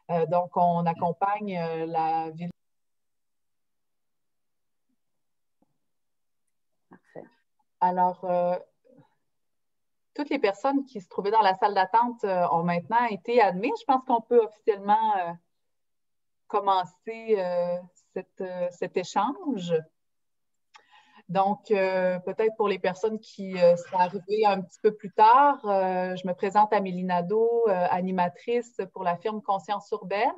Donc, on accompagne la ville. Parfait. Alors, toutes les personnes qui se trouvaient dans la salle d'attente ont maintenant été admises. Je pense qu'on peut officiellement commencer cet échange. Donc, peut-être pour les personnes qui sont arrivées un petit peu plus tard, je me présente Amélie Nadeau, animatrice pour la firme Conscience Urbaine.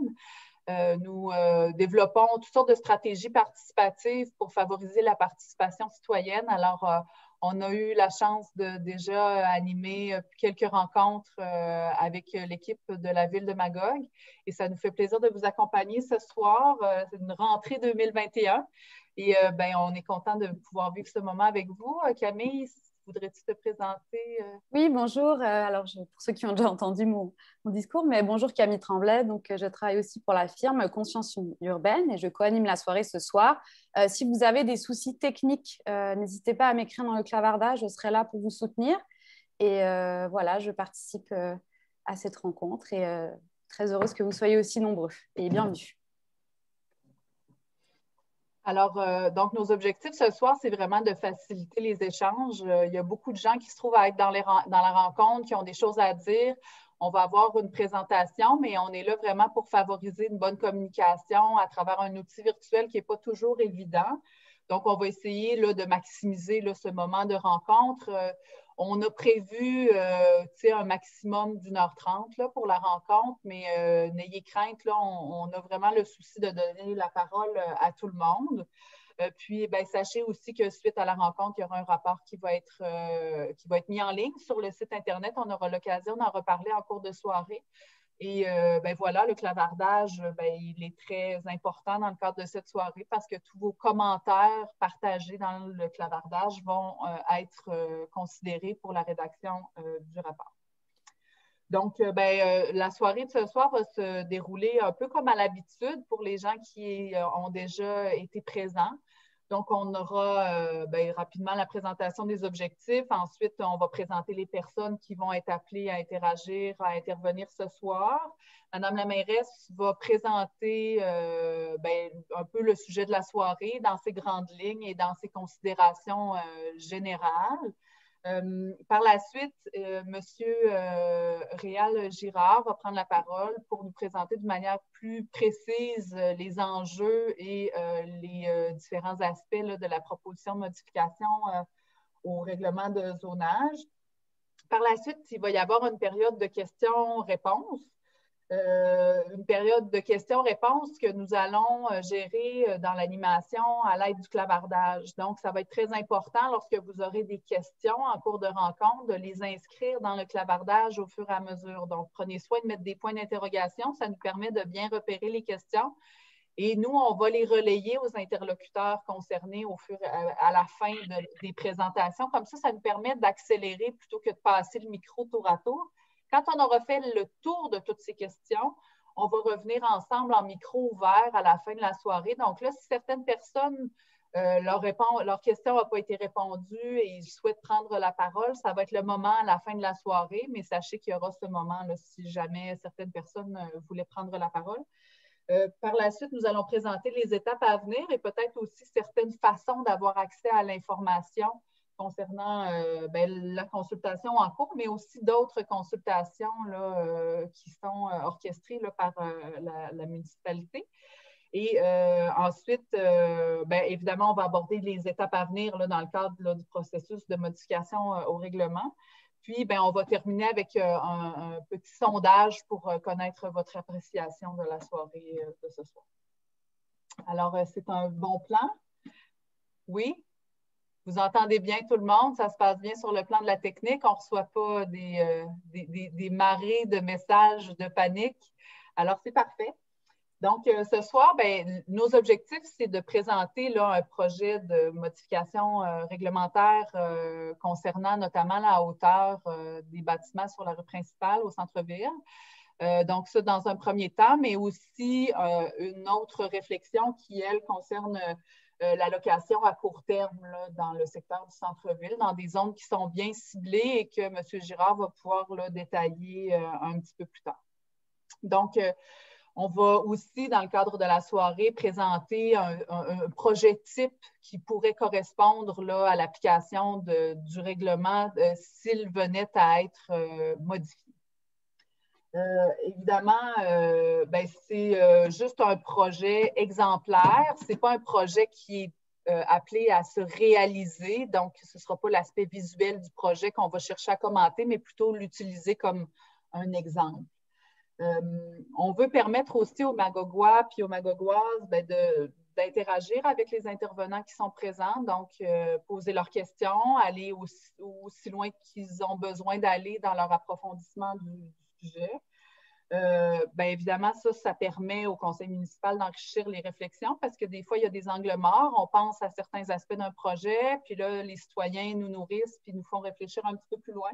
Nous développons toutes sortes de stratégies participatives pour favoriser la participation citoyenne. Alors, on a eu la chance de déjà animer quelques rencontres avec l'équipe de la ville de Magog et ça nous fait plaisir de vous accompagner ce soir. C'est une rentrée 2021 et ben, on est content de pouvoir vivre ce moment avec vous. Camille, voudrais-tu te présenter? Oui, bonjour. Alors, pour ceux qui ont déjà entendu mon discours, mais bonjour Camille Tremblay. Donc, je travaille aussi pour la firme Conscience Urbaine et je co-anime la soirée ce soir. Si vous avez des soucis techniques, n'hésitez pas à m'écrire dans le clavardage, je serai là pour vous soutenir. Et voilà, je participe à cette rencontre et très heureuse que vous soyez aussi nombreux et bienvenue. Alors, donc, nos objectifs ce soir, c'est vraiment de faciliter les échanges. Il y a beaucoup de gens qui se trouvent à être dans la rencontre, qui ont des choses à dire. On va avoir une présentation, mais on est là vraiment pour favoriser une bonne communication à travers un outil virtuel qui n'est pas toujours évident. Donc, on va essayer là, de maximiser là, ce moment de rencontre. On a prévu un maximum d'1h30 là, pour la rencontre, mais n'ayez crainte, là, on a vraiment le souci de donner la parole à tout le monde. Puis, ben, sachez aussi que suite à la rencontre, il y aura un rapport qui va être mis en ligne sur le site Internet. On aura l'occasion d'en reparler en cours de soirée. Et ben voilà, le clavardage, ben, il est très important dans le cadre de cette soirée parce que tous vos commentaires partagés dans le clavardage vont être considérés pour la rédaction du rapport. Donc, la soirée de ce soir va se dérouler un peu comme à l'habitude pour les gens qui ont déjà été présents. Donc, on aura rapidement la présentation des objectifs. Ensuite, on va présenter les personnes qui vont être appelées à interagir, à intervenir ce soir. Madame la mairesse va présenter un peu le sujet de la soirée dans ses grandes lignes et dans ses considérations générales. Par la suite, M. Réal Girard va prendre la parole pour nous présenter de manière plus précise les enjeux et les différents aspects là, de la proposition de modification au règlement de zonage. Par la suite, il va y avoir une période de questions-réponses. Une période de questions-réponses que nous allons gérer dans l'animation à l'aide du clavardage. Donc, ça va être très important lorsque vous aurez des questions en cours de rencontre, de les inscrire dans le clavardage au fur et à mesure. Donc, prenez soin de mettre des points d'interrogation. Ça nous permet de bien repérer les questions. Et nous, on va les relayer aux interlocuteurs concernés à la fin des présentations. Comme ça nous permet d'accélérer plutôt que de passer le micro tour à tour. Quand on aura fait le tour de toutes ces questions, on va revenir ensemble en micro ouvert à la fin de la soirée. Donc là, si certaines personnes, leur question n'a pas été répondue et ils souhaitent prendre la parole, ça va être le moment à la fin de la soirée, mais sachez qu'il y aura ce moment-là si jamais certaines personnes voulaient prendre la parole. Par la suite, nous allons présenter les étapes à venir et peut-être aussi certaines façons d'avoir accès à l'information concernant la consultation en cours, mais aussi d'autres consultations là, qui sont orchestrées là, par la municipalité. Et ensuite, évidemment, on va aborder les étapes à venir là, dans le cadre là, du processus de modification au règlement. Puis, on va terminer avec un petit sondage pour connaître votre appréciation de la soirée de ce soir. Alors, c'est un bon plan? Oui? Vous entendez bien tout le monde? Ça se passe bien sur le plan de la technique? On ne reçoit pas des marées de messages de panique? Alors, c'est parfait. Donc, ce soir, nos objectifs, c'est de présenter là, un projet de modification réglementaire concernant notamment la hauteur des bâtiments sur la rue principale au centre-ville. Donc, ça dans un premier temps, mais aussi une autre réflexion qui, elle, concerne la location à court terme là, dans le secteur du centre-ville, dans des zones qui sont bien ciblées et que M. Girard va pouvoir là, détailler un petit peu plus tard. Donc, On va aussi, dans le cadre de la soirée, présenter un projet type qui pourrait correspondre là, à l'application du règlement s'il venait à être modifié. Évidemment, c'est juste un projet exemplaire. Ce n'est pas un projet qui est appelé à se réaliser. Donc, ce ne sera pas l'aspect visuel du projet qu'on va chercher à commenter, mais plutôt l'utiliser comme un exemple. On veut permettre aussi aux Magogois et aux Magogoises d'interagir avec les intervenants qui sont présents, donc poser leurs questions, aller aussi loin qu'ils ont besoin d'aller dans leur approfondissement du sujet. Évidemment, ça permet au conseil municipal d'enrichir les réflexions parce que des fois, il y a des angles morts. On pense à certains aspects d'un projet, puis là, les citoyens nous nourrissent puis nous font réfléchir un petit peu plus loin.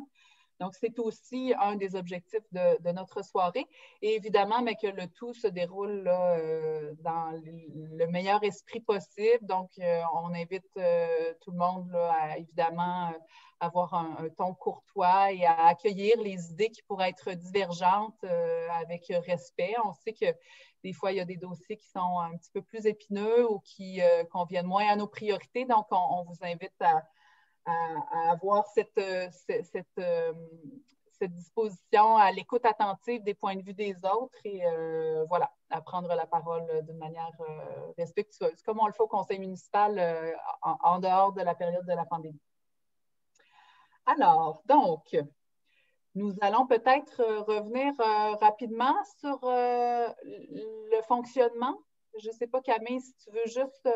Donc, c'est aussi un des objectifs de notre soirée. Et évidemment, mais que le tout se déroule là, dans le meilleur esprit possible. Donc, on invite tout le monde là, à évidemment avoir un ton courtois et à accueillir les idées qui pourraient être divergentes avec respect. On sait que des fois, il y a des dossiers qui sont un petit peu plus épineux ou qui conviennent moins à nos priorités. Donc, on vous invite à avoir cette disposition à l'écoute attentive des points de vue des autres et voilà, à prendre la parole d'une manière respectueuse, comme on le fait au conseil municipal en dehors de la période de la pandémie. Alors, donc, nous allons peut-être revenir rapidement sur le fonctionnement. Je ne sais pas, Camille, si tu veux juste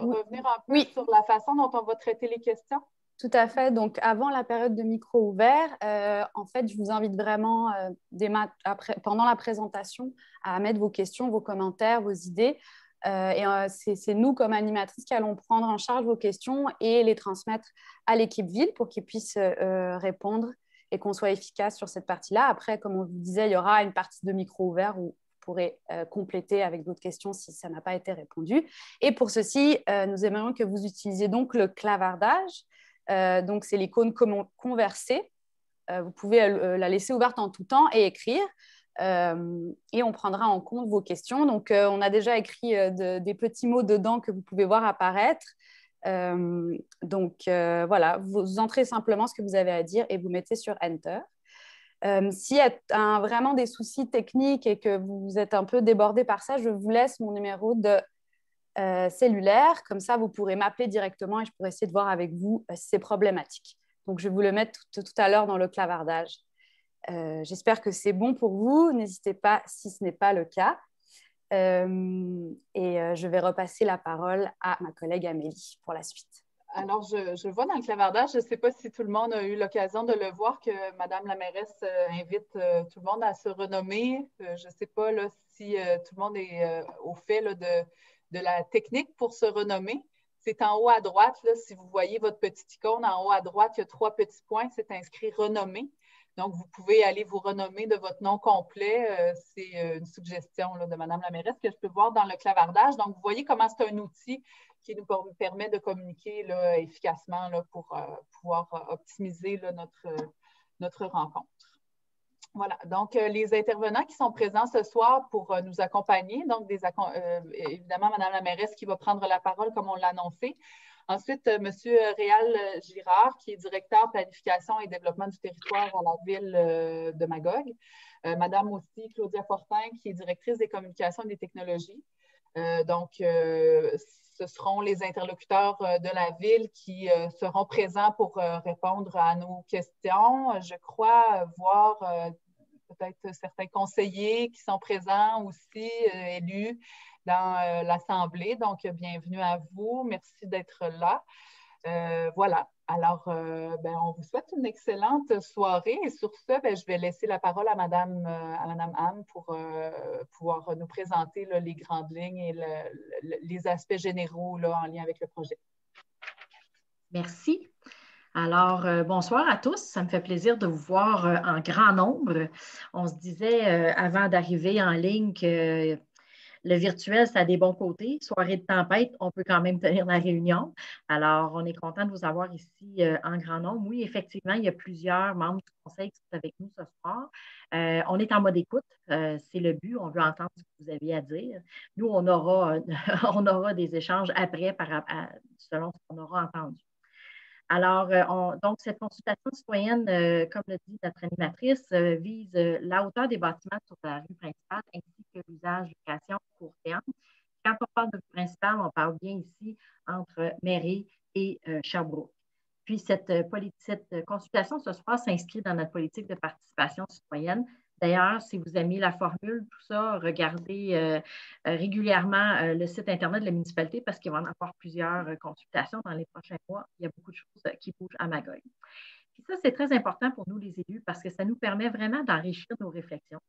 revenir un peu sur la façon dont on va traiter les questions. Tout à fait. Donc, avant la période de micro ouvert, en fait, je vous invite vraiment, pendant la présentation, à mettre vos questions, vos commentaires, vos idées. C'est nous, comme animatrices, qui allons prendre en charge vos questions et les transmettre à l'équipe ville pour qu'ils puissent répondre et qu'on soit efficace sur cette partie-là. Après, comme on vous disait, il y aura une partie de micro ouvert où vous pourrez compléter avec d'autres questions si ça n'a pas été répondu. Et pour ceci, nous aimerions que vous utilisiez donc le clavardage. Donc, c'est l'icône converser. Vous pouvez la laisser ouverte en tout temps et écrire. Et on prendra en compte vos questions. Donc, on a déjà écrit des petits mots dedans que vous pouvez voir apparaître. Voilà, vous entrez simplement ce que vous avez à dire et vous mettez sur Enter. S'il y a vraiment des soucis techniques et que vous êtes un peu débordé par ça, je vous laisse mon numéro de cellulaire. Comme ça, vous pourrez m'appeler directement et je pourrai essayer de voir avec vous si c'est problématique. Donc, je vais vous le mettre tout à l'heure dans le clavardage. J'espère que c'est bon pour vous. N'hésitez pas si ce n'est pas le cas. Je vais repasser la parole à ma collègue Amélie pour la suite. Alors, je vois dans le clavardage, je ne sais pas si tout le monde a eu l'occasion de le voir, que Madame la mairesse invite tout le monde à se renommer. Je ne sais pas là, si tout le monde est au fait là, de la technique pour se renommer. C'est en haut à droite, là, si vous voyez votre petite icône, en haut à droite, il y a 3 petits points, c'est inscrit « Renommer ». Donc, vous pouvez aller vous renommer de votre nom complet. C'est une suggestion là, de Mme la mairesse que je peux voir dans le clavardage. Donc, vous voyez comment c'est un outil qui nous permet de communiquer là, efficacement là, pour pouvoir optimiser là, notre rencontre. Voilà, donc les intervenants qui sont présents ce soir pour nous accompagner, donc évidemment Mme la mairesse qui va prendre la parole comme on l'a annoncé. Ensuite, M. Réal Girard, qui est directeur planification et développement du territoire à la ville de Magog. Madame aussi Claudia Fortin, qui est directrice des communications et des technologies. Ce seront les interlocuteurs de la ville qui seront présents pour répondre à nos questions. Je crois voir peut-être certains conseillers qui sont présents aussi, élus dans l'Assemblée. Donc, bienvenue à vous. Merci d'être là. Voilà. Alors, on vous souhaite une excellente soirée. Et sur ce, je vais laisser la parole à Madame Anne pour pouvoir nous présenter là, les grandes lignes et les aspects généraux là, en lien avec le projet. Merci. Alors, bonsoir à tous. Ça me fait plaisir de vous voir en grand nombre. On se disait avant d'arriver en ligne que Le virtuel, ça a des bons côtés. Soirée de tempête, on peut quand même tenir la réunion. Alors, on est content de vous avoir ici en grand nombre. Oui, effectivement, il y a plusieurs membres du conseil qui sont avec nous ce soir. On est en mode écoute. C'est le but. On veut entendre ce que vous avez à dire. Nous, on aura, on aura des échanges après selon ce qu'on aura entendu. Alors, donc, cette consultation citoyenne, comme le dit notre animatrice, vise la hauteur des bâtiments sur la rue principale ainsi que l'usage de location court terme. Quand on parle de rue principale, on parle bien ici entre Mairie et Sherbrooke. Puis, cette consultation ce soir s'inscrit dans notre politique de participation citoyenne. D'ailleurs, si vous aimez la formule, tout ça, regardez régulièrement le site Internet de la municipalité parce qu'il va en avoir plusieurs consultations dans les prochains mois. Il y a beaucoup de choses qui bougent à Magog. Puis ça, c'est très important pour nous, les élus, parce que ça nous permet vraiment d'enrichir nos réflexions,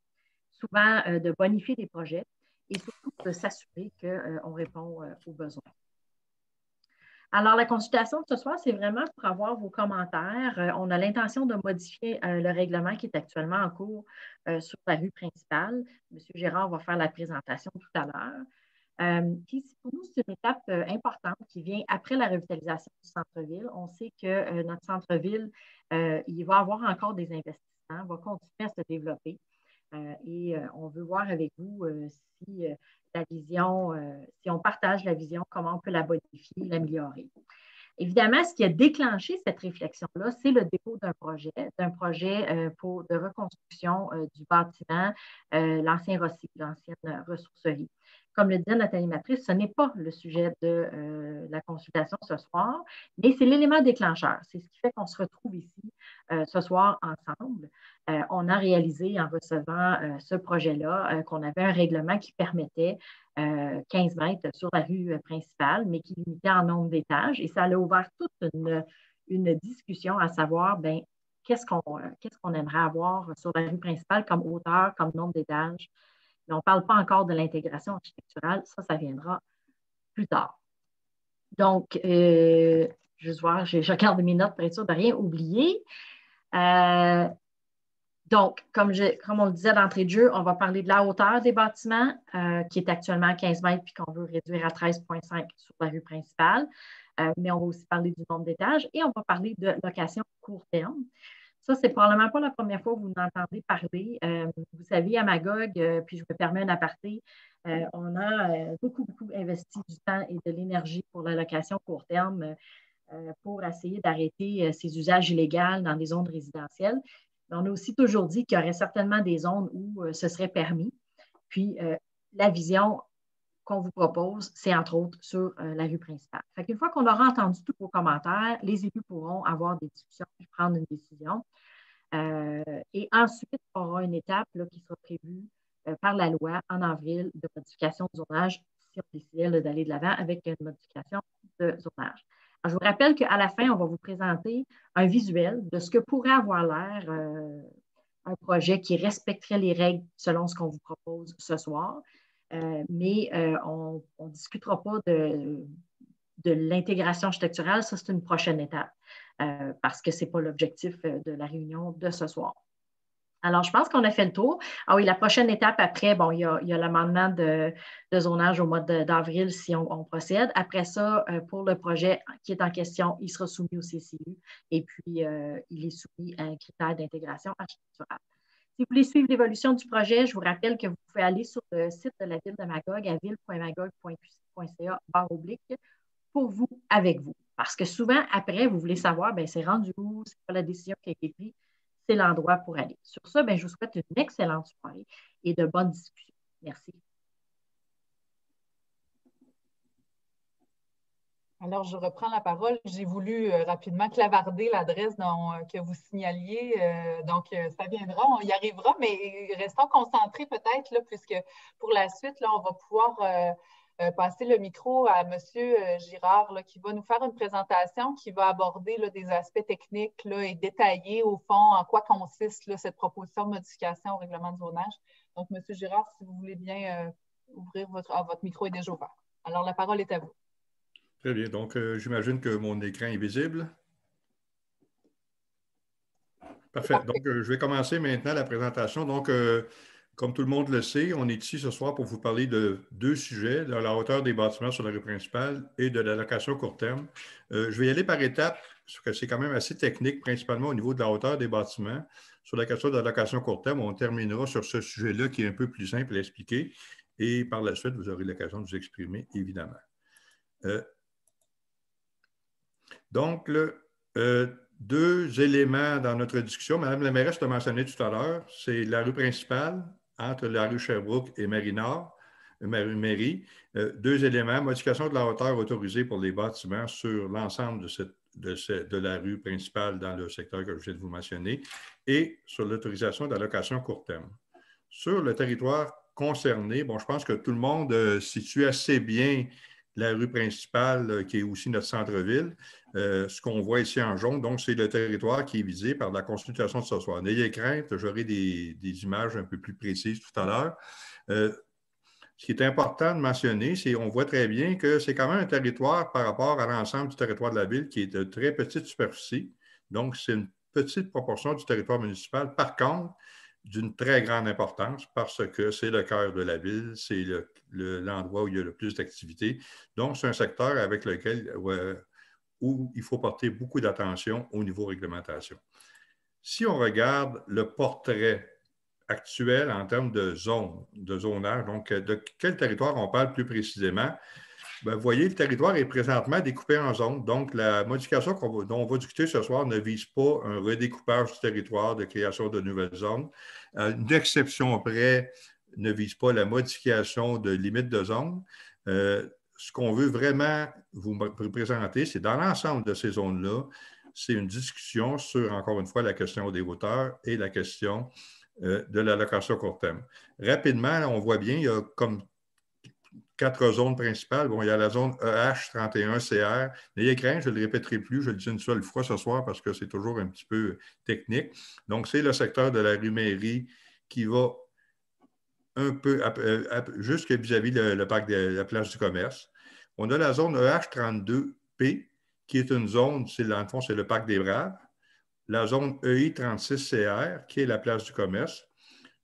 souvent de bonifier des projets et surtout de s'assurer qu'on répond aux besoins. Alors, la consultation de ce soir, c'est vraiment pour avoir vos commentaires. On a l'intention de modifier le règlement qui est actuellement en cours sur la rue principale. M. Gérard va faire la présentation tout à l'heure. Puis, pour nous, c'est une étape importante qui vient après la revitalisation du centre-ville. On sait que notre centre-ville, il va avoir encore des investissements, va continuer à se développer. Et on veut voir avec vous si la vision, si on partage la vision, comment on peut la bonifier, l'améliorer. Évidemment, ce qui a déclenché cette réflexion-là, c'est le dépôt d'un projet de reconstruction du bâtiment, l'ancienne ressourcerie. Comme le disait notre animatrice, ce n'est pas le sujet de la consultation ce soir, mais c'est l'élément déclencheur. C'est ce qui fait qu'on se retrouve ici ce soir ensemble. On a réalisé en recevant ce projet-là qu'on avait un règlement qui permettait 15 mètres sur la rue principale, mais qui limitait en nombre d'étages. Et ça a ouvert toute une discussion à savoir, bien, qu'est-ce qu'on aimerait avoir sur la rue principale comme hauteur, comme nombre d'étages. Mais on ne parle pas encore de l'intégration architecturale. Ça viendra plus tard. Donc, juste voir, je regarde mes notes pour être sûr de rien oublier. Donc, comme on le disait d'entrée de jeu, on va parler de la hauteur des bâtiments, qui est actuellement à 15 mètres, puis qu'on veut réduire à 13,5 sur la rue principale. Mais on va aussi parler du nombre d'étages et on va parler de location court terme. Ça, c'est probablement pas la première fois que vous m'entendez parler. Vous savez, à Magog, puis je me permets un aparté, on a beaucoup investi du temps et de l'énergie pour la location court terme pour essayer d'arrêter ces usages illégaux dans des zones résidentielles. Mais on a aussi toujours dit qu'il y aurait certainement des zones où ce serait permis. Puis, la vision qu'on vous propose, c'est entre autres sur la rue principale. Fait qu'une fois qu'on aura entendu tous vos commentaires, les élus pourront avoir des discussions et prendre une décision. Et ensuite, on aura une étape là, qui sera prévue par la loi en avril de modification de zonage si on décidait d'aller de l'avant avec une modification de zonage. Alors, je vous rappelle qu'à la fin, on va vous présenter un visuel de ce que pourrait avoir l'air un projet qui respecterait les règles selon ce qu'on vous propose ce soir. Mais on ne discutera pas de l'intégration architecturale. Ça, c'est une prochaine étape parce que ce n'est pas l'objectif de la réunion de ce soir. Alors, je pense qu'on a fait le tour. Ah oui, la prochaine étape après, bon, il y a l'amendement de zonage au mois d'avril si on procède. Après ça, pour le projet qui est en question, il sera soumis au CCU et puis il est soumis à un critère d'intégration architecturale. Si vous voulez suivre l'évolution du projet, je vous rappelle que vous pouvez aller sur le site de la ville de Magog à ville.magog.qc.ca pour vous, avec vous. Parce que souvent, après, vous voulez savoir, bien, c'est rendu où, c'est quoi la décision qui a été prise, c'est l'endroit pour aller. Sur ça, bien, je vous souhaite une excellente soirée et de bonnes discussions. Merci. Alors, je reprends la parole. J'ai voulu rapidement clavarder l'adresse que vous signaliez. Donc, ça viendra, on y arrivera, mais restons concentrés peut-être, là, puisque pour la suite, là, on va pouvoir passer le micro à M. Girard, là, qui va nous faire une présentation qui va aborder là, des aspects techniques là, et détailler, au fond, en quoi consiste là, cette proposition de modification au règlement de zonage. Donc, M. Girard, si vous voulez bien ouvrir votre micro est déjà ouvert. Alors, la parole est à vous. Très bien. Donc, j'imagine que mon écran est visible. Parfait. Donc, je vais commencer maintenant la présentation. Donc, Comme tout le monde le sait, on est ici ce soir pour vous parler de deux sujets, de la hauteur des bâtiments sur la rue principale et de la location court terme. Je vais y aller par étapes, parce que c'est quand même assez technique, principalement au niveau de la hauteur des bâtiments. Sur la question de la location court terme, on terminera sur ce sujet-là qui est un peu plus simple à expliquer. Et par la suite, vous aurez l'occasion de vous exprimer, évidemment. Donc, deux éléments dans notre discussion. Mme la mairesse l'a mentionné tout à l'heure, c'est la rue principale, entre la rue Sherbrooke et Marie-Nord, Mairie. Deux éléments, modification de la hauteur autorisée pour les bâtiments sur l'ensemble de la rue principale dans le secteur que je viens de vous mentionner et sur l'autorisation de la location court terme. Sur le territoire concerné, bon, je pense que tout le monde situe assez bien la rue principale qui est aussi notre centre-ville. Ce qu'on voit ici en jaune, donc c'est le territoire qui est visé par la consultation de ce soir. N'ayez crainte, j'aurai des images un peu plus précises tout à l'heure. Ce qui est important de mentionner, c'est qu'on voit très bien que c'est quand même un territoire par rapport à l'ensemble du territoire de la ville qui est de très petite superficie. Donc, c'est une petite proportion du territoire municipal. Par contre, d'une très grande importance parce que c'est le cœur de la ville, c'est l'endroit où il y a le plus d'activités. Donc, c'est un secteur avec lequel où il faut porter beaucoup d'attention au niveau réglementation. Si on regarde le portrait actuel en termes de zonage, donc de quel territoire on parle plus précisément, bien, vous voyez, le territoire est présentement découpé en zones. Donc, la modification dont on va discuter ce soir ne vise pas un redécoupage du territoire, de création de nouvelles zones. Une exception près ne vise pas la modification de limites de zone. Ce qu'on veut vraiment vous présenter, c'est dans l'ensemble de ces zones-là, c'est une discussion sur, encore une fois, la question des hauteurs et la question de la location court terme. Rapidement, on voit bien, il y a comme 4 zones principales. Bon, il y a la zone EH31CR. N'ayez crainte, je ne le répéterai plus, je le dis une seule fois ce soir parce que c'est toujours un petit peu technique. Donc, c'est le secteur de la rue Mairie qui va un peu jusque vis-à-vis le parc de la place du commerce. On a la zone EH32P qui est une zone, dans le fond, c'est le parc des Braves. La zone EI36CR qui est la place du commerce.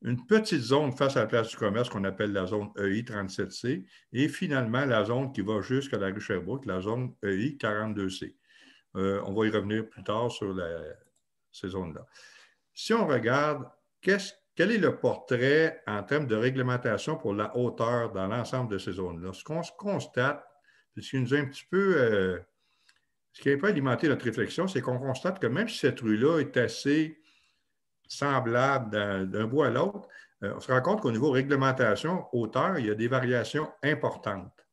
Une petite zone face à la place du commerce qu'on appelle la zone EI37C et finalement la zone qui va jusqu'à la rue Sherbrooke, la zone EI42C. On va y revenir plus tard sur ces zones-là. Si on regarde, quel est le portrait en termes de réglementation pour la hauteur dans l'ensemble de ces zones-là? Ce qu'on constate, ce qui nous a un petit peu, ce qui a un peu alimenté notre réflexion, c'est qu'on constate que même si cette rue-là est assez semblable d'un bout à l'autre, on se rend compte qu'au niveau réglementation, hauteur, il y a des variations importantes.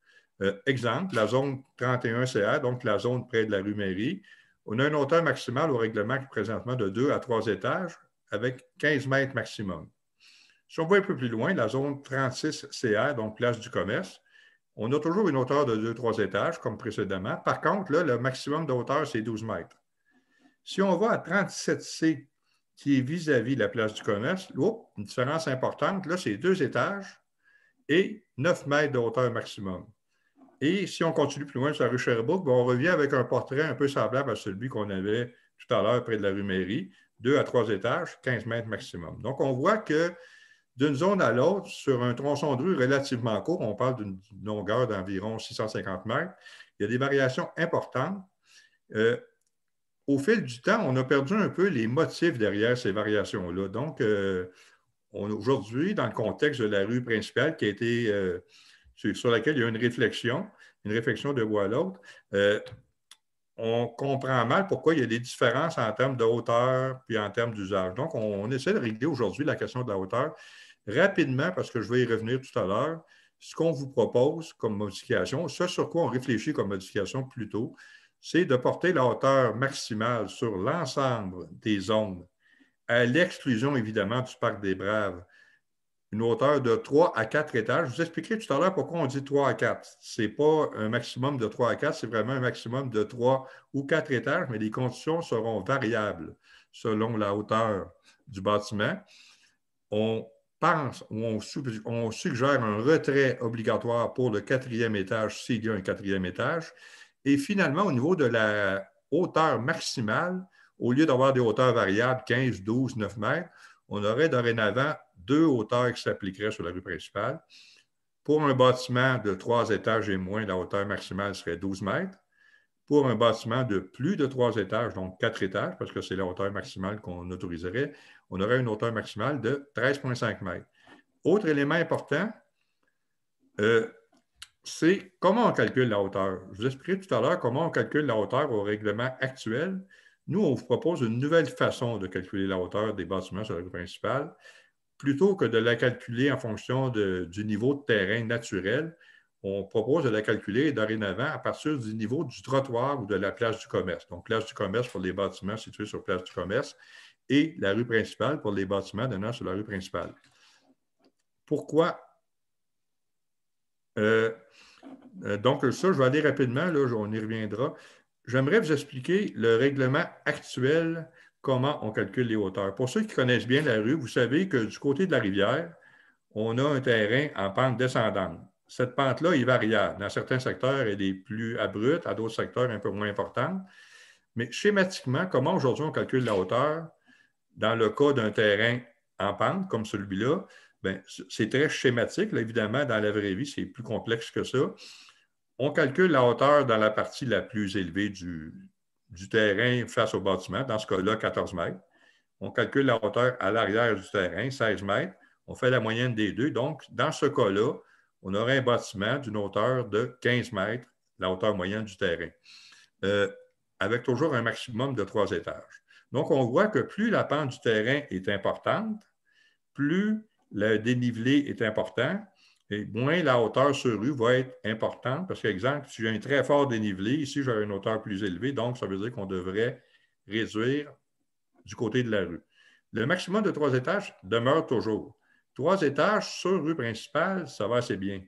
Exemple, la zone 31CA, donc la zone près de la rue Mairie, on a une hauteur maximale au règlement qui est présentement de 2 à 3 étages avec 15 mètres maximum. Si on va un peu plus loin, la zone 36CR, donc place du commerce, on a toujours une hauteur de 2-3 étages comme précédemment. Par contre, là, le maximum de hauteur, c'est 12 mètres. Si on va à 37C, qui est vis-à-vis de la place du commerce, une différence importante, là, c'est 2 étages et 9 mètres de hauteur maximum. Et si on continue plus loin sur la rue Sherbrooke, on revient avec un portrait un peu semblable à celui qu'on avait tout à l'heure près de la rue Mairie, 2 à 3 étages, 15 mètres maximum. Donc, on voit que d'une zone à l'autre, sur un tronçon de rue relativement court, on parle d'une longueur d'environ 650 mètres, il y a des variations importantes. Au fil du temps, on a perdu un peu les motifs derrière ces variations-là. Donc, aujourd'hui, dans le contexte de la rue principale qui a été, sur laquelle il y a une réflexion de bout à l'autre, on comprend mal pourquoi il y a des différences en termes de hauteur puis en termes d'usage. Donc, on essaie de régler aujourd'hui la question de la hauteur rapidement parce que je vais y revenir tout à l'heure. Ce qu'on vous propose comme modification, ce sur quoi on réfléchit comme modification plus tôt, c'est de porter la hauteur maximale sur l'ensemble des zones, à l'exclusion évidemment du parc des Braves, une hauteur de 3 à 4 étages. Je vous expliquerai tout à l'heure pourquoi on dit 3 à 4. Ce n'est pas un maximum de 3 à 4, c'est vraiment un maximum de 3 ou 4 étages, mais les conditions seront variables selon la hauteur du bâtiment. On pense ou on suggère un retrait obligatoire pour le 4e étage s'il y a un 4e étage. Et finalement, au niveau de la hauteur maximale, au lieu d'avoir des hauteurs variables, 15, 12, 9 mètres, on aurait dorénavant 2 hauteurs qui s'appliqueraient sur la rue principale. Pour un bâtiment de 3 étages et moins, la hauteur maximale serait 12 mètres. Pour un bâtiment de plus de 3 étages, donc 4 étages, parce que c'est la hauteur maximale qu'on autoriserait, on aurait une hauteur maximale de 13,5 mètres. Autre élément important, c'est comment on calcule la hauteur. Je vous expliquerai tout à l'heure comment on calcule la hauteur au règlement actuel. Nous, on vous propose une nouvelle façon de calculer la hauteur des bâtiments sur la rue principale. Plutôt que de la calculer en fonction du niveau de terrain naturel, on propose de la calculer dorénavant à partir du niveau du trottoir ou de la place du commerce. Donc, place du commerce pour les bâtiments situés sur place du commerce et la rue principale pour les bâtiments donnant sur la rue principale. Pourquoi? Donc, ça, je vais aller rapidement, là, on y reviendra. J'aimerais vous expliquer le règlement actuel, comment on calcule les hauteurs. Pour ceux qui connaissent bien la rue, vous savez que du côté de la rivière, on a un terrain en pente descendante. Cette pente-là est variable. Dans certains secteurs, elle est plus abrupte, à d'autres secteurs un peu moins importante. Mais schématiquement, comment aujourd'hui on calcule la hauteur? Dans le cas d'un terrain en pente, comme celui-là, c'est très schématique. Là, évidemment, dans la vraie vie, c'est plus complexe que ça. On calcule la hauteur dans la partie la plus élevée du terrain face au bâtiment, dans ce cas-là, 14 mètres. On calcule la hauteur à l'arrière du terrain, 16 mètres. On fait la moyenne des deux. Donc, dans ce cas-là, on aurait un bâtiment d'une hauteur de 15 mètres, la hauteur moyenne du terrain, avec toujours un maximum de 3 étages. Donc, on voit que plus la pente du terrain est importante, plus le dénivelé est important, et moins la hauteur sur rue va être importante. Parce qu'exemple, si j'ai un très fort dénivelé, ici, j'aurai une hauteur plus élevée, donc ça veut dire qu'on devrait réduire du côté de la rue. Le maximum de 3 étages demeure toujours. 3 étages sur rue principale, ça va assez bien.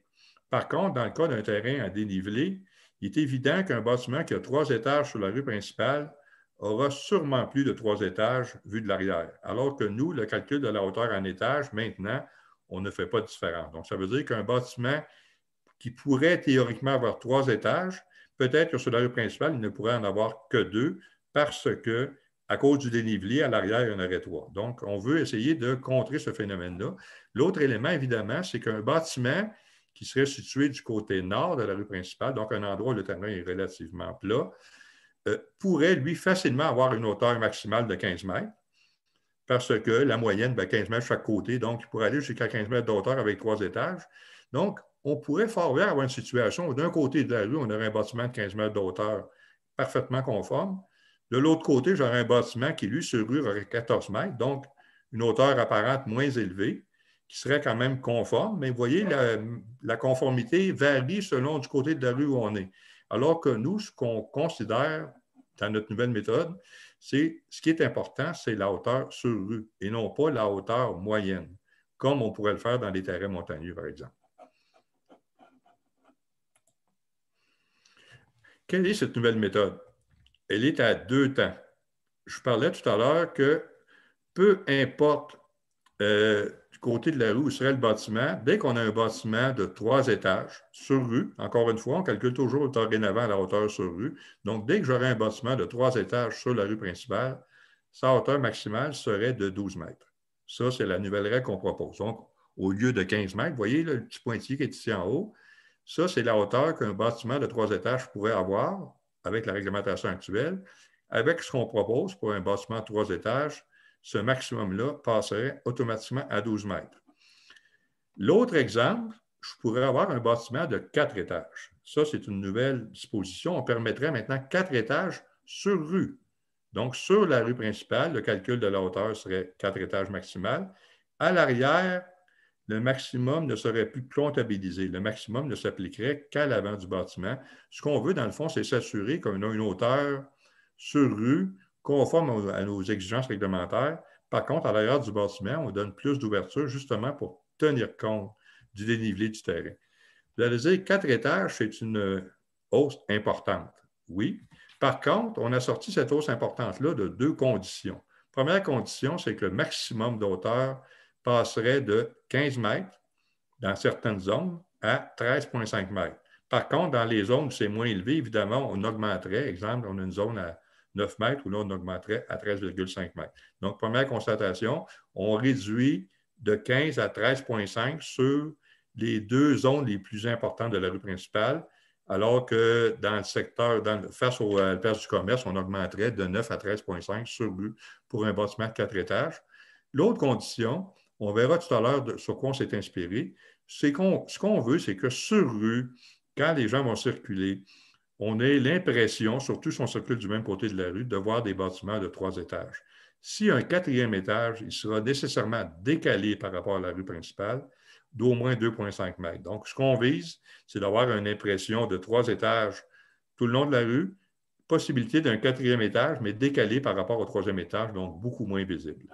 Par contre, dans le cas d'un terrain à dénivelé, il est évident qu'un bâtiment qui a 3 étages sur la rue principale aura sûrement plus de 3 étages vu de l'arrière. Alors que nous, le calcul de la hauteur en étage, maintenant, on ne fait pas de différence. Donc, ça veut dire qu'un bâtiment qui pourrait théoriquement avoir 3 étages, peut-être que sur la rue principale, il ne pourrait en avoir que 2 parce que, à cause du dénivelé, à l'arrière, il y en aurait 3. Donc, on veut essayer de contrer ce phénomène-là. L'autre élément, évidemment, c'est qu'un bâtiment qui serait situé du côté nord de la rue principale, donc un endroit où le terrain est relativement plat, pourrait, lui, facilement avoir une hauteur maximale de 15 mètres, parce que la moyenne, 15 mètres chaque côté, donc il pourrait aller jusqu'à 15 mètres de hauteur avec 3 étages. Donc, on pourrait fort bien avoir une situation où d'un côté de la rue, on aurait un bâtiment de 15 mètres de hauteur parfaitement conforme. De l'autre côté, j'aurais un bâtiment qui, lui, sur rue, aurait 14 mètres, donc une hauteur apparente moins élevée, qui serait quand même conforme. Mais vous voyez, la conformité varie selon du côté de la rue où on est. Alors que nous, ce qu'on considère dans notre nouvelle méthode, c'est ce qui est important, c'est la hauteur sur rue et non pas la hauteur moyenne, comme on pourrait le faire dans les terrains montagneux, par exemple. Quelle est cette nouvelle méthode? Elle est à 2 temps. Je parlais tout à l'heure que peu importe du côté de la rue où serait le bâtiment, dès qu'on a un bâtiment de 3 étages sur rue, encore une fois, on calcule toujours dorénavant la hauteur sur rue. Donc, dès que j'aurai un bâtiment de 3 étages sur la rue principale, sa hauteur maximale serait de 12 mètres. Ça, c'est la nouvelle règle qu'on propose. Donc, au lieu de 15 mètres, vous voyez là, le petit pointillé qui est ici en haut, ça, c'est la hauteur qu'un bâtiment de 3 étages pourrait avoir avec la réglementation actuelle. Avec ce qu'on propose pour un bâtiment de 3 étages, ce maximum-là passerait automatiquement à 12 mètres. L'autre exemple, je pourrais avoir un bâtiment de 4 étages. Ça, c'est une nouvelle disposition. On permettrait maintenant 4 étages sur rue. Donc, sur la rue principale, le calcul de la hauteur serait 4 étages maximal. À l'arrière, le maximum ne serait plus comptabilisé. Le maximum ne s'appliquerait qu'à l'avant du bâtiment. Ce qu'on veut, dans le fond, c'est s'assurer qu'on a une hauteur sur rue conforme à nos exigences réglementaires. Par contre, à l'arrière du bâtiment, on donne plus d'ouverture justement pour tenir compte du dénivelé du terrain. Vous allez dire, 4 étages, c'est une hausse importante. Oui. Par contre, on a sorti cette hausse importante-là de 2 conditions. Première condition, c'est que le maximum de hauteur passerait de 15 mètres dans certaines zones à 13,5 mètres. Par contre, dans les zones où c'est moins élevé, évidemment, on augmenterait. Exemple, on a une zone à 9 mètres, où là, on augmenterait à 13,5 mètres. Donc, première constatation, on réduit de 15 à 13,5 sur les deux zones les plus importantes de la rue principale, alors que dans le secteur, face à la place du commerce, on augmenterait de 9 à 13,5 sur rue pour un bâtiment de 4 étages. L'autre condition, on verra tout à l'heure sur quoi on s'est inspiré, c'est ce qu'on veut, c'est que sur rue, quand les gens vont circuler, on ait l'impression, surtout si on circule du même côté de la rue, de voir des bâtiments de 3 étages. Si un 4e étage, il sera nécessairement décalé par rapport à la rue principale d'au moins 2,5 mètres. Donc, ce qu'on vise, c'est d'avoir une impression de 3 étages tout le long de la rue, possibilité d'un 4e étage, mais décalé par rapport au 3e étage, donc beaucoup moins visible.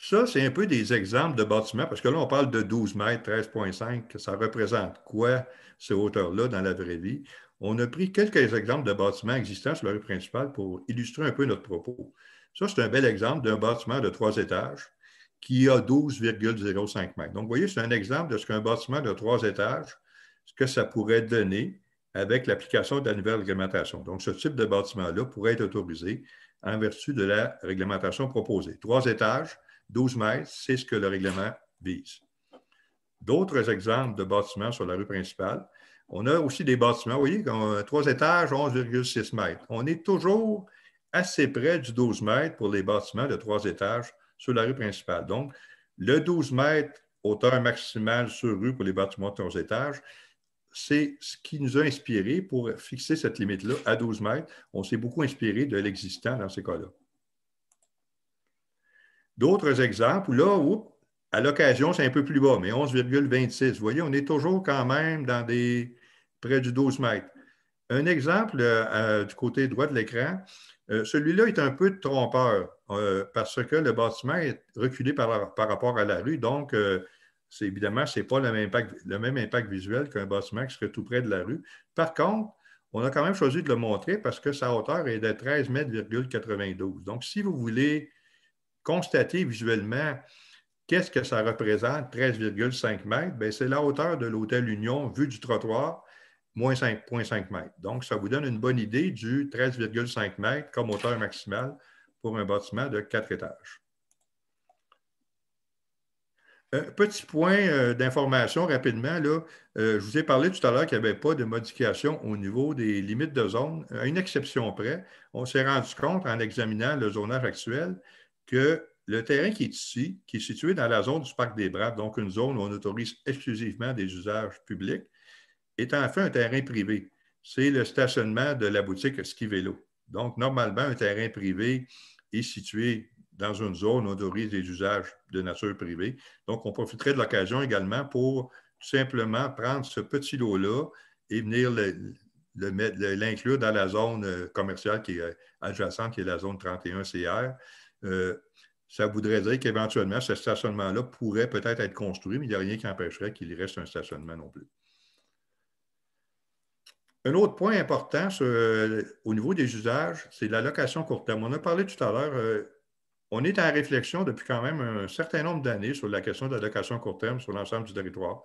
Ça, c'est un peu des exemples de bâtiments, parce que là, on parle de 12 mètres, 13,5, ça représente quoi, ces hauteurs-là, dans la vraie vie? On a pris quelques exemples de bâtiments existants sur la rue principale pour illustrer un peu notre propos. Ça, c'est un bel exemple d'un bâtiment de 3 étages qui a 12,05 mètres. Donc, vous voyez, c'est un exemple de ce qu'un bâtiment de 3 étages, ce que ça pourrait donner avec l'application de la nouvelle réglementation. Donc, ce type de bâtiment-là pourrait être autorisé en vertu de la réglementation proposée. 3 étages, 12 mètres, c'est ce que le règlement vise. D'autres exemples de bâtiments sur la rue principale. On a aussi des bâtiments, vous voyez, 3 étages, 11,6 mètres. On est toujours assez près du 12 mètres pour les bâtiments de 3 étages sur la rue principale. Donc, le 12 mètres, hauteur maximale sur rue pour les bâtiments de 3 étages, c'est ce qui nous a inspiré pour fixer cette limite-là à 12 mètres. On s'est beaucoup inspiré de l'existant dans ces cas-là. D'autres exemples, là, à l'occasion, c'est un peu plus bas, mais 11,26. Vous voyez, on est toujours quand même près du 12 mètres. Un exemple du côté droit de l'écran, celui-là est un peu trompeur parce que le bâtiment est reculé par rapport à la rue. Donc, évidemment, ce n'est pas le même impact visuel qu'un bâtiment qui serait tout près de la rue. Par contre, on a quand même choisi de le montrer parce que sa hauteur est de 13,92 mètres. Donc, si vous voulez constater visuellement qu'est-ce que ça représente, 13,5 mètres, bien, c'est la hauteur de l'hôtel Union vue du trottoir, moins 5,5 mètres. Donc, ça vous donne une bonne idée du 13,5 mètres comme hauteur maximale pour un bâtiment de 4 étages. Un petit point d'information rapidement. Là, je vous ai parlé tout à l'heure qu'il n'y avait pas de modification au niveau des limites de zone. À une exception près, on s'est rendu compte en examinant le zonage actuel que le terrain qui est ici, qui est situé dans la zone du Parc des Braves, donc une zone où on autorise exclusivement des usages publics, est en fait un terrain privé. C'est le stationnement de la boutique Ski Vélo. Donc, normalement, un terrain privé est situé dans une zone où on autorise des usages de nature privée. Donc, on profiterait de l'occasion également pour tout simplement prendre ce petit lot-là et venir l'inclure dans la zone commerciale qui est adjacente, qui est la zone 31 CR. Ça voudrait dire qu'éventuellement, ce stationnement-là pourrait peut-être être construit, mais il n'y a rien qui empêcherait qu'il y reste un stationnement non plus. Un autre point important au niveau des usages, c'est la location court terme. On a parlé tout à l'heure, on est en réflexion depuis quand même un certain nombre d'années sur la question de la location court terme sur l'ensemble du territoire.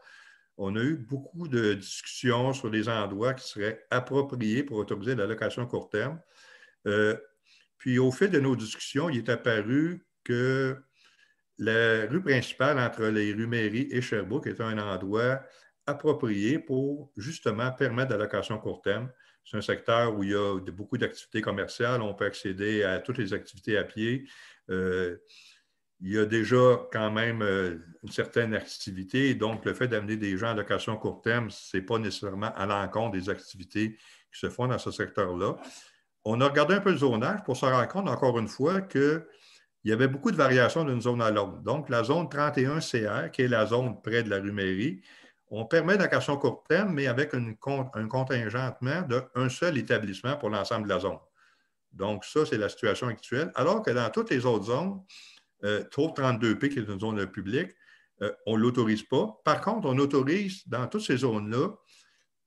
On a eu beaucoup de discussions sur les endroits qui seraient appropriés pour autoriser la location court terme. Puis au fil de nos discussions, il est apparu que la rue principale entre les rues Mairie et Sherbrooke est un endroit approprié pour justement permettre la location court terme. C'est un secteur où il y a beaucoup d'activités commerciales. On peut accéder à toutes les activités à pied. Il y a déjà quand même une certaine activité. Donc, le fait d'amener des gens en location court terme, ce n'est pas nécessairement à l'encontre des activités qui se font dans ce secteur-là. On a regardé un peu le zonage pour se rendre compte, encore une fois, qu'il y avait beaucoup de variations d'une zone à l'autre. Donc, la zone 31 CR, qui est la zone près de la rue Mairie, on permet la location court terme, mais avec un contingentement d'un seul établissement pour l'ensemble de la zone. Donc, ça, c'est la situation actuelle. Alors que dans toutes les autres zones, Trouve 32P, qui est une zone publique, on ne l'autorise pas. Par contre, on autorise dans toutes ces zones-là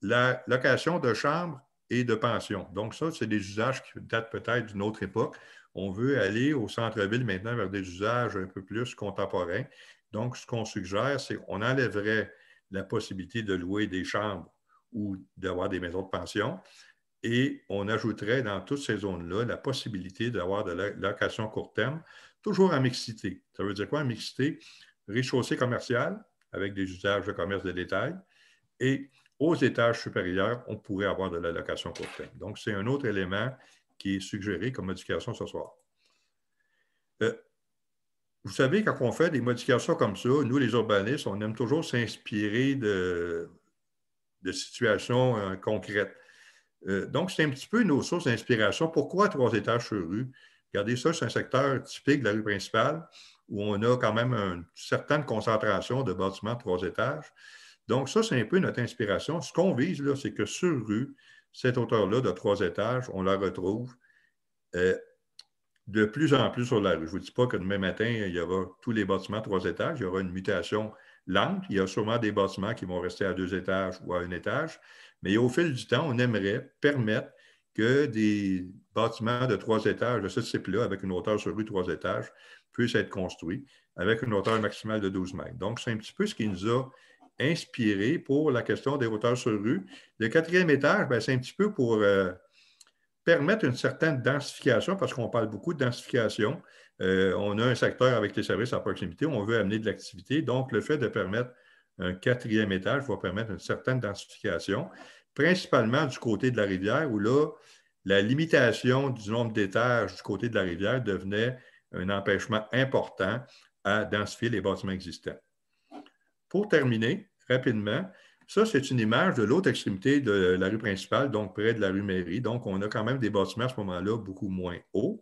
la location de chambres et de pensions. Donc, ça, c'est des usages qui datent peut-être d'une autre époque. On veut aller au centre-ville maintenant vers des usages un peu plus contemporains. Donc, ce qu'on suggère, c'est qu'on enlèverait la possibilité de louer des chambres ou d'avoir des maisons de pension. et on ajouterait dans toutes ces zones-là la possibilité d'avoir de la location court terme, toujours en mixité. Ça veut dire quoi en mixité? Rez-de-chaussée commerciale avec des usages de commerce de détail et aux étages supérieurs, on pourrait avoir de la location court terme. Donc, c'est un autre élément qui est suggéré comme modification ce soir. Vous savez, quand on fait des modifications comme ça, nous, les urbanistes, on aime toujours s'inspirer de situations concrètes. Donc, c'est un petit peu nos sources d'inspiration. Pourquoi 3 étages sur rue? Regardez ça, c'est un secteur typique de la rue principale où on a quand même une certaine concentration de bâtiments de 3 étages. Donc, ça, c'est un peu notre inspiration. Ce qu'on vise, là, c'est que sur rue, cette hauteur-là de 3 étages, on la retrouve de plus en plus sur la rue. Je ne vous dis pas que demain matin, il y aura tous les bâtiments 3 étages. Il y aura une mutation lente. Il y a sûrement des bâtiments qui vont rester à 2 étages ou à 1 étage. Mais au fil du temps, on aimerait permettre que des bâtiments de 3 étages de ce type-là, avec une hauteur sur rue 3 étages, puissent être construits avec une hauteur maximale de 12 mètres. Donc, c'est un petit peu ce qui nous a inspiré pour la question des hauteurs sur rue. Le 4e étage, c'est un petit peu pour permettre une certaine densification, parce qu'on parle beaucoup de densification. On a un secteur avec les services à proximité, on veut amener de l'activité. Donc, le fait de permettre un 4e étage va permettre une certaine densification, principalement du côté de la rivière, où là, la limitation du nombre d'étages du côté de la rivière devenait un empêchement important à densifier les bâtiments existants. Pour terminer, rapidement, ça, c'est une image de l'autre extrémité de la rue principale, donc près de la rue Mairie. Donc, on a quand même des bâtiments à ce moment-là beaucoup moins hauts.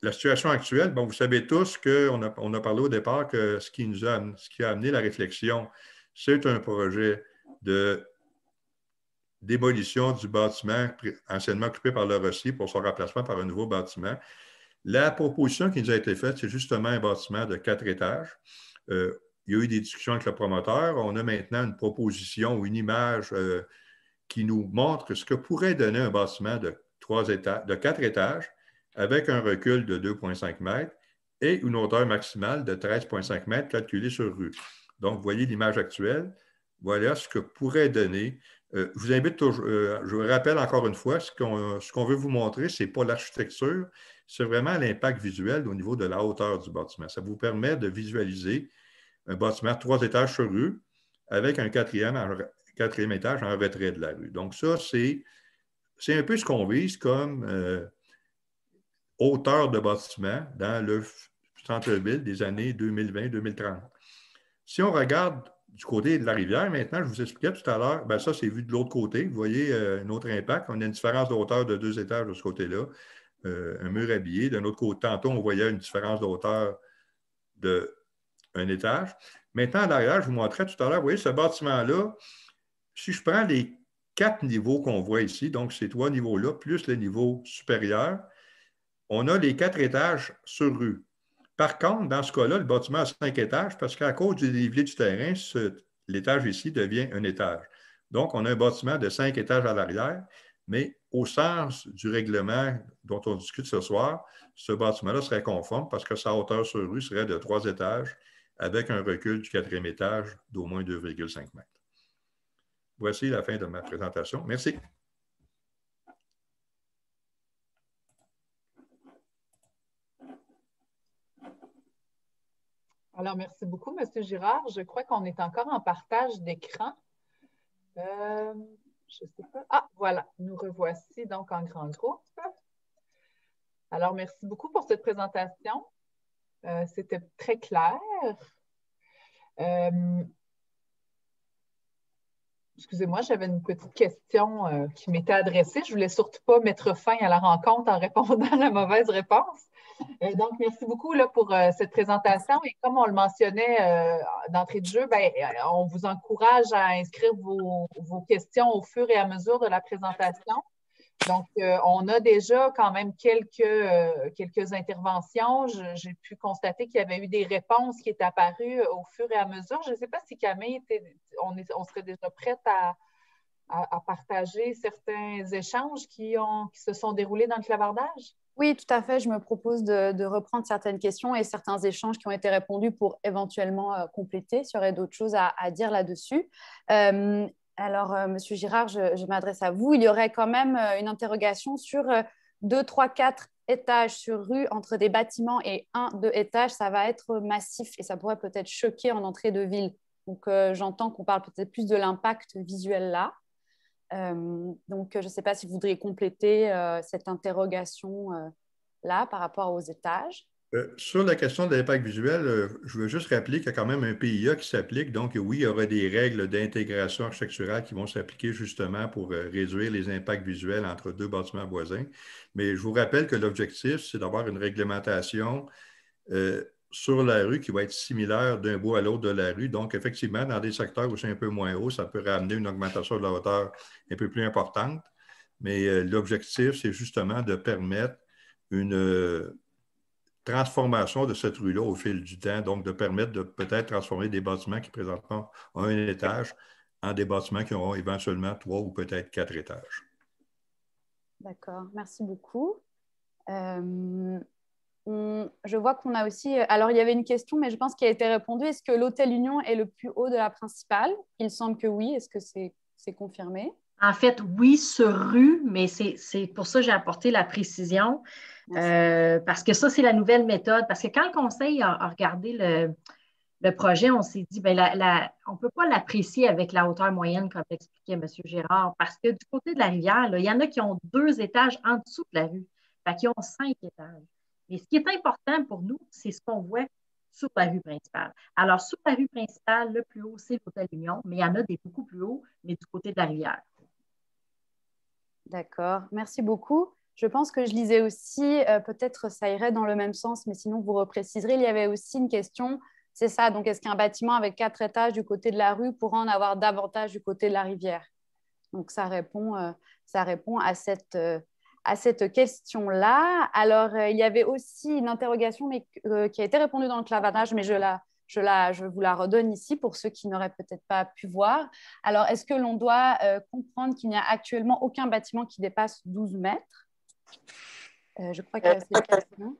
La situation actuelle, vous savez tous qu'on a parlé au départ que ce qui a amené la réflexion, c'est un projet de démolition du bâtiment anciennement occupé par le Rossi pour son remplacement par un nouveau bâtiment. La proposition qui nous a été faite, c'est justement un bâtiment de 4 étages. Il y a eu des discussions avec le promoteur. On a maintenant une proposition ou une image qui nous montre ce que pourrait donner un bâtiment de 4 étages avec un recul de 2,5 mètres et une hauteur maximale de 13,5 mètres calculée sur rue. Donc, vous voyez l'image actuelle. Voilà ce que pourrait donner. Je vous invite toujours, je vous rappelle encore une fois, ce qu'on veut vous montrer, ce n'est pas l'architecture, c'est vraiment l'impact visuel au niveau de la hauteur du bâtiment. Ça vous permet de visualiser un bâtiment de 3 étages sur rue avec un 4e étage en retrait de la rue. Donc, ça, c'est un peu ce qu'on vise comme hauteur de bâtiment dans le centre-ville des années 2020-2030. Si on regarde du côté de la rivière, maintenant, je vous expliquais tout à l'heure, ça, c'est vu de l'autre côté. Vous voyez un autre impact. On a une différence de hauteur de 2 étages de ce côté-là, un mur habillé. D'un autre côté, tantôt, on voyait une différence de hauteur de 1 étage. Maintenant, à l'arrière, je vous montrais tout à l'heure, vous voyez, ce bâtiment-là, si je prends les 4 niveaux qu'on voit ici, donc ces 3 niveaux-là, plus le niveau supérieur, on a les 4 étages sur rue. Par contre, dans ce cas-là, le bâtiment a 5 étages parce qu'à cause du dénivelé du terrain, l'étage ici devient un étage. Donc, on a un bâtiment de 5 étages à l'arrière, mais au sens du règlement dont on discute ce soir, ce bâtiment-là serait conforme parce que sa hauteur sur rue serait de 3 étages avec un recul du 4e étage d'au moins 2,5 mètres. Voici la fin de ma présentation. Merci. Alors, merci beaucoup, M. Girard. Je crois qu'on est encore en partage d'écran. Je ne sais pas. Ah, voilà, nous revoici donc en grand groupe. Alors, merci beaucoup pour cette présentation. C'était très clair. Excusez-moi, j'avais une petite question qui m'était adressée. Je ne voulais surtout pas mettre fin à la rencontre en répondant à la mauvaise réponse. Donc, merci beaucoup là, pour cette présentation. Et comme on le mentionnait d'entrée de jeu, on vous encourage à inscrire vos questions au fur et à mesure de la présentation. Donc, on a déjà quand même quelques interventions. J'ai pu constater qu'il y avait eu des réponses qui étaient apparues au fur et à mesure. Je ne sais pas si Camille, on serait déjà prête à partager certains échanges qui se sont déroulés dans le clavardage. Oui, tout à fait. Je me propose de reprendre certaines questions et certains échanges qui ont été répondus pour éventuellement compléter s'il y aurait d'autres choses à dire là-dessus. Alors, Monsieur Girard, je m'adresse à vous. Il y aurait quand même une interrogation sur 2, 3, 4 étages sur rue entre des bâtiments et 1, 2 étages. Ça va être massif et ça pourrait peut-être choquer en entrée de ville. Donc, j'entends qu'on parle peut-être plus de l'impact visuel là. Donc, je ne sais pas si vous voudriez compléter cette interrogation là par rapport aux étages. Sur la question de l'impact visuel, je veux juste rappeler qu'il y a quand même un PIA qui s'applique. Donc, oui, il y aura des règles d'intégration architecturale qui vont s'appliquer justement pour réduire les impacts visuels entre deux bâtiments voisins. Mais je vous rappelle que l'objectif, c'est d'avoir une réglementation sur la rue qui va être similaire d'un bout à l'autre de la rue. Donc, effectivement, dans des secteurs où c'est un peu moins haut, ça peut ramener une augmentation de la hauteur un peu plus importante. Mais l'objectif, c'est justement de permettre une transformation de cette rue-là au fil du temps, donc de permettre de peut-être transformer des bâtiments qui présentement ont un étage en des bâtiments qui auront éventuellement 3 ou peut-être 4 étages. D'accord, merci beaucoup. Je vois qu'on a aussi... Alors, il y avait une question, mais je pense qu'elle a été répondue. Est-ce que l'Hôtel Union est le plus haut de la principale? Il semble que oui. Est-ce que c'est confirmé? En fait, oui, sur rue, mais c'est pour ça que j'ai apporté la précision. Parce que ça, c'est la nouvelle méthode. Parce que quand le conseil a regardé le projet, on s'est dit, ben, on ne peut pas l'apprécier avec la hauteur moyenne, comme l'expliquait M. Girard, parce que du côté de la rivière, là, il y en a qui ont 2 étages en dessous de la rue, qui ont 5 étages. Mais ce qui est important pour nous, c'est ce qu'on voit sur la rue principale. Alors, sur la rue principale, le plus haut, c'est l'Hôtel Union, mais il y en a des beaucoup plus hauts, mais du côté de la rivière. D'accord, merci beaucoup. Je pense que je lisais aussi, peut-être ça irait dans le même sens, mais sinon vous repréciserez, il y avait aussi une question, c'est ça, donc est-ce qu'un bâtiment avec 4 étages du côté de la rue pourra en avoir davantage du côté de la rivière? Donc ça répond à cette question-là. Alors, il y avait aussi une interrogation mais, qui a été répondue dans le clavardage, mais je vous la redonne ici pour ceux qui n'auraient peut-être pas pu voir. Alors, est-ce que l'on doit comprendre qu'il n'y a actuellement aucun bâtiment qui dépasse 12 mètres? Je crois qu'il y a cette question.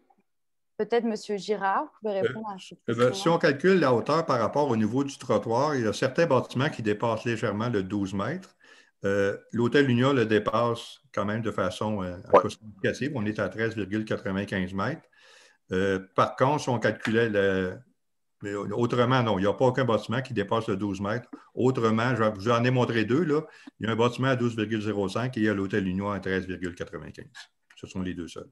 Peut-être M. Girard, vous pouvez répondre à cette question. Si on calcule la hauteur par rapport au niveau du trottoir, il y a certains bâtiments qui dépassent légèrement le 12 mètres. L'Hôtel Union le dépasse quand même de façon significative. On est à 13,95 mètres. Par contre, si on calculait mais autrement, non, il n'y a pas aucun bâtiment qui dépasse le 12 mètres. Autrement, j'en ai montré 2. Là. Il y a un bâtiment à 12,05 et il y a l'Hôtel Union à 13,95. Ce sont les 2 seuls.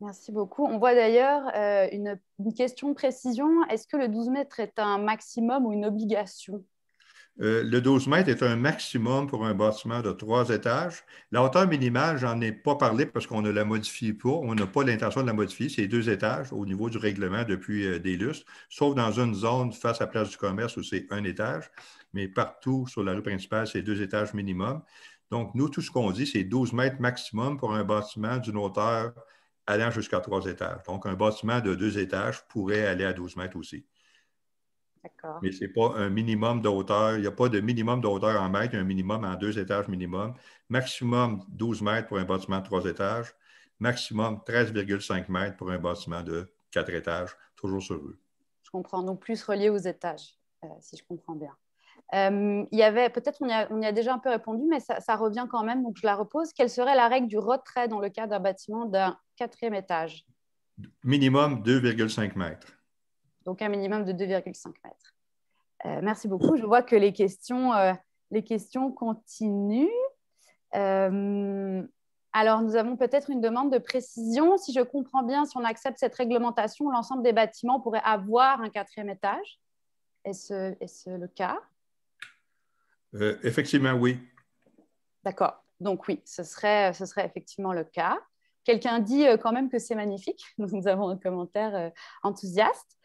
Merci beaucoup. On voit d'ailleurs une question de précision. Est-ce que le 12 mètres est un maximum ou une obligation? Le 12 mètres est un maximum pour un bâtiment de 3 étages. La hauteur minimale, je n'en ai pas parlé parce qu'on ne la modifie pas. On n'a pas l'intention de la modifier. C'est 2 étages au niveau du règlement depuis des lustres, sauf dans une zone face à la place du commerce où c'est 1 étage. Mais partout sur la rue principale, c'est 2 étages minimum. Donc, nous, tout ce qu'on dit, c'est 12 mètres maximum pour un bâtiment d'une hauteur allant jusqu'à 3 étages. Donc, un bâtiment de 2 étages pourrait aller à 12 mètres aussi. Mais ce n'est pas un minimum de hauteur. Il n'y a pas de minimum de hauteur en mètres, il y a un minimum en 2 étages minimum. Maximum 12 mètres pour un bâtiment de 3 étages. Maximum 13,5 mètres pour un bâtiment de 4 étages, toujours sur rue. Je comprends, donc plus relié aux étages, si je comprends bien. Il y avait, peut-être on y a déjà un peu répondu, mais ça revient quand même, donc je la repose. Quelle serait la règle du retrait dans le cas d'un bâtiment d'un 4e étage? Minimum 2,5 mètres. Donc un minimum de 2,5 mètres. Merci beaucoup. Je vois que les questions continuent. Alors, nous avons peut-être une demande de précision. Si je comprends bien, si on accepte cette réglementation, l'ensemble des bâtiments pourrait avoir un 4e étage. Est-ce le cas? Effectivement, oui. D'accord. Donc oui, ce serait effectivement le cas. Quelqu'un dit quand même que c'est magnifique. Nous avons un commentaire enthousiaste.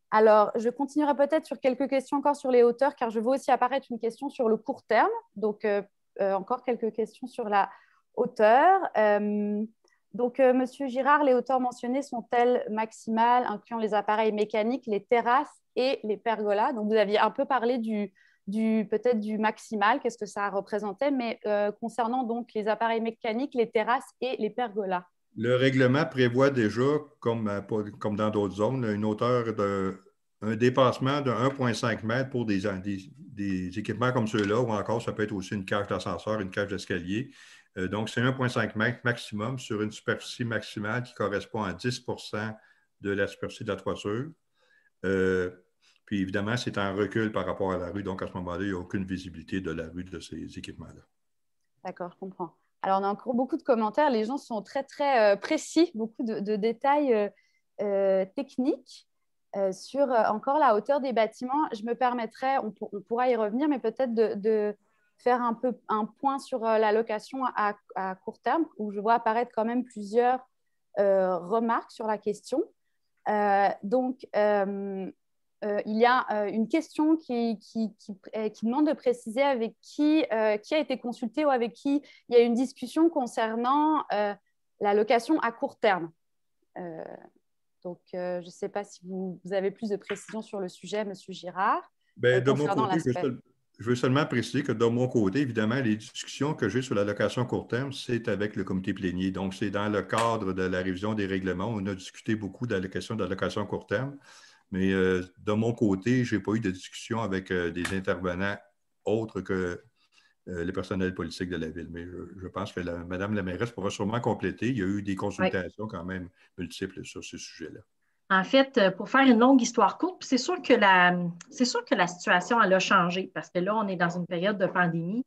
Alors, je continuerai peut-être sur quelques questions encore sur les hauteurs, car je veux aussi apparaître une question sur le court terme. Donc, encore quelques questions sur la hauteur. Donc, Monsieur Girard, les hauteurs mentionnées sont-elles maximales, incluant les appareils mécaniques, les terrasses et les pergolas? Donc, vous aviez un peu parlé peut-être du maximal, qu'est-ce que ça représentait, mais concernant donc les appareils mécaniques, les terrasses et les pergolas. Le règlement prévoit déjà, comme dans d'autres zones, une hauteur un dépassement de 1,5 mètre pour des équipements comme ceux-là, ou encore ça peut être aussi une cage d'ascenseur, une cage d'escalier. Donc, c'est 1,5 mètre maximum sur une superficie maximale qui correspond à 10 de la superficie de la toiture. Puis évidemment, c'est en recul par rapport à la rue. Donc, à ce moment-là, il n'y a aucune visibilité de la rue de ces équipements-là. D'accord, je comprends. Alors, on a encore beaucoup de commentaires. Les gens sont très, très précis, beaucoup de détails techniques sur encore la hauteur des bâtiments. Je me permettrais, on pourra y revenir, mais peut-être de faire un point sur la location à court terme, où je vois apparaître quand même plusieurs remarques sur la question. Il y a une question qui demande de préciser avec qui a été consulté ou avec qui il y a une discussion concernant la location à court terme. Je ne sais pas si vous avez plus de précisions sur le sujet, M. Girard. De mon côté, je veux seulement préciser que de mon côté, évidemment, les discussions que j'ai sur la location à court terme, c'est avec le comité plénier. Donc, c'est dans le cadre de la révision des règlements. On a discuté beaucoup de la question de la location à court terme. Mais de mon côté, je n'ai pas eu de discussion avec des intervenants autres que les personnels politiques de la ville. Mais je pense que Mme la mairesse pourra sûrement compléter. Il y a eu des consultations quand même multiples sur ce sujet-là. En fait, pour faire une longue histoire courte, c'est sûr que la situation elle a changé parce que là, on est dans une période de pandémie.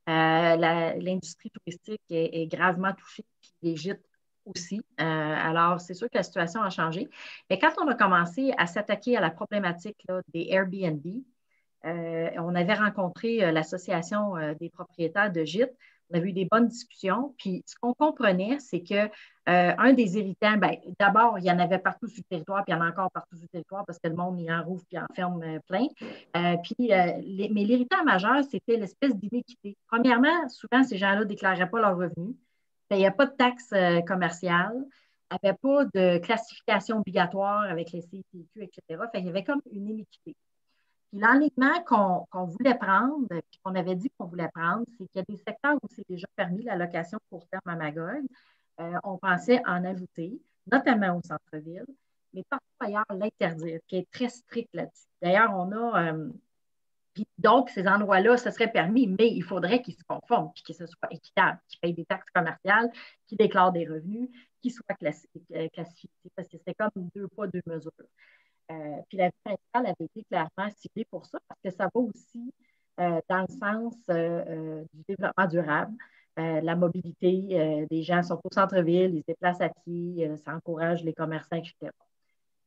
L'industrie touristique est gravement touchée, puis les gîtes aussi. Alors, c'est sûr que la situation a changé. Mais quand on a commencé à s'attaquer à la problématique là, des Airbnb, on avait rencontré l'Association des propriétaires de gîtes. On avait eu des bonnes discussions. Puis, ce qu'on comprenait, c'est que un des irritants, d'abord, il y en avait partout sur le territoire, puis il y en a encore partout sur le territoire parce que le monde y en rouvre puis en ferme plein. Mais l'irritant majeur, c'était l'espèce d'iniquité. Premièrement, souvent, ces gens-là ne déclaraient pas leurs revenus. Il n'y a pas de taxes commerciales, il n'y avait pas de classification obligatoire avec les CTQ, etc. Il y avait comme une iniquité. Puis l'enlignement qu'on voulait prendre, puis qu'on avait dit qu'on voulait prendre, c'est qu'il y a des secteurs où c'est déjà permis la location court terme à Magog. On pensait en ajouter, notamment au centre-ville, mais partout ailleurs, l'interdire, qui est très strict là-dessus. D'ailleurs, on a... donc, ces endroits-là, ce serait permis, mais il faudrait qu'ils se conforment, puis que ce soit équitable, qu'ils payent des taxes commerciales, qu'ils déclarent des revenus, qu'ils soient classifiés, parce que c'était comme 2 poids, 2 mesures. Puis la vie principale avait été clairement ciblée pour ça, parce que ça va aussi dans le sens du développement durable. La mobilité, des gens sont au centre-ville, ils se déplacent à pied, ça encourage les commerçants, etc.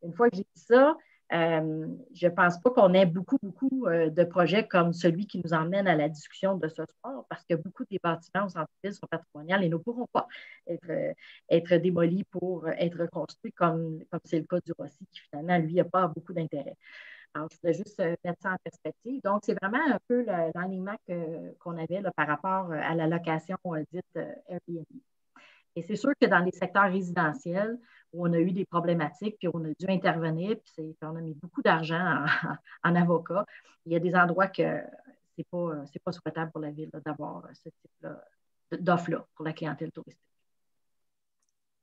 Une fois que j'ai dit ça, je ne pense pas qu'on ait beaucoup de projets comme celui qui nous emmène à la discussion de ce soir, parce que beaucoup des bâtiments au centre-ville sont patrimoniaux et ne pourront pas être démolis pour être reconstruits comme c'est le cas du Rossi, qui finalement, lui, n'a pas beaucoup d'intérêt. Alors, je voulais juste mettre ça en perspective. Donc, c'est vraiment un peu l'enlignement qu'on avait là, par rapport à la location dite Airbnb. Et c'est sûr que dans les secteurs résidentiels, où on a eu des problématiques, puis on a dû intervenir, puis on a mis beaucoup d'argent en avocat, il y a des endroits que ce n'est pas souhaitable pour la ville d'avoir ce type d'offre-là pour la clientèle touristique.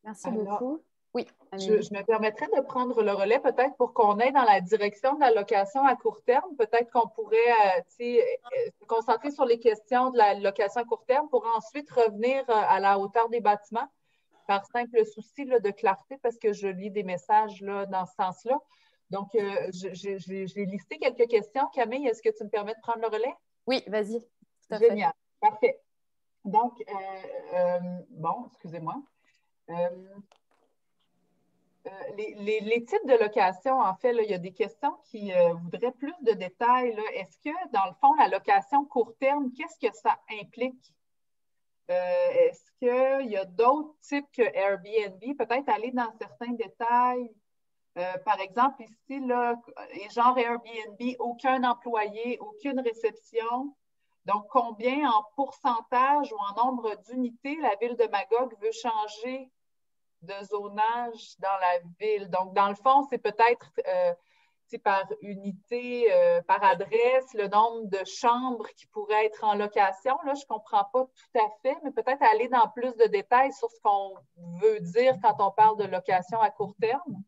Merci beaucoup. Oui, je me permettrais de prendre le relais peut-être pour qu'on aille dans la direction de la location à court terme. Peut-être qu'on pourrait se concentrer sur les questions de la location à court terme pour ensuite revenir à la hauteur des bâtiments par simple souci là, de clarté parce que je lis des messages là, dans ce sens-là. Donc, j'ai listé quelques questions. Camille, est-ce que tu me permets de prendre le relais? Oui, vas-y. Génial. Parfait. Donc, excusez-moi. Les types de location, en fait, là, il y a des questions qui voudraient plus de détails. Est-ce que, dans le fond, la location court terme, qu'est-ce que ça implique? Est-ce qu'il y a d'autres types que Airbnb? Peut-être aller dans certains détails. Par exemple, ici, là, genre Airbnb, aucun employé, aucune réception. Donc, combien en pourcentage ou en nombre d'unités la ville de Magog veut changer de zonage dans la ville? Donc, dans le fond, c'est peut-être par unité, par adresse, le nombre de chambres qui pourraient être en location. Là, je ne comprends pas tout à fait, mais peut-être aller dans plus de détails sur ce qu'on veut dire quand on parle de location à court terme.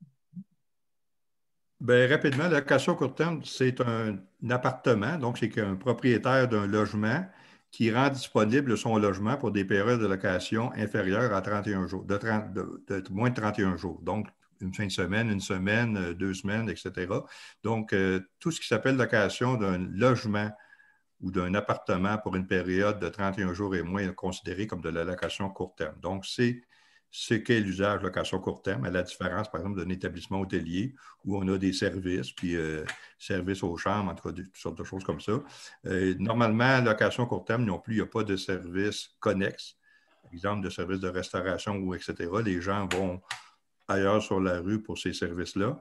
Bien, rapidement, la location court terme, c'est un appartement, donc c'est qu'un propriétaire d'un logement qui rend disponible son logement pour des périodes de location inférieures à 31 jours, de moins de 31 jours. Donc, une fin de semaine, une semaine, 2 semaines, etc. Donc, tout ce qui s'appelle location d'un logement ou d'un appartement pour une période de 31 jours et moins est considéré comme de la location court terme. Donc, c'est ce qu'est l'usage location court terme, à la différence, par exemple, d'un établissement hôtelier où on a des services, puis services aux chambres, en tout cas, toutes sortes de choses comme ça. Normalement, location court terme non plus, il n'y a pas de services connexes, par exemple, de services de restauration ou etc. Les gens vont ailleurs sur la rue pour ces services-là.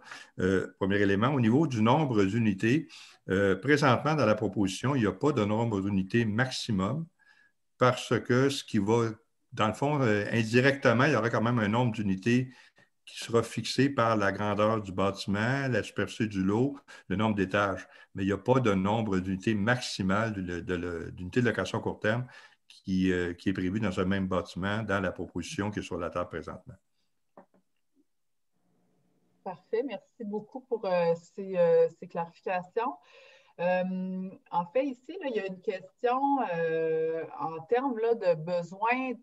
Premier élément. Au niveau du nombre d'unités, présentement, dans la proposition, il n'y a pas de nombre d'unités maximum parce que ce qui va, dans le fond, indirectement, il y aura quand même un nombre d'unités qui sera fixé par la grandeur du bâtiment, la superficie du lot, le nombre d'étages. Mais il n'y a pas de nombre d'unités maximales d'unités de location court terme qui est prévu dans un même bâtiment dans la proposition qui est sur la table présentement. Parfait. Merci beaucoup pour ces clarifications. En fait, ici, là, il y a une question en termes là, de besoin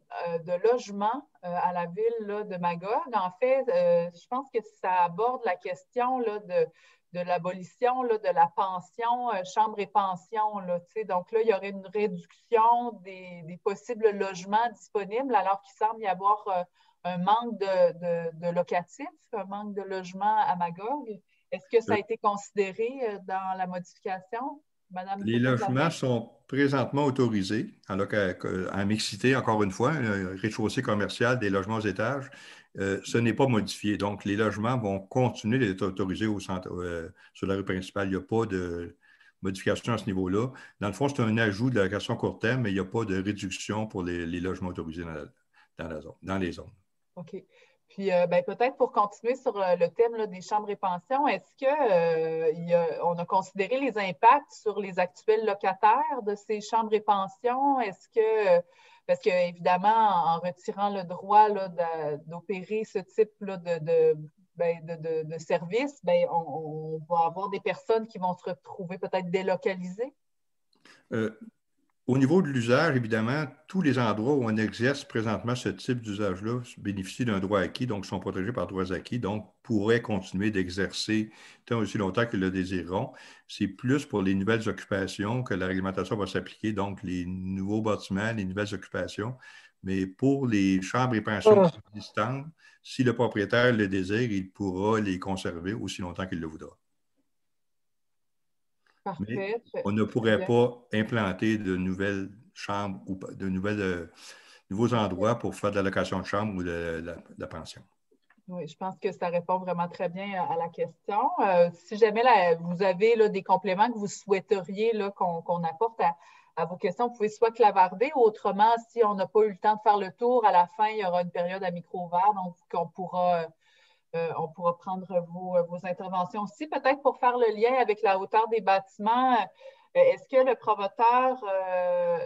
de logement à la ville là, de Magog. En fait, je pense que ça aborde la question là, de l'abolition de la pension, chambre et pension. Là, donc là, il y aurait une réduction des possibles logements disponibles alors qu'il semble y avoir un manque de locatifs, un manque de logements à Magog. Est-ce que ça a été considéré dans la modification, Madame? Les logements sont présentement autorisés en mixité, encore une fois, un rez-de-chaussée commercial, des logements aux étages. Ce n'est pas modifié. Donc, les logements vont continuer d'être autorisés sur la rue principale. Il n'y a pas de modification à ce niveau-là. Dans le fond, c'est un ajout de la location court terme, mais il n'y a pas de réduction pour les logements autorisés dans les zones. OK. Puis, peut-être pour continuer sur le thème là, des chambres et pensions, est-ce qu'on a considéré les impacts sur les actuels locataires de ces chambres et pensions? Parce que, évidemment, en retirant le droit là, d'opérer ce type là, de service, on va avoir des personnes qui vont se retrouver peut-être délocalisées? Au niveau de l'usage, évidemment, tous les endroits où on exerce présentement ce type d'usage-là bénéficient d'un droit acquis, donc sont protégés par droits acquis, donc pourraient continuer d'exercer tant aussi longtemps qu'ils le désireront. C'est plus pour les nouvelles occupations que la réglementation va s'appliquer, donc les nouveaux bâtiments, les nouvelles occupations. Mais pour les chambres et pensions existantes, si le propriétaire le désire, il pourra les conserver aussi longtemps qu'il le voudra. Parfait. Mais on ne pourrait pas implanter de nouvelles chambres ou de nouveaux endroits pour faire de la location de chambre ou de la pension. Oui, je pense que ça répond vraiment très bien à la question. Si jamais vous avez là, des compléments que vous souhaiteriez qu'on apporte à vos questions, vous pouvez soit clavarder, ou autrement, si on n'a pas eu le temps de faire le tour, à la fin, il y aura une période à micro ouvert, donc on pourra prendre vos interventions aussi. Peut-être pour faire le lien avec la hauteur des bâtiments, est-ce que le promoteur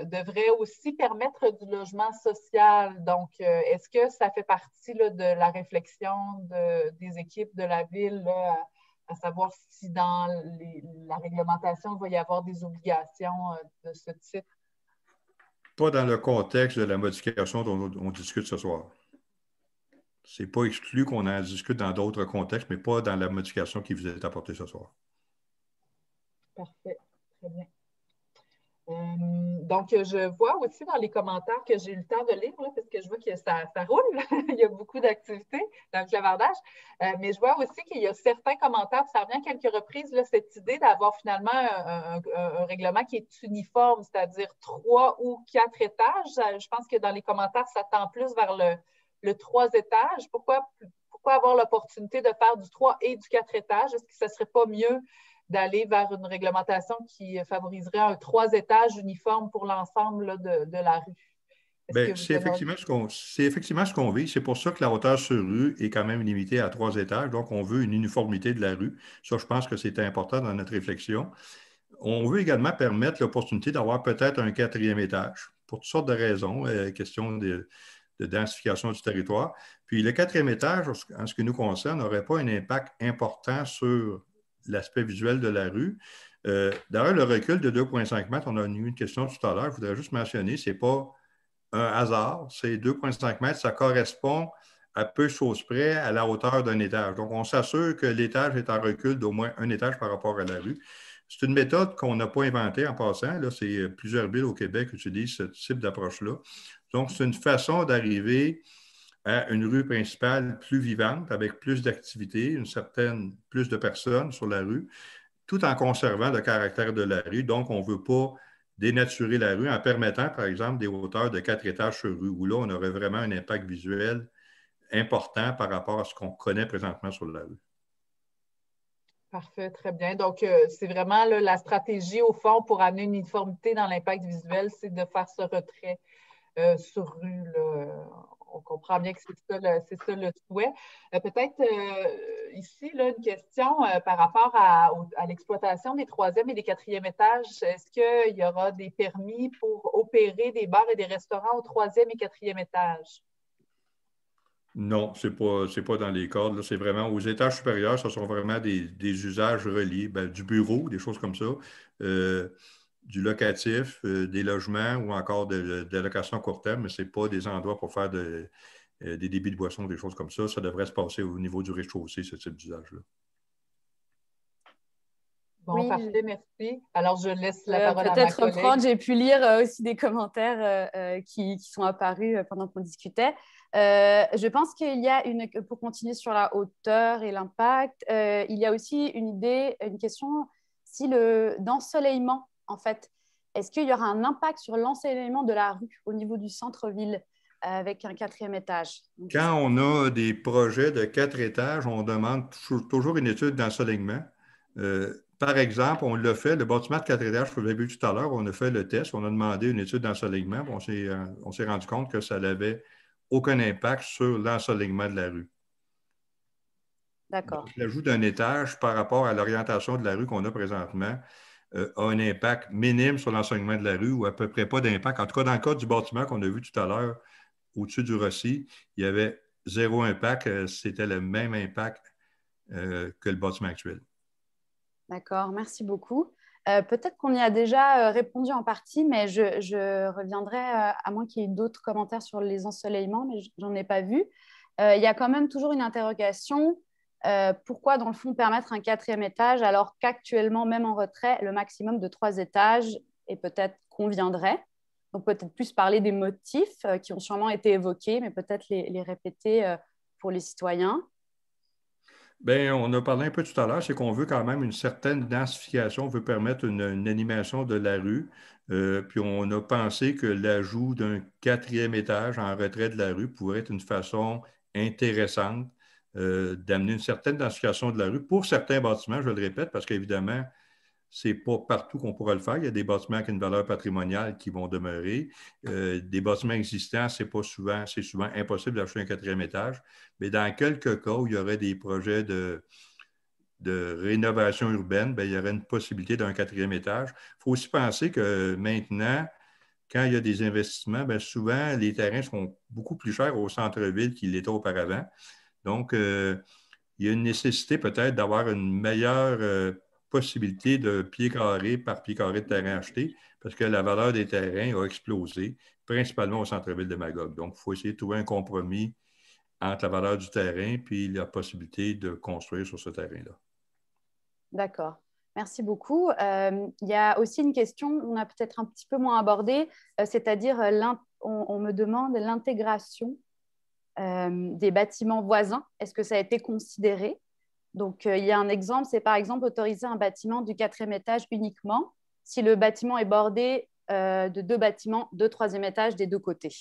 devrait aussi permettre du logement social? Donc, est-ce que ça fait partie là, de la réflexion des équipes de la ville, là, à savoir si dans la réglementation, il va y avoir des obligations de ce type? Pas dans le contexte de la modification dont on discute ce soir. Ce n'est pas exclu qu'on en discute dans d'autres contextes, mais pas dans la modification qui vous est apportée ce soir. Parfait. Très bien. Donc, je vois aussi dans les commentaires que j'ai eu le temps de lire, là, parce que je vois que ça roule. Il y a beaucoup d'activités dans le clavardage. Mais je vois aussi qu'il y a certains commentaires, ça revient à quelques reprises, là, cette idée d'avoir finalement un règlement qui est uniforme, c'est-à-dire 3 ou 4 étages. Je pense que dans les commentaires, ça tend plus vers le 3 étages. Pourquoi avoir l'opportunité de faire du 3 et du 4 étages? Est-ce que ce ne serait pas mieux d'aller vers une réglementation qui favoriserait un 3 étages uniforme pour l'ensemble de la rue? C'est effectivement ce qu'on vise. C'est pour ça que la hauteur sur rue est quand même limitée à 3 étages. Donc, on veut une uniformité de la rue. Ça, je pense que c'est important dans notre réflexion. On veut également permettre l'opportunité d'avoir peut-être un 4e étage pour toutes sortes de raisons, question de densification du territoire. Puis le 4e étage, en ce qui nous concerne, n'aurait pas un impact important sur l'aspect visuel de la rue. D'ailleurs, le recul de 2,5 mètres, on a eu une question tout à l'heure, je voudrais juste mentionner, ce n'est pas un hasard, c'est 2,5 mètres, ça correspond à peu de choses près à la hauteur d'un étage. Donc, on s'assure que l'étage est en recul d'au moins un étage par rapport à la rue. C'est une méthode qu'on n'a pas inventée en passant. Là, c'est plusieurs villes au Québec qui utilisent ce type d'approche-là. Donc, c'est une façon d'arriver à une rue principale plus vivante, avec plus d'activités, plus de personnes sur la rue, tout en conservant le caractère de la rue. Donc, on ne veut pas dénaturer la rue en permettant, par exemple, des hauteurs de 4 étages sur rue, où là, on aurait vraiment un impact visuel important par rapport à ce qu'on connaît présentement sur la rue. Parfait, très bien. Donc, c'est vraiment là, la stratégie, au fond, pour amener une uniformité dans l'impact visuel, c'est de faire ce retrait sur rue. Là. On comprend bien que c'est ça le souhait. Peut-être ici, là, une question par rapport à l'exploitation des troisième et des quatrième étages. Est-ce qu'il y aura des permis pour opérer des bars et des restaurants au troisième et quatrième étage? Non, ce n'est pas dans les cadres. C'est vraiment aux étages supérieurs, ce sont vraiment des usages reliés, du bureau, des choses comme ça, du locatif, des logements ou encore de la location à court terme, mais ce n'est pas des endroits pour faire des débits de boissons, des choses comme ça. Ça devrait se passer au niveau du rez-de-chaussée, ce type d'usage-là. Bon, Oui, parfait, merci. Alors, je laisse la parole à ma peut-être collègue. reprendre, j'ai pu lire aussi des commentaires qui sont apparus pendant qu'on discutait. Je pense qu'il y a pour continuer sur la hauteur et l'impact, il y a aussi une question, si d'ensoleillement, en fait, est-ce qu'il y aura un impact sur l'ensoleillement de la rue au niveau du centre-ville avec un quatrième étage? Donc, quand on a des projets de 4 étages, on demande toujours une étude d'ensoleillement. Par exemple, on l'a fait, le bâtiment de 4 étages que vous avez vu tout à l'heure, on a fait le test, on a demandé une étude d'ensoleillement, on s'est rendu compte que ça n'avait aucun impact sur l'ensoleillement de la rue. d'accord. Donc, l'ajout d'un étage par rapport à l'orientation de la rue qu'on a présentement a un impact minime sur l'ensoleillement de la rue ou à peu près pas d'impact. En tout cas, dans le cas du bâtiment qu'on a vu tout à l'heure, au-dessus du Rossi, il y avait 0 impact. C'était le même impact que le bâtiment actuel. D'accord, merci beaucoup. Peut-être qu'on y a déjà répondu en partie, mais je reviendrai, à moins qu'il y ait d'autres commentaires sur les ensoleillements, mais j'en ai pas vu. Il y a quand même toujours une interrogation. Pourquoi, dans le fond, permettre un quatrième étage alors qu'actuellement, même en retrait, le maximum de 3 étages et peut-être conviendrait. Donc, peut-être plus parler des motifs qui ont sûrement été évoqués, mais peut-être les répéter pour les citoyens. Bien, on a parlé un peu tout à l'heure, c'est qu'on veut quand même une certaine densification, on veut permettre une animation de la rue. Puis on a pensé que l'ajout d'un 4e étage en retrait de la rue pourrait être une façon intéressante d'amener une certaine densification de la rue pour certains bâtiments, je le répète, parce qu'évidemment, ce n'est pas partout qu'on pourra le faire. Il y a des bâtiments avec une valeur patrimoniale qui vont demeurer. Des bâtiments existants, c'est souvent impossible d'acheter un 4e étage. Mais dans quelques cas où il y aurait des projets de rénovation urbaine, bien, il y aurait une possibilité d'un 4e étage. Il faut aussi penser que maintenant, quand il y a des investissements, bien, souvent, les terrains sont beaucoup plus chers au centre-ville qu'ils l'étaient auparavant. Donc, il y a une nécessité peut-être d'avoir une meilleure possibilité de pieds carrés par pied carré de terrain acheté parce que la valeur des terrains a explosé, principalement au centre-ville de Magog. Donc, il faut essayer de trouver un compromis entre la valeur du terrain et la possibilité de construire sur ce terrain-là. D'accord. Merci beaucoup. Il y a aussi une question, on a peut-être un petit peu moins abordée, c'est-à-dire on me demande l'intégration des bâtiments voisins. Est-ce que ça a été considéré? Donc, il y a un exemple, c'est par exemple autoriser un bâtiment du 4e étage uniquement si le bâtiment est bordé de 2 bâtiments de 3e étage des 2 côtés.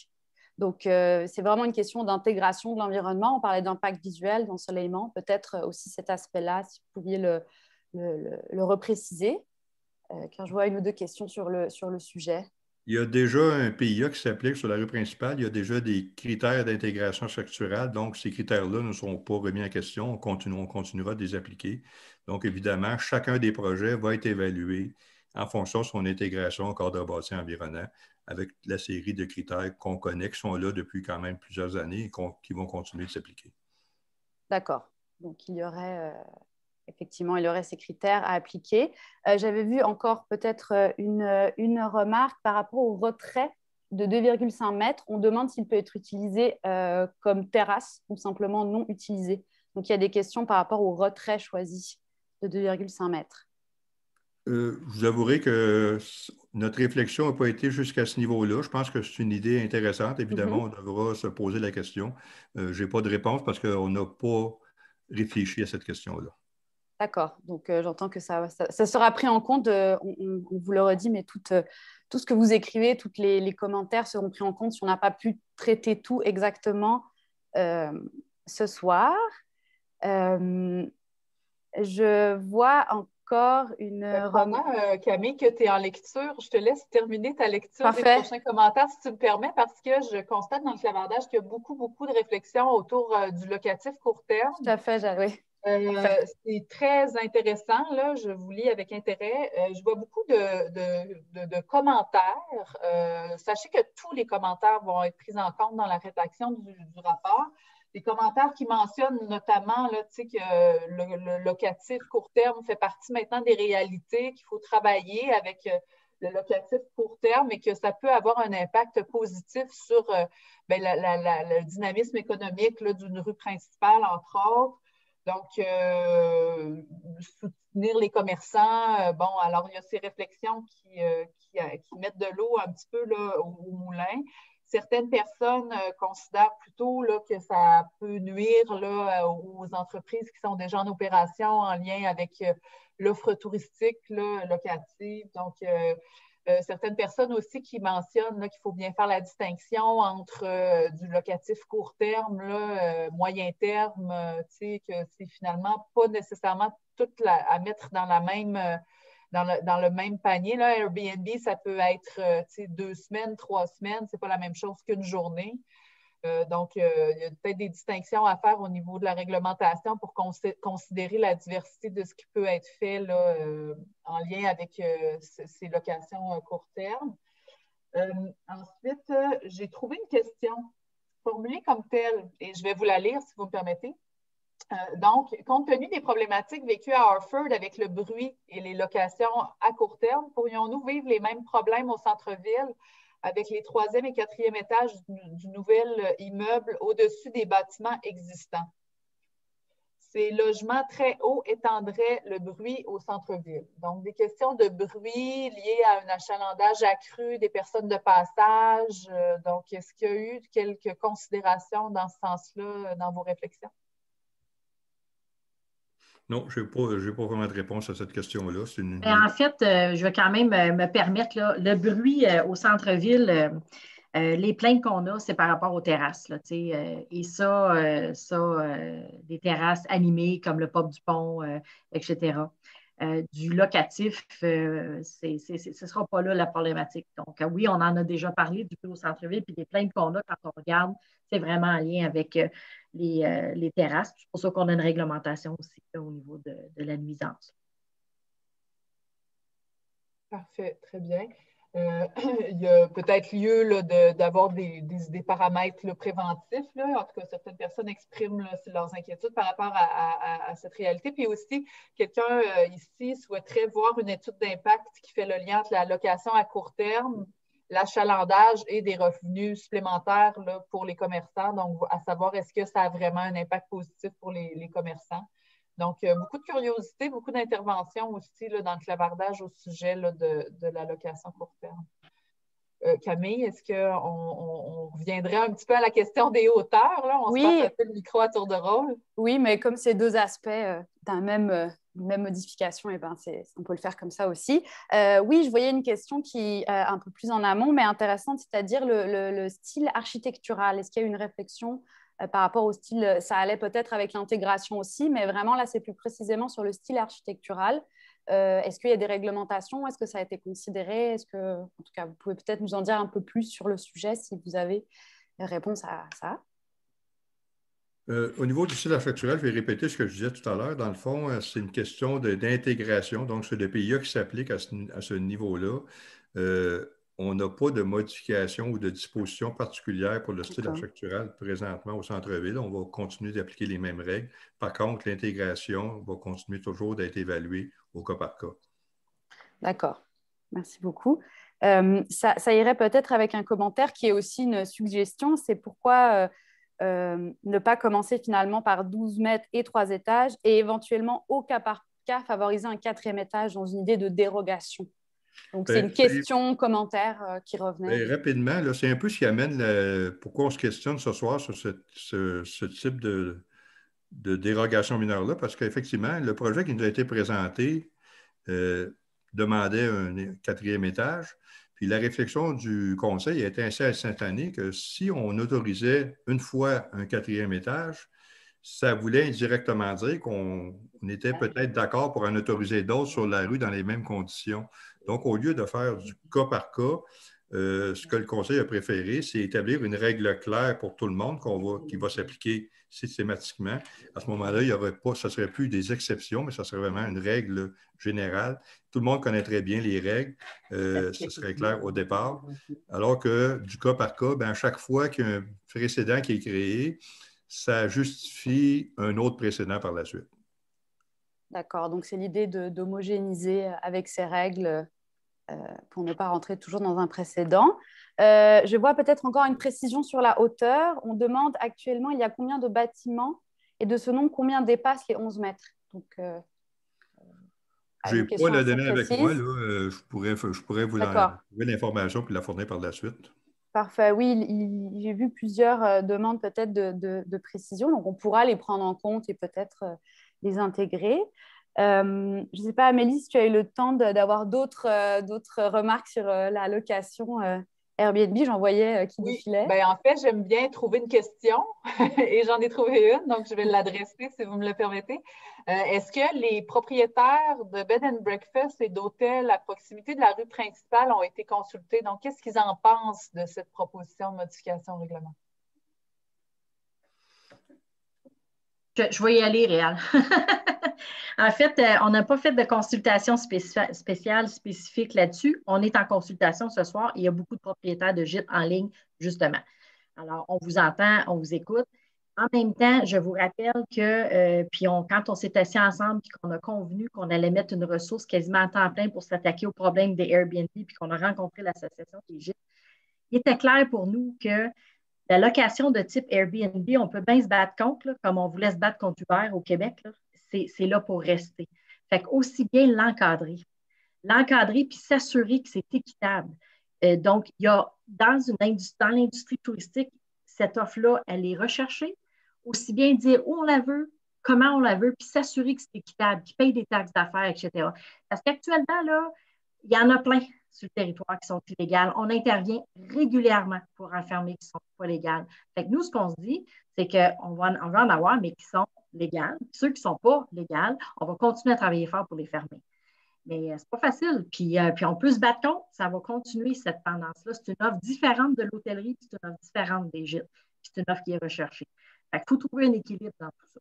Donc, c'est vraiment une question d'intégration de l'environnement. On parlait d'impact visuel, d'ensoleillement, peut-être aussi cet aspect-là, si vous pouviez le repréciser, car je vois 1 ou 2 questions sur le sujet. Il y a déjà un PIA qui s'applique sur la rue principale. Il y a déjà des critères d'intégration structurale. Donc, ces critères-là ne sont pas remis en question. On continuera de les appliquer. Donc, évidemment, chacun des projets va être évalué en fonction de son intégration au cadre bâti environnant avec la série de critères qu'on connaît, qui sont là depuis quand même plusieurs années et qui vont continuer de s'appliquer. D'accord. Donc, il y aurait effectivement, il aurait ces critères à appliquer. J'avais vu encore peut-être une remarque par rapport au retrait de 2,5 mètres. On demande s'il peut être utilisé comme terrasse ou simplement non utilisé. Donc, il y a des questions par rapport au retrait choisi de 2,5 mètres. Je vous avouerai que notre réflexion n'a pas été jusqu'à ce niveau-là. Je pense que c'est une idée intéressante. Évidemment, on devra se poser la question. Je n'ai pas de réponse parce qu'on n'a pas réfléchi à cette question-là. D'accord. Donc, j'entends que ça sera pris en compte. On vous le redit, mais tout ce que vous écrivez, tous les commentaires seront pris en compte si on n'a pas pu traiter tout exactement ce soir. Je vois encore une pendant, Camille, que tu es en lecture, je te laisse terminer ta lecture Parfait. des prochains commentaires, si tu me permets, parce que je constate dans le clavardage qu'il y a beaucoup, beaucoup de réflexions autour du locatif court terme. Tout à fait, oui. C'est très intéressant, là, je vous lis avec intérêt. Je vois beaucoup de commentaires. Sachez que tous les commentaires vont être pris en compte dans la rédaction du rapport. Des commentaires qui mentionnent notamment là, que le locatif court terme fait partie maintenant des réalités, qu'il faut travailler avec le locatif court terme et que ça peut avoir un impact positif sur le dynamisme économique d'une rue principale, entre autres. Donc, soutenir les commerçants. Bon, alors, il y a ces réflexions qui mettent de l'eau un petit peu là, au moulin. Certaines personnes considèrent plutôt là, que ça peut nuire là, aux entreprises qui sont déjà en opération en lien avec l'offre touristique là, locative. Donc, certaines personnes aussi qui mentionnent qu'il faut bien faire la distinction entre du locatif court terme, là, moyen terme, que c'est finalement pas nécessairement tout à mettre dans la même... dans le même panier. Là, Airbnb, ça peut être 2 semaines, 3 semaines, c'est pas la même chose qu'une journée. Donc, il y a peut-être des distinctions à faire au niveau de la réglementation pour considérer la diversité de ce qui peut être fait là, en lien avec ces locations court terme. Ensuite, j'ai trouvé une question formulée comme telle, et je vais vous la lire si vous me permettez. Donc, compte tenu des problématiques vécues à Hartford avec le bruit et les locations à court terme, pourrions-nous vivre les mêmes problèmes au centre-ville avec les 3e et 4e étages du nouvel immeuble au-dessus des bâtiments existants? Ces logements très hauts étendraient le bruit au centre-ville. Donc, des questions de bruit liées à un achalandage accru des personnes de passage. Donc, est-ce qu'il y a eu quelques considérations dans ce sens-là dans vos réflexions? Non, je n'ai pas vraiment de réponse à cette question-là. En fait, je vais quand même me permettre, là, le bruit au centre-ville, les plaintes qu'on a, c'est par rapport aux terrasses. Là, et ça, des terrasses animées comme le Pop du Pont, etc. Du locatif, ce ne sera pas là la problématique. Donc, oui, on en a déjà parlé du bruit au centre-ville, puis des plaintes qu'on a quand on regarde, c'est vraiment en lien avec les terrasses. C'est pour ça qu'on a une réglementation aussi là, au niveau de la nuisance. Parfait, très bien. Il y a peut-être lieu là, d'avoir des paramètres là, préventifs. Là. En tout cas, certaines personnes expriment là, leurs inquiétudes par rapport à cette réalité. Puis aussi, quelqu'un ici souhaiterait voir une étude d'impact qui fait le lien entre la location à court terme, l'achalandage et des revenus supplémentaires là, pour les commerçants. Donc, à savoir, est-ce que ça a vraiment un impact positif pour les commerçants? Donc, beaucoup de curiosité, beaucoup d'interventions aussi là, dans le clavardage au sujet là, de la location court terme. Camille, est-ce qu'on reviendrait un petit peu à la question des hauteurs? Là? On se passe un peu le micro à tour de rôle. Oui, mais comme c'est 2 aspects d'une même modification, ben on peut le faire comme ça aussi. Oui, je voyais une question qui est un peu plus en amont, mais intéressante, c'est-à-dire le style architectural. Est-ce qu'il y a une réflexion par rapport au style? Ça allait peut-être avec l'intégration aussi, mais vraiment là, c'est plus précisément sur le style architectural. Est-ce qu'il y a des réglementations? Est-ce que ça a été considéré? En tout cas, vous pouvez peut-être nous en dire un peu plus sur le sujet si vous avez réponse à ça. Au niveau du style architectural, je vais répéter ce que je disais tout à l'heure. Dans le fond, c'est une question d'intégration. Donc, c'est le PIA qui s'applique à ce niveau-là. on n'a pas de modification ou de disposition particulière pour le style architectural présentement au centre-ville. On va continuer d'appliquer les mêmes règles. Par contre, l'intégration va continuer toujours d'être évaluée au cas par cas. D'accord. Merci beaucoup. Ça irait peut-être avec un commentaire qui est aussi une suggestion. C'est pourquoi ne pas commencer finalement par 12 mètres et 3 étages et éventuellement, au cas par cas, favoriser un 4e étage dans une idée de dérogation. Donc, c'est une question, commentaire qui revenait. Rapidement, là, c'est un peu ce qui amène pourquoi on se questionne ce soir sur ce type de dérogation mineure-là, parce qu'effectivement, le projet qui nous a été présenté demandait un 4e étage. Puis la réflexion du conseil a été assez instantanée que si on autorisait une fois un 4e étage, ça voulait indirectement dire qu'on était peut-être d'accord pour en autoriser d'autres sur la rue dans les mêmes conditions. Donc, au lieu de faire du cas par cas, ce que le conseil a préféré, c'est établir une règle claire pour tout le monde qui va s'appliquer systématiquement. À ce moment-là, il y aurait pas, ça ne serait plus des exceptions, mais ça serait vraiment une règle générale. Tout le monde connaîtrait bien les règles. Ce serait clair au départ. Alors que du cas par cas, à chaque fois qu'il y a un précédent qui est créé, ça justifie un autre précédent par la suite. D'accord. Donc, c'est l'idée d'homogénéiser avec ces règles pour ne pas rentrer toujours dans un précédent. Je vois peut-être encore une précision sur la hauteur. On demande actuellement, il y a combien de bâtiments et de ce nombre, combien dépassent les 11 mètres? Donc, je n'ai pas la donnée avec moi. Là. Je pourrais vous trouver l'information et la fournir par la suite. Parfait. Oui, j'ai vu plusieurs demandes peut-être de précision. Donc, on pourra les prendre en compte et peut-être les intégrer. Je ne sais pas, Amélie, si tu as eu le temps d'avoir d'autres remarques sur la location Airbnb. J'en voyais qui défilaient. Ben, en fait, j'aime bien trouver une question et j'en ai trouvé une, donc je vais l'adresser si vous me le permettez. Est-ce que les propriétaires de bed and breakfast et d'hôtels à proximité de la rue principale ont été consultés? Donc, qu'est-ce qu'ils en pensent de cette proposition de modification au règlement? Je vais y aller, Réal. En fait, on n'a pas fait de consultation spéciale, spécifique là-dessus. On est en consultation ce soir. Il y a beaucoup de propriétaires de gîtes en ligne, justement. Alors, on vous entend, on vous écoute. En même temps, je vous rappelle que quand on s'est assis ensemble et qu'on a convenu qu'on allait mettre une ressource quasiment à temps plein pour s'attaquer au problème des Airbnb puis qu'on a rencontré l'association des gîtes, il était clair pour nous que la location de type Airbnb, on peut bien se battre contre, là, comme on voulait se battre contre Uber au Québec. C'est là pour rester. Fait qu'aussi bien l'encadrer. L'encadrer puis s'assurer que c'est équitable. Donc, il y a dans l'industrie touristique, cette offre-là, elle est recherchée. Aussi bien dire où on la veut, comment on la veut, puis s'assurer que c'est équitable, qu'ils payent des taxes d'affaires, etc. Parce qu'actuellement, là, il y en a plein sur le territoire qui sont illégales. On intervient régulièrement pour enfermer qui ne sont pas légales. Fait que nous, ce qu'on se dit, c'est qu'on va en avoir, mais qui sont légales. Ceux qui ne sont pas légales, on va continuer à travailler fort pour les fermer. Mais ce n'est pas facile. Puis on peut se battre contre. Ça va continuer cette tendance-là. C'est une offre différente de l'hôtellerie, puis c'est une offre différente des gîtes. Puis c'est une offre qui est recherchée. Fait qu'il faut trouver un équilibre dans tout ça.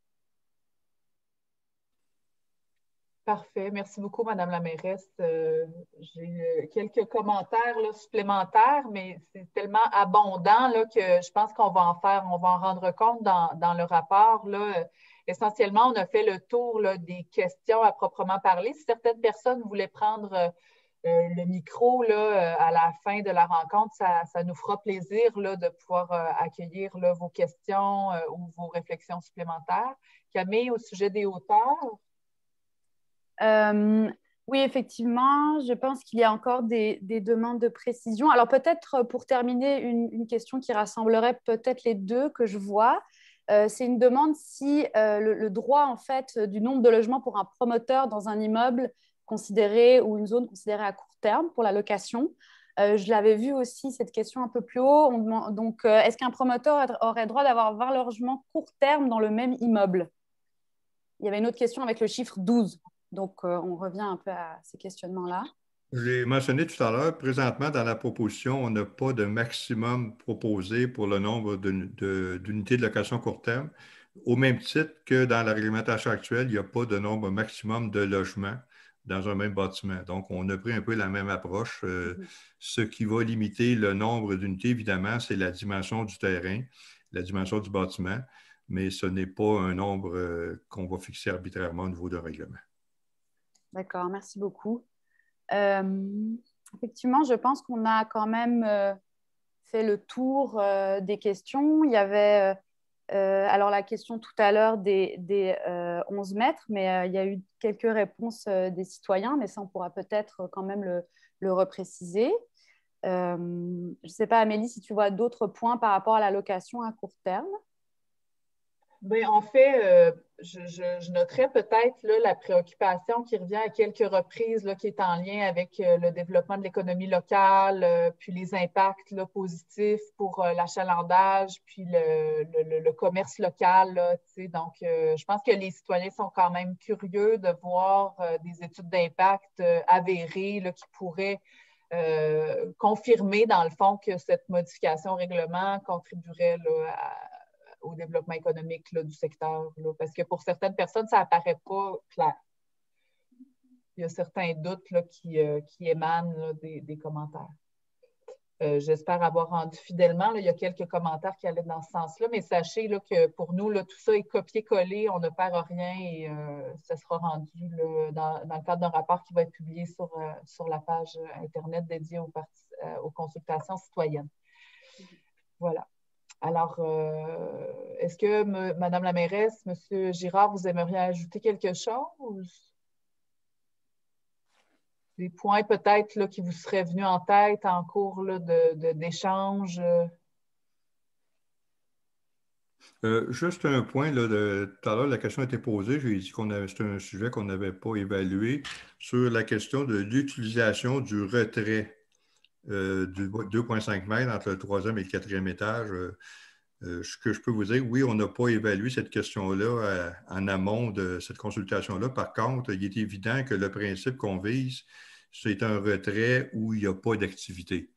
Parfait. Merci beaucoup, Madame la mairesse. J'ai quelques commentaires là, supplémentaires, mais c'est tellement abondant là, que je pense qu'on va en rendre compte dans le rapport. Là. Essentiellement, on a fait le tour là, des questions à proprement parler. Si certaines personnes voulaient prendre le micro là, à la fin de la rencontre, ça nous fera plaisir là, de pouvoir accueillir là, vos questions ou vos réflexions supplémentaires. Camille, au sujet des hauteurs? Oui, effectivement, je pense qu'il y a encore des demandes de précision. Alors peut-être pour terminer, une question qui rassemblerait peut-être les deux que je vois. C'est une demande si le droit en fait du nombre de logements pour un promoteur dans un immeuble considéré ou une zone considérée à court terme pour la location. Je l'avais vu aussi cette question un peu plus haut. Donc, est-ce qu'un promoteur aurait droit d'avoir 20 logements court terme dans le même immeuble? Il y avait une autre question avec le chiffre 12. Donc, on revient un peu à ces questionnements-là. Je l'ai mentionné tout à l'heure, présentement, dans la proposition, on n'a pas de maximum proposé pour le nombre d'unités de location court terme. Au même titre que dans la réglementation actuelle, il n'y a pas de nombre maximum de logements. dans un même bâtiment. Donc, on a pris un peu la même approche. Ce qui va limiter le nombre d'unités, évidemment, c'est la dimension du terrain, la dimension du bâtiment, mais ce n'est pas un nombre qu'on va fixer arbitrairement au niveau d'un règlement. D'accord, merci beaucoup. Effectivement, je pense qu'on a quand même fait le tour des questions. Il y avait alors la question tout à l'heure des 11 mètres, mais il y a eu quelques réponses des citoyens, mais ça, on pourra peut-être quand même le repréciser. Je ne sais pas, Amélie, si tu vois d'autres points par rapport à la location à court terme. Bien, en fait, je noterais peut-être là, la préoccupation qui revient à quelques reprises, là, qui est en lien avec le développement de l'économie locale, puis les impacts là, positifs pour l'achalandage, puis le commerce local. Là, donc, je pense que les citoyens sont quand même curieux de voir des études d'impact avérées là, qui pourraient confirmer, dans le fond, que cette modification au règlement contribuerait là, au développement économique là, du secteur. Là, parce que pour certaines personnes, ça n'apparaît pas clair. Il y a certains doutes là, qui émanent là, des commentaires. J'espère avoir rendu fidèlement. Là, il y a quelques commentaires qui allaient dans ce sens-là, mais sachez là, que pour nous, là, tout ça est copié-collé, on ne perd rien et ça sera rendu là, dans le cadre d'un rapport qui va être publié sur la page Internet dédiée aux consultations citoyennes. Voilà. Alors, est-ce que Madame la mairesse, Monsieur Girard, vous aimeriez ajouter quelque chose? Des points peut-être là, qui vous seraient venus en tête en cours là, d'échange? Juste un point, là, tout à l'heure, la question a été posée. J'ai dit que c'était un sujet qu'on n'avait pas évalué sur la question de l'utilisation du retrait du 2,5 mètres entre le 3e et le 4e étage. Ce que je peux vous dire, oui, on n'a pas évalué cette question-là en amont de cette consultation-là. Par contre, il est évident que le principe qu'on vise, c'est un retrait où il n'y a pas d'activité.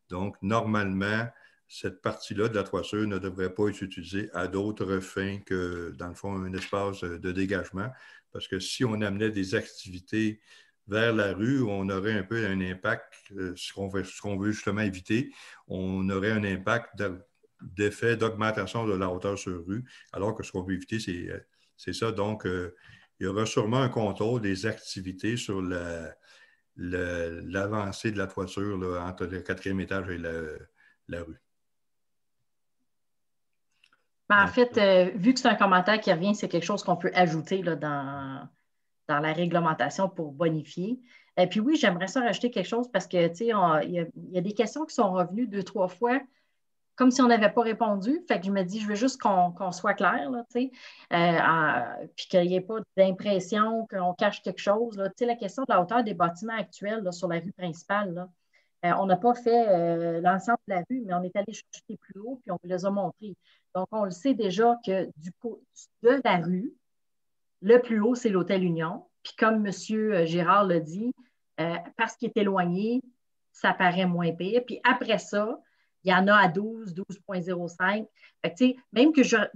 Donc, normalement, cette partie-là de la toiture ne devrait pas être utilisée à d'autres fins que, dans le fond, un espace de dégagement. Parce que si on amenait des activités vers la rue, on aurait un peu un impact, ce qu'on veut justement éviter, on aurait un impact d'effet d'augmentation de la hauteur sur rue, alors que ce qu'on veut éviter, c'est ça. Donc, il y aura sûrement un contrôle des activités sur l'avancée de la toiture là, entre le 4e étage et la rue. En fait, vu que c'est un commentaire qui revient, c'est quelque chose qu'on peut ajouter là, dans la réglementation pour bonifier. Et puis oui, j'aimerais ça rajouter quelque chose parce que, tu sais, il y a des questions qui sont revenues 2-3 fois comme si on n'avait pas répondu. Fait que je me dis, je veux juste qu'on soit clair, là, tu sais, puis qu'il n'y ait pas d'impression qu'on cache quelque chose. Là. Tu sais, la question de la hauteur des bâtiments actuels là, sur la rue principale, là, on n'a pas fait l'ensemble de la rue, mais on est allé chercher plus haut, puis on vous les a montrés. Donc, on le sait déjà que de la rue, le plus haut, c'est l'Hôtel Union. Puis comme M. Girard l'a dit, parce qu'il est éloigné, ça paraît moins pire. Puis après ça, il y en a à 12, 12,05. Fait que,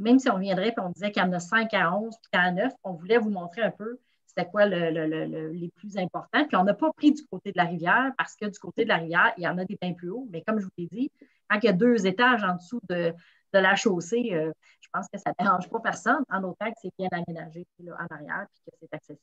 même si on reviendrait et on disait qu'il y en a 5 à 11 puis à 9, on voulait vous montrer un peu c'était quoi les plus importants. Puis on n'a pas pris du côté de la rivière parce que du côté de la rivière, il y en a des bien plus hauts. Mais comme je vous l'ai dit, quand il y a 2 étages en dessous de la chaussée, je pense que ça ne dérange pas personne, en autant que c'est bien aménagé là, en arrière et que c'est accessible.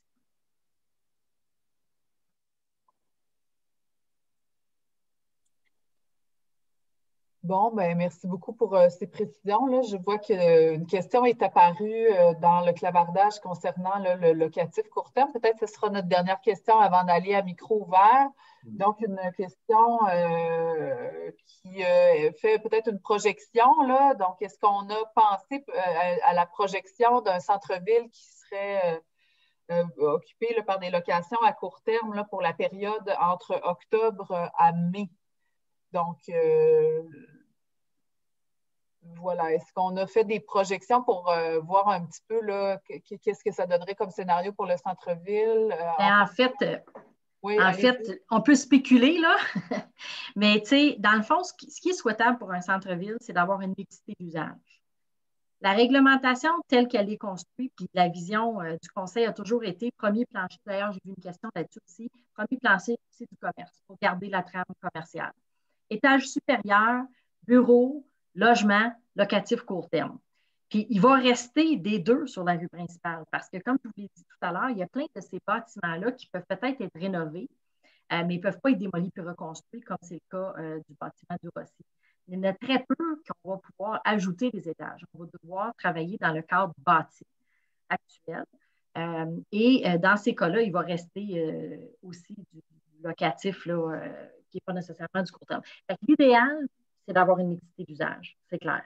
Bon, ben merci beaucoup pour ces précisions-là. Je vois qu'une question est apparue dans le clavardage concernant là, le locatif court terme. Peut-être que ce sera notre dernière question avant d'aller à micro ouvert. Donc, une question qui fait peut-être une projection. Là. Donc, est-ce qu'on a pensé à la projection d'un centre-ville qui serait occupé là, par des locations à court terme là, pour la période entre octobre à mai? Donc, voilà, est-ce qu'on a fait des projections pour voir un petit peu qu'est-ce que ça donnerait comme scénario pour le centre-ville? En fait, on peut spéculer, là, mais tu sais, dans le fond, ce qui est souhaitable pour un centre-ville, c'est d'avoir une mixité d'usage. La réglementation telle qu'elle est construite, puis la vision du Conseil a toujours été premier plancher. D'ailleurs, j'ai vu une question là-dessus aussi. Premier plancher, c'est du commerce pour garder la trame commerciale. Étage supérieur, bureau, logement, locatif court terme. Puis, il va rester des deux sur la rue principale parce que, comme je vous l'ai dit tout à l'heure, il y a plein de ces bâtiments-là qui peuvent peut-être être rénovés, mais ils ne peuvent pas être démolis puis reconstruits comme c'est le cas du bâtiment du Rossi. Il y en a très peu qu'on va pouvoir ajouter des étages. On va devoir travailler dans le cadre bâti actuel. Dans ces cas-là, il va rester aussi du locatif là, qui n'est pas nécessairement du court terme. L'idéal, c'est d'avoir une mixité d'usage, c'est clair.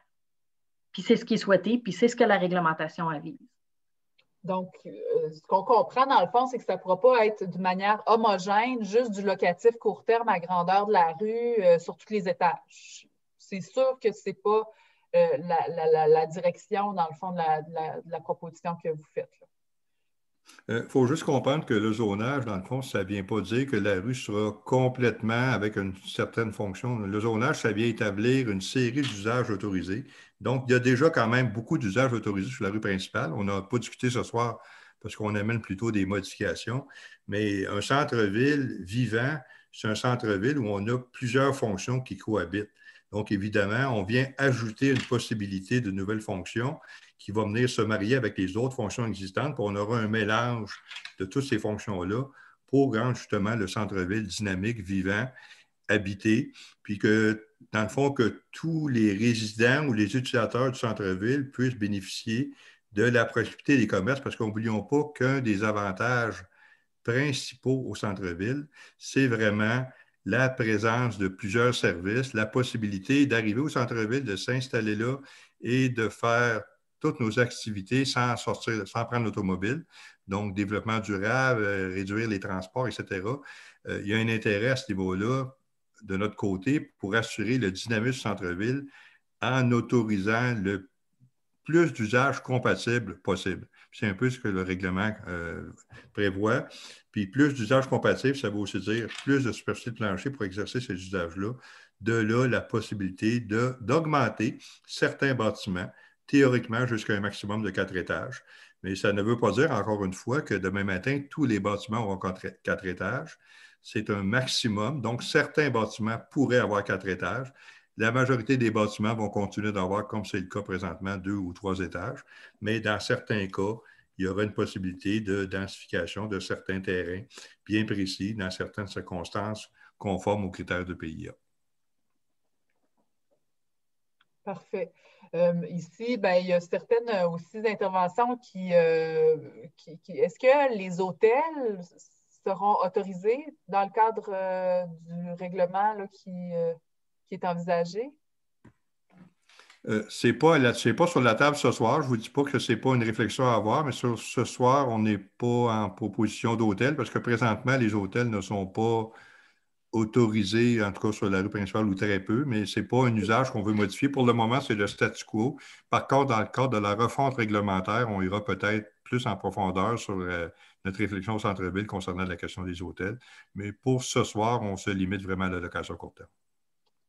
Puis c'est ce qui est souhaité, puis c'est ce que la réglementation avise. Donc, ce qu'on comprend dans le fond, c'est que ça ne pourra pas être de manière homogène, juste du locatif court terme à grandeur de la rue sur tous les étages. C'est sûr que ce n'est pas la direction, dans le fond, de la proposition que vous faites. Il faut juste comprendre que le zonage, dans le fond, ça ne vient pas dire que la rue sera complètement avec une certaine fonction. Le zonage, ça vient établir une série d'usages autorisés. Donc, il y a déjà quand même beaucoup d'usages autorisés sur la rue principale. On n'a pas discuté ce soir parce qu'on amène plutôt des modifications. Mais un centre-ville vivant, c'est un centre-ville où on a plusieurs fonctions qui cohabitent. Donc, évidemment, on vient ajouter une possibilité de nouvelles fonctions qui va venir se marier avec les autres fonctions existantes, puis on aura un mélange de toutes ces fonctions-là pour rendre justement le centre-ville dynamique, vivant, habité, puis que, dans le fond, que tous les résidents ou les utilisateurs du centre-ville puissent bénéficier de la proximité des commerces, parce qu'oublions pas qu'un des avantages principaux au centre-ville, c'est vraiment la présence de plusieurs services, la possibilité d'arriver au centre-ville, de s'installer là et de faire toutes nos activités sans sortir, sans prendre l'automobile. Donc, développement durable, réduire les transports, etc. Il y a un intérêt à ce niveau-là de notre côté pour assurer le dynamisme du centre-ville en autorisant le plus d'usages compatibles possible. C'est un peu ce que le règlement prévoit. Puis plus d'usages compatibles, ça veut aussi dire plus de superficie de plancher pour exercer ces usages-là. De là, la possibilité d'augmenter certains bâtiments, théoriquement jusqu'à un maximum de 4 étages. Mais ça ne veut pas dire, encore une fois, que demain matin, tous les bâtiments auront 4 étages. C'est un maximum. Donc, certains bâtiments pourraient avoir 4 étages. La majorité des bâtiments vont continuer d'avoir, comme c'est le cas présentement, 2 ou 3 étages. Mais dans certains cas, il y aura une possibilité de densification de certains terrains bien précis dans certaines circonstances conformes aux critères de PIA. Parfait. Ici, ben, il y a certaines aussi interventions est-ce que les hôtels seront autorisés dans le cadre du règlement là, qui est envisagé? Ce n'est pas sur la table ce soir. Je ne vous dis pas que ce n'est pas une réflexion à avoir, mais ce soir, on n'est pas en proposition d'hôtel parce que présentement, les hôtels ne sont pas autorisés, en tout cas sur la rue principale ou très peu, mais ce n'est pas un usage qu'on veut modifier. Pour le moment, c'est le statu quo. Par contre, dans le cadre de la refonte réglementaire, on ira peut-être plus en profondeur sur notre réflexion au centre-ville concernant la question des hôtels. Mais pour ce soir, on se limite vraiment à la location court terme.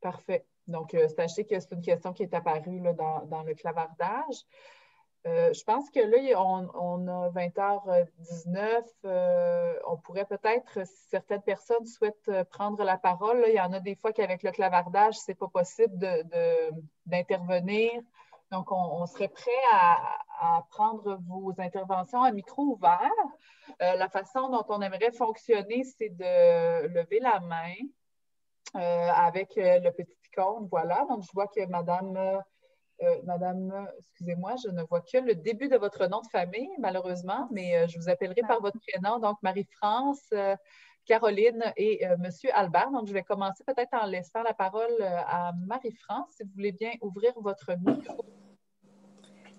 Parfait. Donc, sachez que c'est une question qui est apparue là, dans le clavardage. Je pense que là, on a 20h19. On pourrait peut-être, si certaines personnes souhaitent prendre la parole, là, il y en a des fois qu'avec le clavardage, ce n'est pas possible d'intervenir. Donc, on serait prêt à prendre vos interventions à micro ouvert. La façon dont on aimerait fonctionner, c'est de lever la main avec le petit icône. Voilà. Donc, je vois que Madame, excusez-moi, je ne vois que le début de votre nom de famille, malheureusement, mais je vous appellerai par votre prénom. Donc, Marie-France, Caroline et Monsieur Albert. Donc, je vais commencer peut-être en laissant la parole à Marie-France, si vous voulez bien ouvrir votre micro.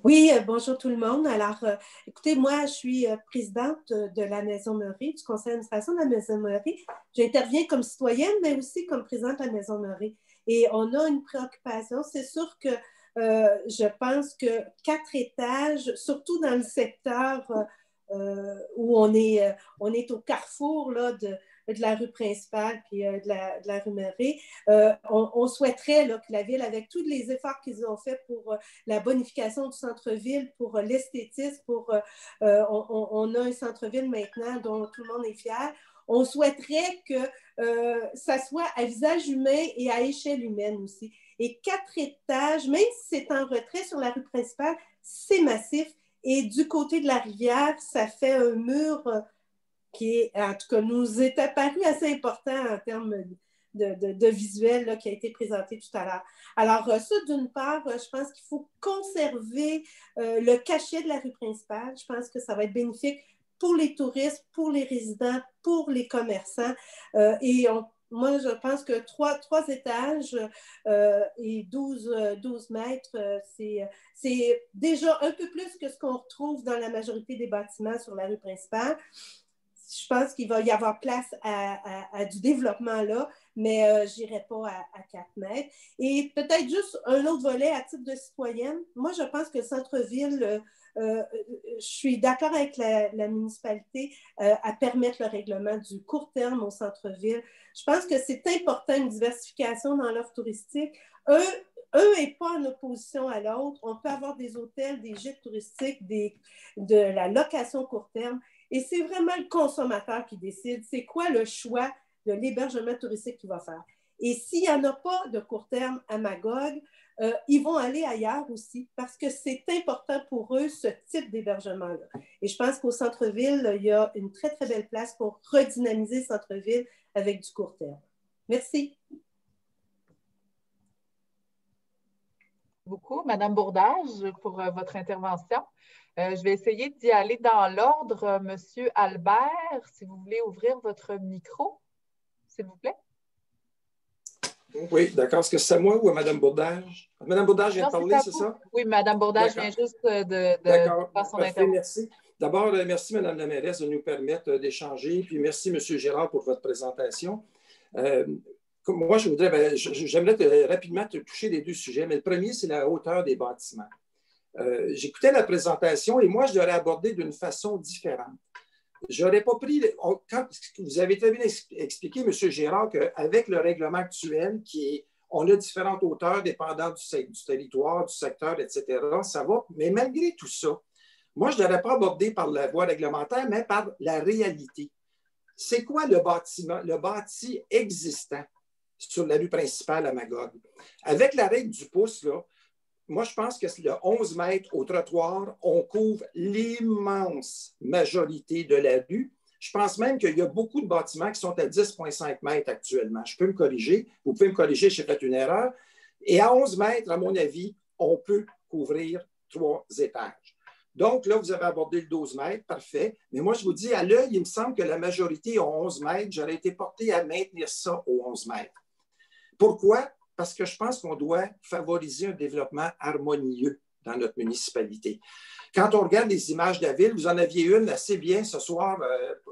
Oui, bonjour tout le monde. Alors, écoutez, moi, je suis présidente de la Maison Meury, du conseil d'administration de la Maison Meury. J'interviens comme citoyenne, mais aussi comme présidente de la Maison Meury. Et on a une préoccupation. C'est sûr que je pense que 4 étages, surtout dans le secteur où on est au carrefour là, de la rue principale puis de la rue Murray. On souhaiterait là, que la Ville, avec tous les efforts qu'ils ont faits pour la bonification du centre-ville, pour l'esthétisme, on a un centre-ville maintenant dont tout le monde est fier. On souhaiterait que ça soit à visage humain et à échelle humaine aussi. Et 4 étages, même si c'est en retrait sur la rue principale, c'est massif. Et du côté de la rivière, ça fait un mur qui est, en tout cas, nous est apparu assez important en termes de visuel là, qui a été présenté tout à l'heure. Alors, ça, d'une part, je pense qu'il faut conserver le cachet de la rue principale. Je pense que ça va être bénéfique pour les touristes, pour les résidents, pour les commerçants. Moi, je pense que 3 étages et 12 mètres, c'est déjà un peu plus que ce qu'on retrouve dans la majorité des bâtiments sur la rue principale. Je pense qu'il va y avoir place à du développement là, mais je n'irai pas à 4 mètres. Et peut-être juste un autre volet à titre de citoyenne. Moi, je pense que le centre-ville, je suis d'accord avec la municipalité à permettre le règlement du court terme au centre-ville. Je pense que c'est important, une diversification dans l'offre touristique. Un n'est pas en opposition à l'autre. On peut avoir des hôtels, des gîtes touristiques, de la location court terme. Et c'est vraiment le consommateur qui décide. C'est quoi le choix de l'hébergement touristique qu'il va faire? Et s'il n'y en a pas de court terme à Magog, ils vont aller ailleurs aussi parce que c'est important pour eux, ce type d'hébergement-là. Et je pense qu'au centre-ville, il y a une très, très belle place pour redynamiser le centre-ville avec du court terme. Merci. Beaucoup, Madame Bourdage, pour votre intervention. Je vais essayer d'y aller dans l'ordre. Monsieur Albert, si vous voulez ouvrir votre micro, s'il vous plaît. Oui, d'accord. Est-ce que c'est à moi ou à Mme Bourdage? Mme Bourdage vient de parler, c'est ça? Oui, Mme Bourdage vient juste de faire son intervention. Merci. D'abord, merci, Mme la mairesse, de nous permettre d'échanger. Puis merci, M. Gérard, pour votre présentation. Moi, j'aimerais rapidement toucher les 2 sujets, mais le premier, c'est la hauteur des bâtiments. J'écoutais la présentation et moi, je l'aurais abordé d'une façon différente. J'aurais pas pris. Quand vous avez très bien expliqué, M. Gérard, qu'avec le règlement actuel, on a différentes hauteurs dépendant du territoire, du secteur, etc., ça va. Mais malgré tout ça, moi, je ne l'aurais pas abordé par la voie réglementaire, mais par la réalité. C'est quoi le bâtiment, le bâti existant sur la rue principale à Magog? Avec la règle du pouce, là, moi, je pense que le 11 mètres au trottoir, on couvre l'immense majorité de la rue. Je pense même qu'il y a beaucoup de bâtiments qui sont à 10,5 mètres actuellement. Je peux me corriger. Vous pouvez me corriger, j'ai fait une erreur. Et à 11 mètres, à mon avis, on peut couvrir 3 étages. Donc, là, vous avez abordé le 12 mètres, parfait. Mais moi, je vous dis, à l'œil, il me semble que la majorité a 11 mètres. J'aurais été porté à maintenir ça aux 11 mètres. Pourquoi? Parce que je pense qu'on doit favoriser un développement harmonieux dans notre municipalité. Quand on regarde les images de la ville, vous en aviez une assez bien ce soir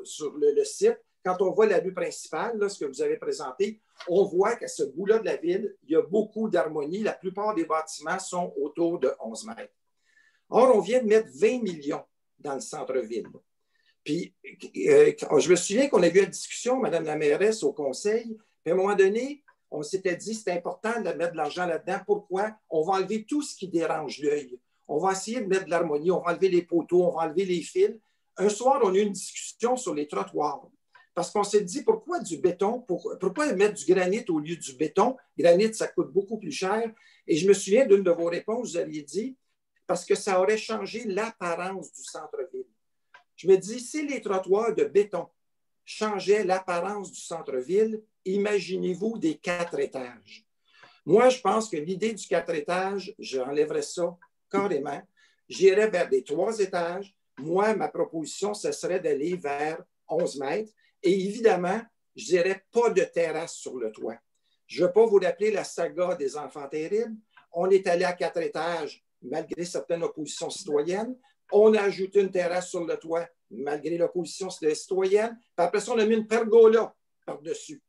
sur le site. Quand on voit la rue principale, là, ce que vous avez présenté, on voit qu'à ce bout-là de la ville, il y a beaucoup d'harmonie. La plupart des bâtiments sont autour de 11 mètres. Or, on vient de mettre 20 millions dans le centre-ville. Puis, je me souviens qu'on a eu une discussion, Mme la mairesse, au conseil, puis à un moment donné, on s'était dit que c'est important de mettre de l'argent là-dedans. Pourquoi? On va enlever tout ce qui dérange l'œil. On va essayer de mettre de l'harmonie, on va enlever les poteaux, on va enlever les fils. Un soir, on a eu une discussion sur les trottoirs. Parce qu'on s'est dit, pourquoi du béton? Pourquoi mettre du granit au lieu du béton? Granit, ça coûte beaucoup plus cher. Et je me souviens d'une de vos réponses, vous aviez dit, parce que ça aurait changé l'apparence du centre-ville. Je me dis, si les trottoirs de béton changeaient l'apparence du centre-ville, imaginez-vous des 4 étages. Moi, je pense que l'idée du 4 étages, j'enlèverais ça carrément. J'irais vers des 3 étages. Moi, ma proposition, ce serait d'aller vers 11 mètres. Et évidemment, je dirais pas de terrasse sur le toit. Je ne veux pas vous rappeler la saga des enfants terribles. On est allé à 4 étages, malgré certaines oppositions citoyennes. On a ajouté une terrasse sur le toit, malgré l'opposition citoyenne. Puis après ça, on a mis une pergola par-dessus.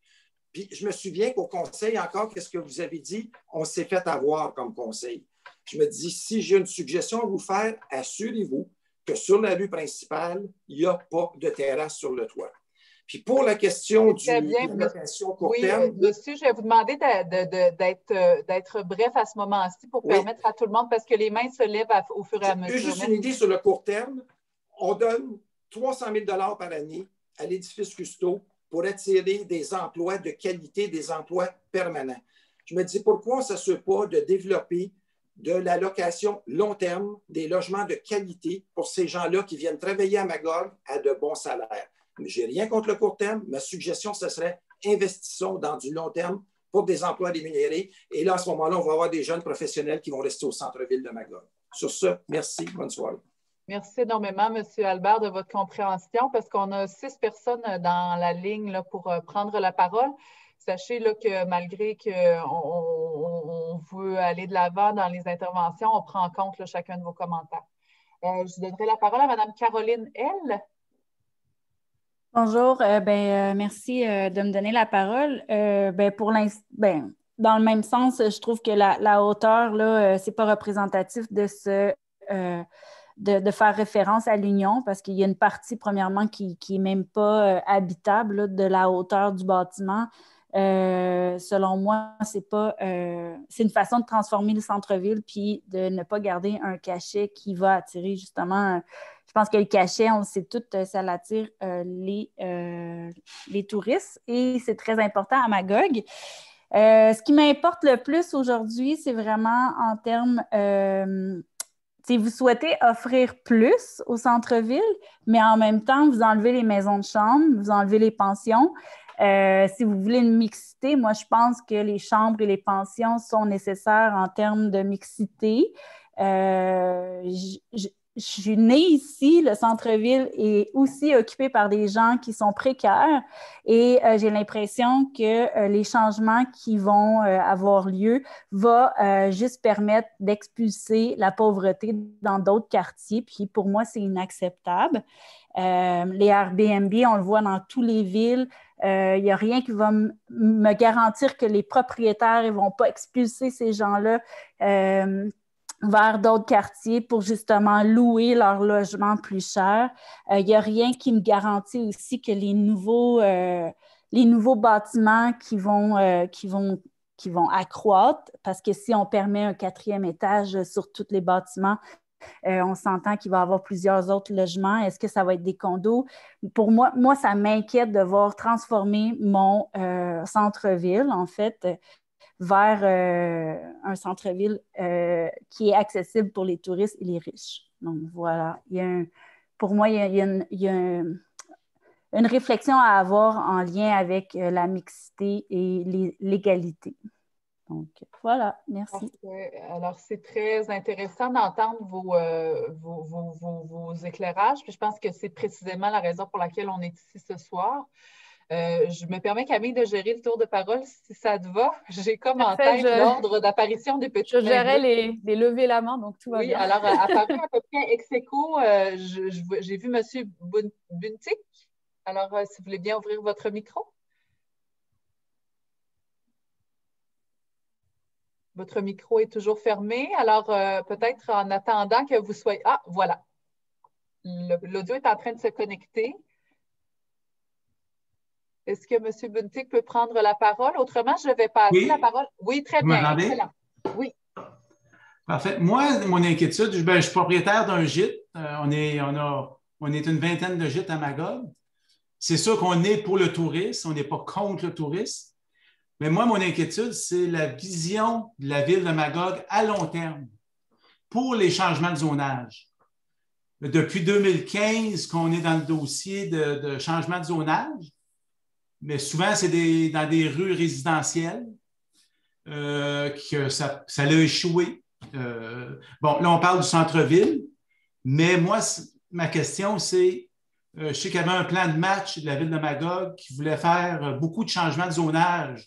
Puis je me souviens qu'au conseil, encore, qu'est-ce que vous avez dit? On s'est fait avoir comme conseil. Je me dis, si j'ai une suggestion à vous faire, assurez-vous que sur la rue principale, il n'y a pas de terrasse sur le toit. Puis pour la question Très bien, de location court oui, terme... monsieur, je vais vous demander d'être bref à ce moment-ci pour permettre à tout le monde, parce que les mains se lèvent au fur et à mesure. Juste une idée sur le court terme. On donne 300 000 $ par année à l'édifice Cousteau pour attirer des emplois de qualité, des emplois permanents. Je me dis, pourquoi on ne s'assure pas de développer de la location long terme, des logements de qualité pour ces gens-là qui viennent travailler à Magog à de bons salaires? Je n'ai rien contre le court terme. Ma suggestion, ce serait investissons dans du long terme pour des emplois rémunérés. Et là, à ce moment-là, on va avoir des jeunes professionnels qui vont rester au centre-ville de Magog. Sur ce, merci. Bonne soirée. Merci énormément, M. Albert, de votre compréhension, parce qu'on a 6 personnes dans la ligne là, pour prendre la parole. Sachez là, que malgré qu'on veut aller de l'avant dans les interventions, on prend en compte là, chacun de vos commentaires. Je donnerai la parole à Mme Caroline L. Bonjour, merci de me donner la parole. Dans le même sens, je trouve que la hauteur, là, c'est pas représentatif de de faire référence à l'Union, parce qu'il y a une partie, premièrement, qui n'est même pas habitable là, de la hauteur du bâtiment. Selon moi, c'est une façon de transformer le centre-ville puis de ne pas garder un cachet qui va attirer justement. Je pense que le cachet, on le sait tout, ça l'attire les touristes et c'est très important à Magog. Ce qui m'importe le plus aujourd'hui, c'est vraiment en termes. Si vous souhaitez offrir plus au centre-ville, mais en même temps, vous enlevez les maisons de chambre, vous enlevez les pensions. Si vous voulez une mixité, moi, je pense que les chambres et les pensions sont nécessaires en termes de mixité. Je suis née ici, le centre-ville est aussi occupé par des gens qui sont précaires et j'ai l'impression que les changements qui vont avoir lieu vont juste permettre d'expulser la pauvreté dans d'autres quartiers. Puis pour moi, c'est inacceptable. Les Airbnb, on le voit dans toutes les villes. Il n'y a rien qui va me garantir que les propriétaires ne vont pas expulser ces gens-là vers d'autres quartiers pour justement louer leur logement plus cher. Il n'y a rien qui me garantit aussi que les nouveaux bâtiments qui vont accroître, parce que si on permet un 4e étage sur tous les bâtiments, on s'entend qu'il va y avoir plusieurs autres logements. Est-ce que ça va être des condos? Pour moi, ça m'inquiète de voir transformer mon centre-ville, en fait, vers un centre-ville qui est accessible pour les touristes et les riches. Donc, voilà. Pour moi, il y a une réflexion à avoir en lien avec la mixité et l'égalité. Donc, voilà, merci. Alors, c'est très intéressant d'entendre vos éclairages. Puis je pense que c'est précisément la raison pour laquelle on est ici ce soir. Je me permets, Camille, de gérer le tour de parole, si ça te va. J'ai comme en tête l'ordre d'apparition des petits. Je gérais les lever la main, donc tout va bien. Oui, alors, apparu à peu près ex aequo, j'ai vu M. Buntic. Alors, si vous voulez bien ouvrir votre micro. Votre micro est toujours fermé. Alors, peut-être en attendant que vous soyez... Ah, voilà. L'audio est en train de se connecter. Est-ce que M. Buntic peut prendre la parole? Autrement, je vais passer la parole. Oui, très bien. Excellent. Oui. Parfait. Moi, mon inquiétude, je suis propriétaire d'un gîte. On est une vingtaine de gîtes à Magog. C'est sûr qu'on est pour le tourisme, on n'est pas contre le tourisme. Mais moi, mon inquiétude, c'est la vision de la ville de Magog à long terme pour les changements de zonage. Depuis 2015 qu'on est dans le dossier de changement de zonage, mais souvent, c'est dans des rues résidentielles que ça a échoué. Bon, là, on parle du centre-ville, mais moi, ma question, c'est, je sais qu'il y avait un plan de match de la ville de Magog qui voulait faire beaucoup de changements de zonage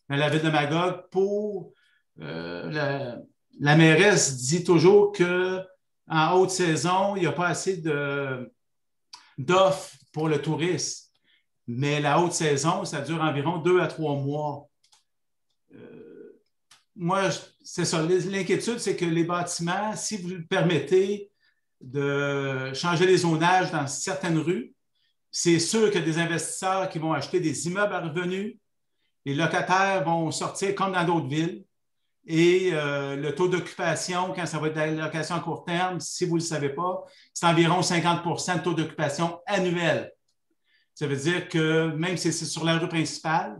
dans la ville de Magog pour... la mairesse dit toujours qu'en haute saison, il n'y a pas assez d'offres pour le tourisme. Mais la haute saison, ça dure environ 2 à 3 mois. Moi, c'est ça. L'inquiétude, c'est que les bâtiments, si vous le permettez de changer les zonages dans certaines rues, c'est sûr qu'il y a des investisseurs qui vont acheter des immeubles à revenus. Les locataires vont sortir comme dans d'autres villes. Et le taux d'occupation, quand ça va être de la location à court terme, si vous ne le savez pas, c'est environ 50 de taux d'occupation annuel. Ça veut dire que même si c'est sur la rue principale,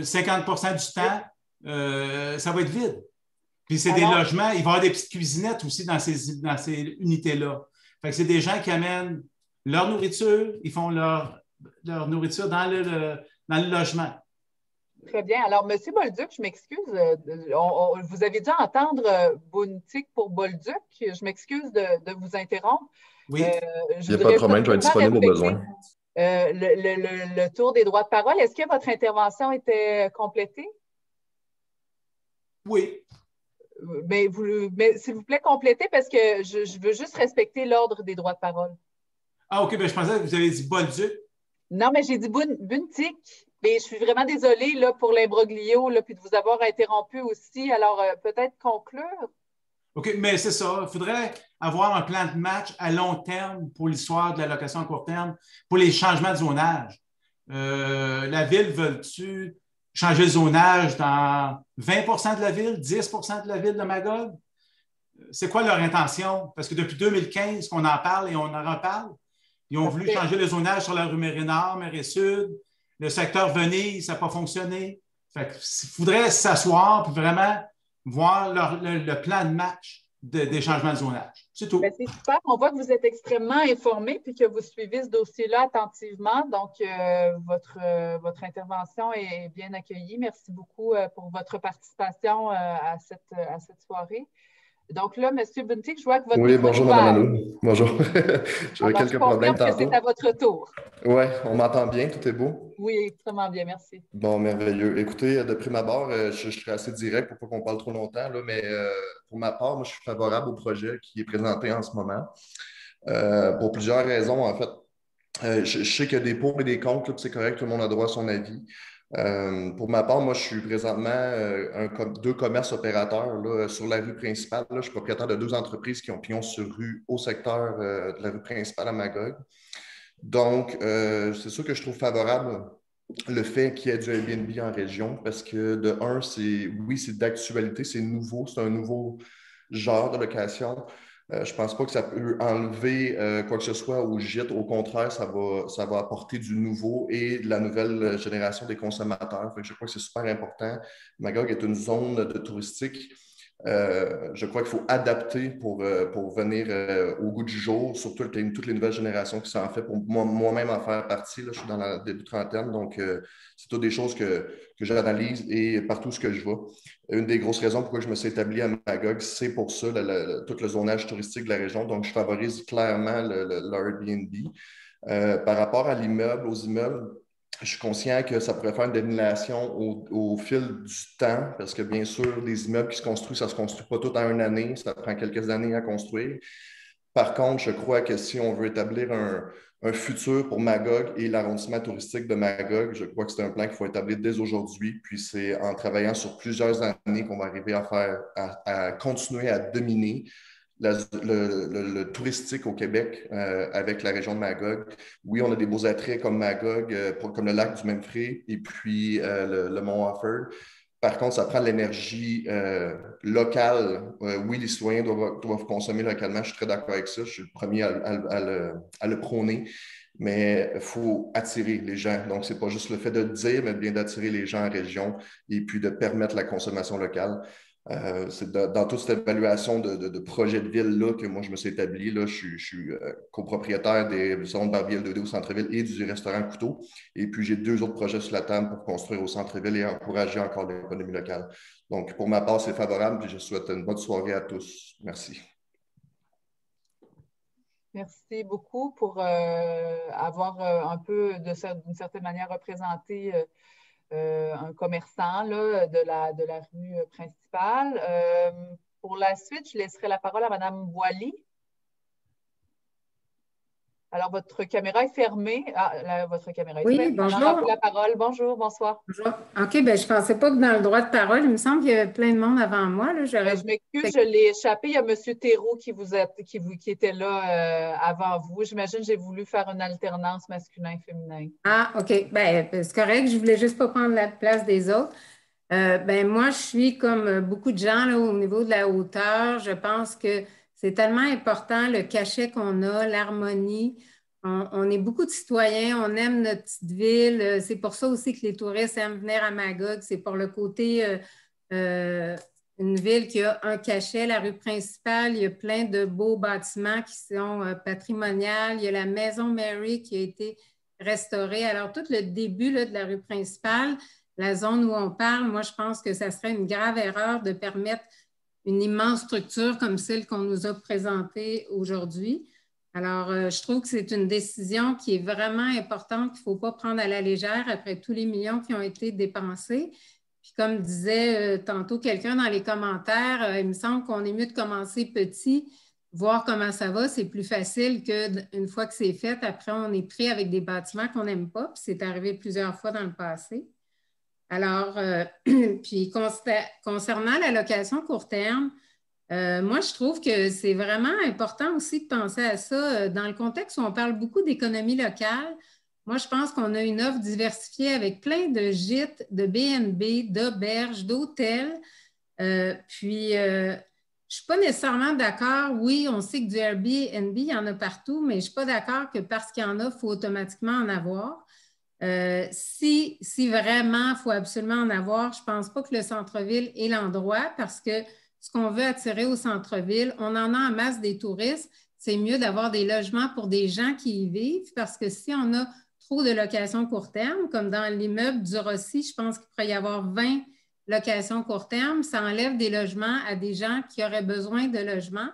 50 du temps, ça va être vide. Puis c'est des logements, il va y avoir des petites cuisinettes aussi dans ces unités-là. Fait que c'est des gens qui amènent leur nourriture, ils font leur nourriture dans le logement. Très bien. Alors, M. Bolduc, je m'excuse. Vous avez dû entendre Buntik pour Bolduc. Je m'excuse de vous interrompre. Oui. Il n'y a pas de problème, je vais être disponible au besoin. Le tour des droits de parole. Est-ce que votre intervention était complétée? Oui. Mais s'il vous plaît, complétez parce que je veux juste respecter l'ordre des droits de parole. Ah, OK. Bien, je pensais que vous avez dit Bolduc. Non, mais j'ai dit Buntik. Mais je suis vraiment désolée là, pour l'imbroglio puis de vous avoir interrompu aussi. Alors, peut-être conclure? OK, mais c'est ça. Il faudrait avoir un plan de match à long terme pour l'histoire de la location à court terme, pour les changements de zonage. La ville, veut-tu changer le zonage dans 20 de la ville, 10 de la ville de Magog? C'est quoi leur intention? Parce que depuis 2015 qu'on en parle et on en reparle, ils ont voulu changer le zonage sur la rue Mairie-Nord, Mairie-Sud. Le secteur Venise, ça n'a pas fonctionné. Fait il faudrait s'asseoir et vraiment voir le plan de match des changements de zonage. C'est tout. C'est super. On voit que vous êtes extrêmement informé et que vous suivez ce dossier-là attentivement. Donc, votre intervention est bien accueillie. Merci beaucoup pour votre participation à cette soirée. Donc là, M. Buntik, je vois que votre Oui, bonjour, Mme Alou. Bonjour. J'avais quelques problèmes tantôt. C'est à votre tour. Oui, on m'entend bien, tout est beau? Oui, extrêmement bien, merci. Bon, merveilleux. Écoutez, de prime abord, je serai assez direct pour pas qu'on parle trop longtemps, là, mais pour ma part, moi, je suis favorable au projet qui est présenté en ce moment. Pour plusieurs raisons, en fait. Je sais qu'il y a des pour et des contre, c'est correct, tout le monde a droit à son avis. Pour ma part, moi, je suis présentement deux commerces opérateurs là, sur la rue principale. Là, je suis propriétaire de 2 entreprises qui ont pignon sur rue au secteur de la rue principale à Magog. Donc, c'est sûr que je trouve favorable le fait qu'il y ait du Airbnb en région parce que, de un, c'est d'actualité, c'est nouveau, c'est un nouveau genre de location. Je ne pense pas que ça peut enlever quoi que ce soit au gîte. Au contraire, ça va apporter du nouveau et de la nouvelle génération des consommateurs. Je crois que c'est super important. Magog est une zone touristique. Je crois qu'il faut adapter pour venir au goût du jour, surtout toutes les nouvelles générations qui s'en fait. Pour moi-même en faire partie, là, je suis dans la début trentaine, donc c'est toutes des choses que j'analyse et partout ce que je vais. Une des grosses raisons pourquoi je me suis établi à Magog, c'est pour ça, tout le zonage touristique de la région. Donc, je favorise clairement l'Airbnb. Par rapport à l'immeuble, aux immeubles, je suis conscient que ça pourrait faire une démulation au fil du temps, parce que bien sûr, les immeubles qui se construisent, ça ne se construit pas tout en une année, ça prend quelques années à construire. Par contre, je crois que si on veut établir un futur pour Magog et l'arrondissement touristique de Magog, je crois que c'est un plan qu'il faut établir dès aujourd'hui. Puis c'est en travaillant sur plusieurs années qu'on va arriver à continuer à dominer le touristique au Québec avec la région de Magog. Oui, on a des beaux attraits comme Magog, comme le lac du Memphrey et puis le mont Offord. Par contre, ça prend de l'énergie locale. Oui, les citoyens doivent consommer localement. Je suis très d'accord avec ça. Je suis le premier à le prôner. Mais il faut attirer les gens. Donc, ce n'est pas juste le fait de le dire, mais bien d'attirer les gens en région et puis de permettre la consommation locale. C'est dans toute cette évaluation de projet de ville-là que moi, je me suis établi. Là, je suis copropriétaire des zones Barbier L2D au centre-ville et du restaurant Couteau. Et puis, j'ai 2 autres projets sur la table pour construire au centre-ville et encourager encore l'économie locale. Donc, pour ma part, c'est favorable et je souhaite une bonne soirée à tous. Merci. Merci beaucoup pour avoir un peu, d'une certaine manière, représenté un commerçant là, de la rue principale. Pour la suite, je laisserai la parole à Mme Boily. Alors, votre caméra est fermée. Ah, votre caméra est Oui, ouverte. bonjour. Maintenant, à vous la parole. Bonjour, bonsoir. Bonjour. OK, ben, je ne pensais pas que dans le droit de parole, il me semble qu'il y avait plein de monde avant moi. Là. Je m'excuse, je l'ai échappé. Il y a M. Thérault qui était là avant vous. J'imagine que j'ai voulu faire une alternance masculin-féminin. Ah, OK. Ben, c'est correct. Je ne voulais juste pas prendre la place des autres. Ben, moi, je suis comme beaucoup de gens là, au niveau de la hauteur. Je pense que c'est tellement important le cachet qu'on a, l'harmonie. On est beaucoup de citoyens, on aime notre petite ville. C'est pour ça aussi que les touristes aiment venir à Magog. C'est pour le côté une ville qui a un cachet, la rue principale. Il y a plein de beaux bâtiments qui sont patrimoniaux. Il y a la Maison Mary qui a été restaurée. Alors, tout le début là, de la rue principale, la zone où on parle, moi, je pense que ça serait une grave erreur de permettre une immense structure comme celle qu'on nous a présentée aujourd'hui. Alors, je trouve que c'est une décision qui est vraiment importante, qu'il ne faut pas prendre à la légère après tous les millions qui ont été dépensés. Puis comme disait tantôt quelqu'un dans les commentaires, il me semble qu'on est mieux de commencer petit, voir comment ça va. C'est plus facile qu'une fois que c'est fait, après, on est pris avec des bâtiments qu'on n'aime pas. Puis c'est arrivé plusieurs fois dans le passé. Alors, puis concernant la location court terme, moi, je trouve que c'est vraiment important aussi de penser à ça dans le contexte où on parle beaucoup d'économie locale. Moi, je pense qu'on a une offre diversifiée avec plein de gîtes, de B&B, d'auberges, d'hôtels. Puis, je ne suis pas nécessairement d'accord. Oui, on sait que du Airbnb, il y en a partout, mais je ne suis pas d'accord que parce qu'il y en a, il faut automatiquement en avoir. Si vraiment il faut absolument en avoir, je ne pense pas que le centre-ville est l'endroit parce que ce qu'on veut attirer au centre-ville, on en a en masse des touristes. C'est mieux d'avoir des logements pour des gens qui y vivent parce que si on a trop de locations court terme, comme dans l'immeuble du Rossi, je pense qu'il pourrait y avoir 20 locations court terme, ça enlève des logements à des gens qui auraient besoin de logements.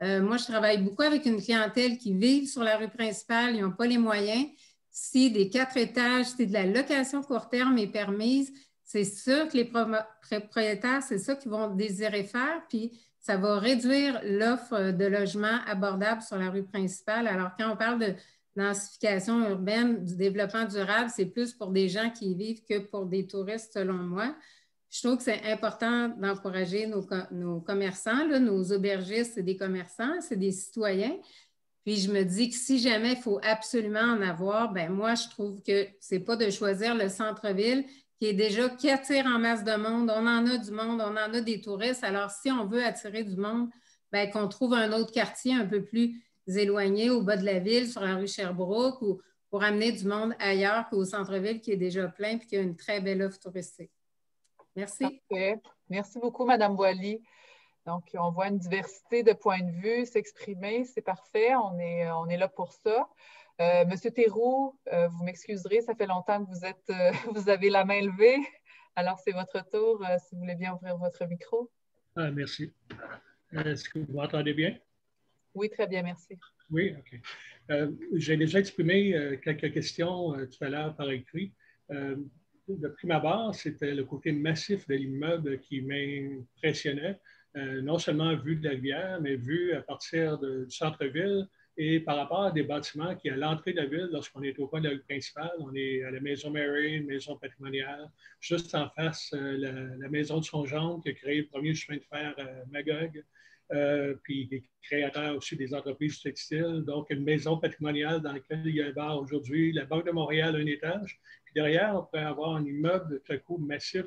Moi, je travaille beaucoup avec une clientèle qui vit sur la rue principale, ils n'ont pas les moyens. Si des 4 étages, si de la location court terme est permise, c'est sûr que les propriétaires, c'est ça qu'ils vont désirer faire, puis ça va réduire l'offre de logements abordables sur la rue principale. Alors, quand on parle de densification urbaine, du développement durable, c'est plus pour des gens qui y vivent que pour des touristes, selon moi. Je trouve que c'est important d'encourager nos commerçants, là, nos aubergistes, c'est des commerçants, c'est des citoyens. Puis je me dis que si jamais il faut absolument en avoir, bien moi, je trouve que ce n'est pas de choisir le centre-ville qui attire en masse de monde. On en a du monde, on en a des touristes. Alors, si on veut attirer du monde, bien qu'on trouve un autre quartier un peu plus éloigné au bas de la ville, sur la rue Sherbrooke, ou pour amener du monde ailleurs qu'au centre-ville qui est déjà plein et qui a une très belle offre touristique. Merci. Parfait. Merci beaucoup, Mme Boily. Donc, on voit une diversité de points de vue s'exprimer. C'est parfait. On est là pour ça. Monsieur Thérault, vous m'excuserez, ça fait longtemps que vous avez la main levée. Alors, c'est votre tour, si vous voulez bien ouvrir votre micro. Merci. Est-ce que vous m'entendez bien? Oui, très bien, merci. Oui, OK. J'ai déjà exprimé quelques questions tout à l'heure par écrit. De prime abord, c'était le côté massif de l'immeuble qui m'impressionnait, non seulement vu de la rivière, mais vu à partir du centre-ville et par rapport à des bâtiments qui, à l'entrée de la ville, lorsqu'on est au coin de la rue principale, on est à la Maison Mary, une maison patrimoniale, juste en face, la maison de Son-Jean qui a créé le premier chemin de fer à Magog, puis qui est créateur aussi des entreprises textiles. Donc, une maison patrimoniale dans laquelle il y a un bar aujourd'hui, la Banque de Montréal, un étage. Puis derrière, on pourrait avoir un immeuble tout à coup massif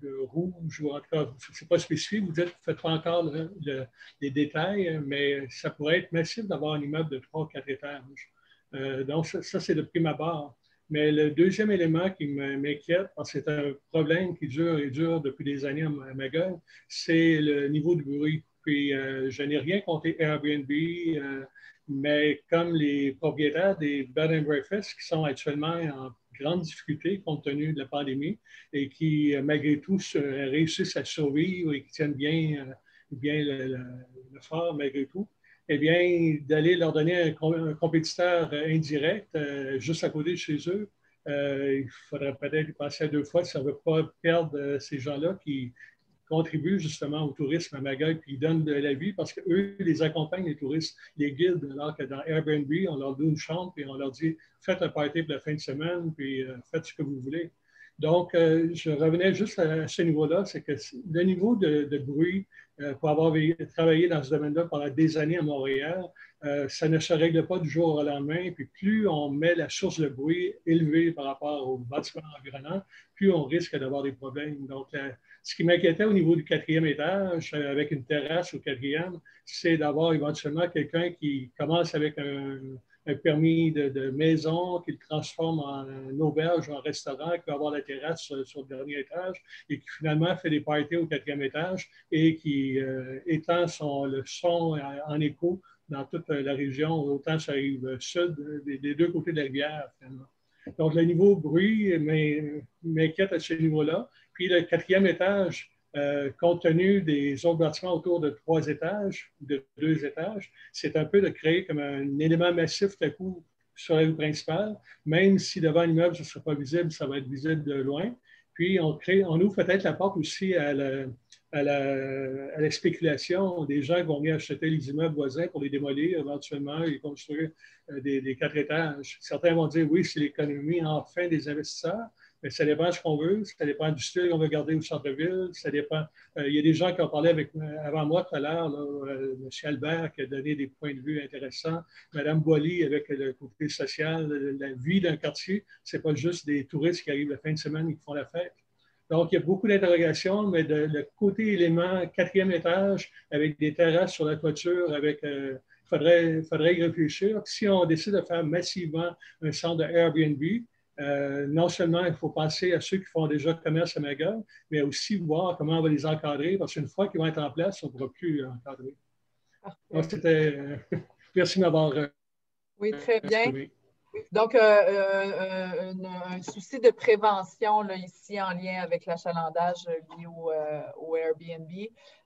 de rouge, ou en tout cas, ce n'est pas spécifique, vous dites, vous ne faites pas encore les détails, mais ça pourrait être massif d'avoir un immeuble de 3 ou 4 étages. Donc, ça c'est de prime abord. Mais le deuxième élément qui m'inquiète, parce que c'est un problème qui dure et dure depuis des années à Magog, c'est le niveau de bruit. Puis, je n'ai rien contre Airbnb, mais comme les propriétaires des bed and breakfast qui sont actuellement en grande difficulté compte tenu de la pandémie et qui, malgré tout, réussissent à survivre et qui tiennent bien le fort malgré tout, eh bien, d'aller leur donner un compétiteur indirect juste à côté de chez eux, il faudrait peut-être y penser à 2 fois si on ne veut pas perdre ces gens-là contribuent justement au tourisme à Magog, puis ils donnent de la vie parce qu'eux, ils les accompagnent, les touristes, les guides, alors que dans Airbnb, on leur donne une chambre, puis on leur dit « Faites un party pour la fin de semaine, puis faites ce que vous voulez ». Donc, je revenais juste à ce niveau-là, c'est que le niveau de bruit, pour avoir travaillé dans ce domaine-là pendant des années à Montréal, ça ne se règle pas du jour au lendemain. Puis plus on met la source de bruit élevée par rapport aux bâtiments environnants, plus on risque d'avoir des problèmes. Donc, ce qui m'inquiétait au niveau du 4e étage, avec une terrasse au 4e, c'est d'avoir éventuellement quelqu'un qui commence avec un permis de maison, qui le transforme en auberge ou en restaurant, qui peut avoir la terrasse sur le dernier étage et qui finalement fait des parties au 4e étage et qui étend le son en écho dans toute la région, autant sur la rive sud, des deux côtés de la rivière, finalement. Donc, le niveau bruit m'inquiète à ce niveau-là. Puis, le 4e étage, compte tenu des autres bâtiments autour de 3 étages, de 2 étages, c'est un peu de créer comme un élément massif tout à coup sur la rue principale. Même si devant l'immeuble, ce ne sera pas visible, ça va être visible de loin. Puis, on ouvre peut-être la porte aussi à la spéculation des gens qui vont venir acheter les immeubles voisins pour les démolir éventuellement et construire des 4 étages. Certains vont dire oui, c'est l'économie enfin des investisseurs, mais ça dépend de ce qu'on veut, ça dépend du style qu'on veut garder au centre-ville, ça dépend. Il y a des gens qui ont parlé avant moi tout à l'heure, M. Albert qui a donné des points de vue intéressants, Mme Boily avec le côté social, la vie d'un quartier, ce n'est pas juste des touristes qui arrivent la fin de semaine et qui font la fête. Donc, il y a beaucoup d'interrogations, mais le côté élément 4e étage, avec des terrasses sur la toiture, il faudrait y réfléchir. Si on décide de faire massivement un centre de Airbnb, non seulement il faut penser à ceux qui font déjà commerce à Magog, mais aussi voir comment on va les encadrer, parce qu'une fois qu'ils vont être en place, on ne pourra plus les encadrer. Donc, c'était... merci de m'avoir... oui, très bien. Exprimé. Donc, un souci de prévention là, ici en lien avec l'achalandage lié au Airbnb.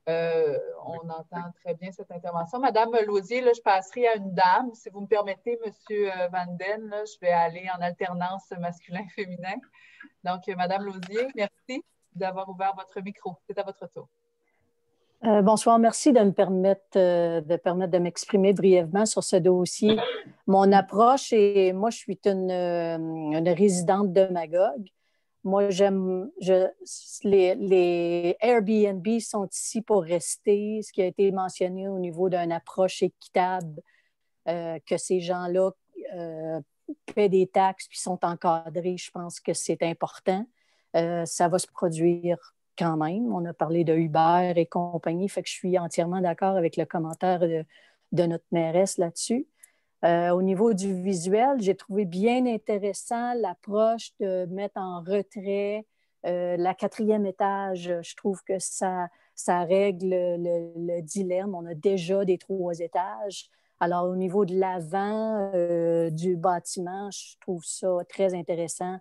On entend très bien cette intervention. Madame Lausier, là, je passerai à une dame. Si vous me permettez, Monsieur Van Den, là, je vais aller en alternance masculin-féminin. Donc, Madame Lausier, merci d'avoir ouvert votre micro. C'est à votre tour. Bonsoir, merci de me permettre de m'exprimer brièvement sur ce dossier. Mon approche, et moi, je suis une résidente de Magog. Moi, les Airbnb sont ici pour rester, ce qui a été mentionné au niveau d'une approche équitable, que ces gens-là paient des taxes puis sont encadrés. Je pense que c'est important. Ça va se produire quand même. On a parlé de Uber et compagnie, fait que je suis entièrement d'accord avec le commentaire de notre mairesse là-dessus. Au niveau du visuel, j'ai trouvé bien intéressant l'approche de mettre en retrait la 4e étage. Je trouve que ça règle le dilemme. On a déjà des 3 étages. Alors, au niveau de l'avant du bâtiment, je trouve ça très intéressant.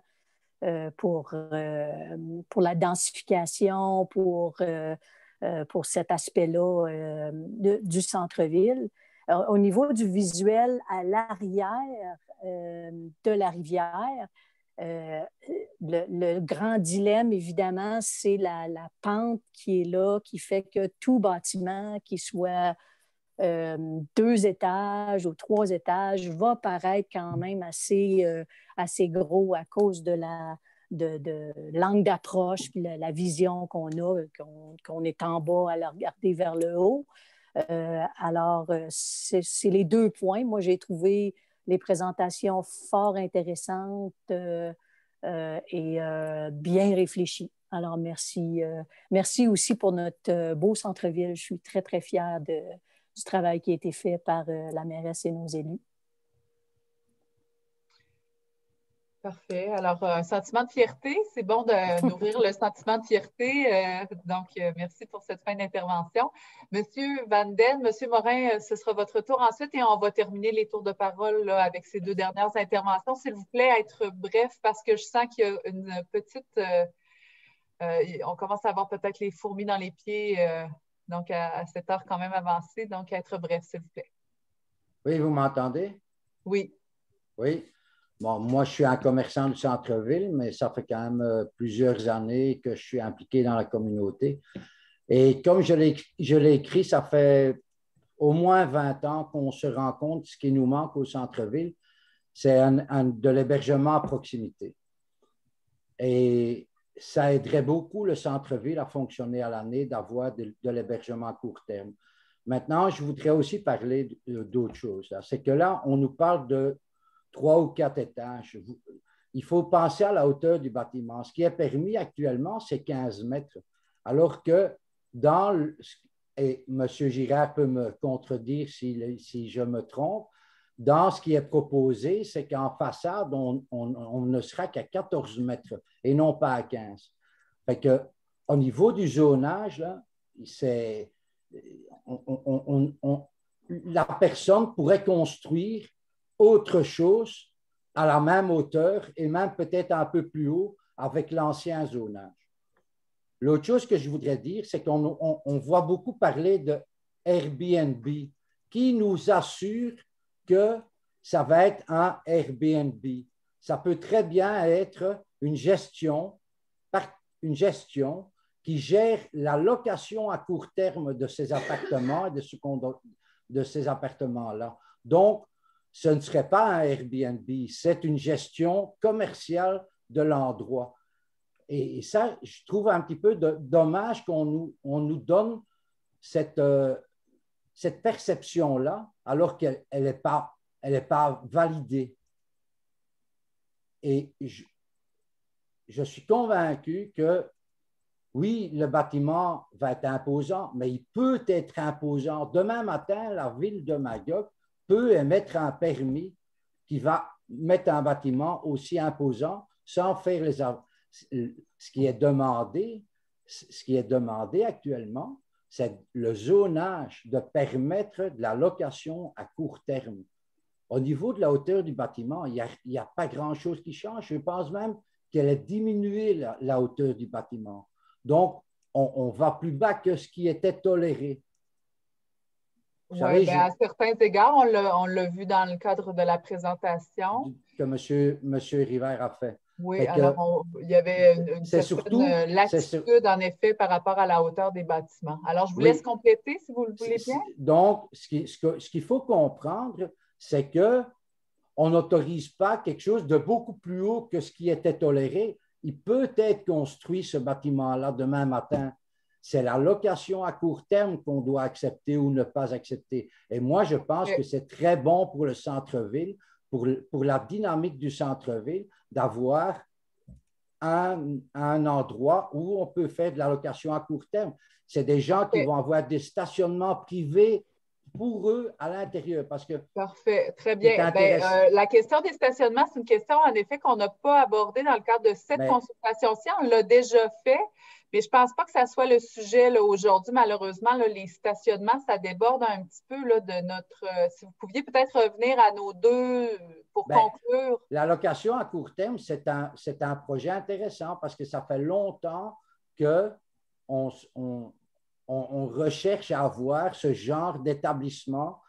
Pour la densification, pour cet aspect-là du centre-ville. Au niveau du visuel, à l'arrière de la rivière, le grand dilemme, évidemment, c'est la pente qui est là, qui fait que tout bâtiment qui soit 2 étages ou 3 étages va paraître quand même assez gros à cause de l'angle d'approche puis la vision qu'on a, qu'on est en bas à la regarder vers le haut. Alors, c'est les 2 points. Moi, j'ai trouvé les présentations fort intéressantes et bien réfléchies. Alors, merci. Merci aussi pour notre beau centre-ville. Je suis très, très fière du travail qui a été fait par la mairesse et nos élus. Parfait. Alors, un sentiment de fierté, c'est bon de nourrir le sentiment de fierté. Donc, merci pour cette fin d'intervention. Monsieur Van Den, Monsieur Morin, ce sera votre tour ensuite et on va terminer les tours de parole là, avec ces 2 dernières interventions. S'il vous plaît, être bref parce que je sens qu'il y a une petite... on commence à avoir peut-être les fourmis dans les pieds donc à cette heure quand même avancée. Donc, être bref, s'il vous plaît. Oui, vous m'entendez? Oui. Oui. Bon, moi, je suis un commerçant du centre-ville, mais ça fait quand même plusieurs années que je suis impliqué dans la communauté. Et comme je l'ai écrit, ça fait au moins 20 ans qu'on se rend compte ce qui nous manque au centre-ville, c'est de l'hébergement à proximité. Et ça aiderait beaucoup le centre-ville à fonctionner à l'année, d'avoir de l'hébergement à court terme. Maintenant, je voudrais aussi parler d'autre chose. C'est que là, on nous parle de 3 ou 4 étages. Il faut penser à la hauteur du bâtiment. Ce qui est permis actuellement, c'est 15 mètres. Alors que et M. Girard peut me contredire si je me trompe, dans ce qui est proposé, c'est qu'en façade, on ne sera qu'à 14 mètres et non pas à 15. Fait que, au niveau du zonage, là, la personne pourrait construire autre chose à la même hauteur et même peut-être un peu plus haut avec l'ancien zonage. L'autre chose que je voudrais dire, c'est qu'on voit beaucoup parler de Airbnb qui nous assure que ça va être un Airbnb. Ça peut très bien être une gestion qui gère la location à court terme de ces appartements et de ces appartements-là. Donc, ce ne serait pas un Airbnb, c'est une gestion commerciale de l'endroit. Et ça, je trouve un petit peu dommage qu'on nous donne cette perception-là, alors qu'elle n'est pas validée. Et je suis convaincu que, oui, le bâtiment va être imposant, mais il peut être imposant. Demain matin, la ville de Magog peut émettre un permis qui va mettre un bâtiment aussi imposant sans faire ce qui est demandé actuellement, c'est le zonage de permettre de la location à court terme. Au niveau de la hauteur du bâtiment, il n'y a pas grand-chose qui change. Je pense même qu'elle a diminué la hauteur du bâtiment. Donc, on va plus bas que ce qui était toléré. Oui, à certains égards, on l'a vu dans le cadre de la présentation. Que M. Rivert a fait. Oui, alors il y avait une certaine latitude, en effet, par rapport à la hauteur des bâtiments. Alors, je vous laisse compléter, si vous le voulez bien. Donc, ce qu'il faut comprendre, c'est qu'on n'autorise pas quelque chose de beaucoup plus haut que ce qui était toléré. Il peut être construit, ce bâtiment-là, demain matin. C'est la location à court terme qu'on doit accepter ou ne pas accepter. Et moi, je pense que c'est très bon pour le centre-ville, pour la dynamique du centre-ville, d'avoir un endroit où on peut faire de la location à court terme. C'est des gens qui vont avoir des stationnements privés pour eux à l'intérieur. Parfait, très bien. La question des stationnements, c'est une question, en effet, qu'on n'a pas abordée dans le cadre de cette consultation-ci. On l'a déjà fait, mais je ne pense pas que ça soit le sujet aujourd'hui. Malheureusement, les stationnements, ça déborde un petit peu de notre... si vous pouviez peut-être revenir à nos deux pour conclure. La location à court terme, c'est un projet intéressant parce que ça fait longtemps qu'on recherche à avoir ce genre d'établissement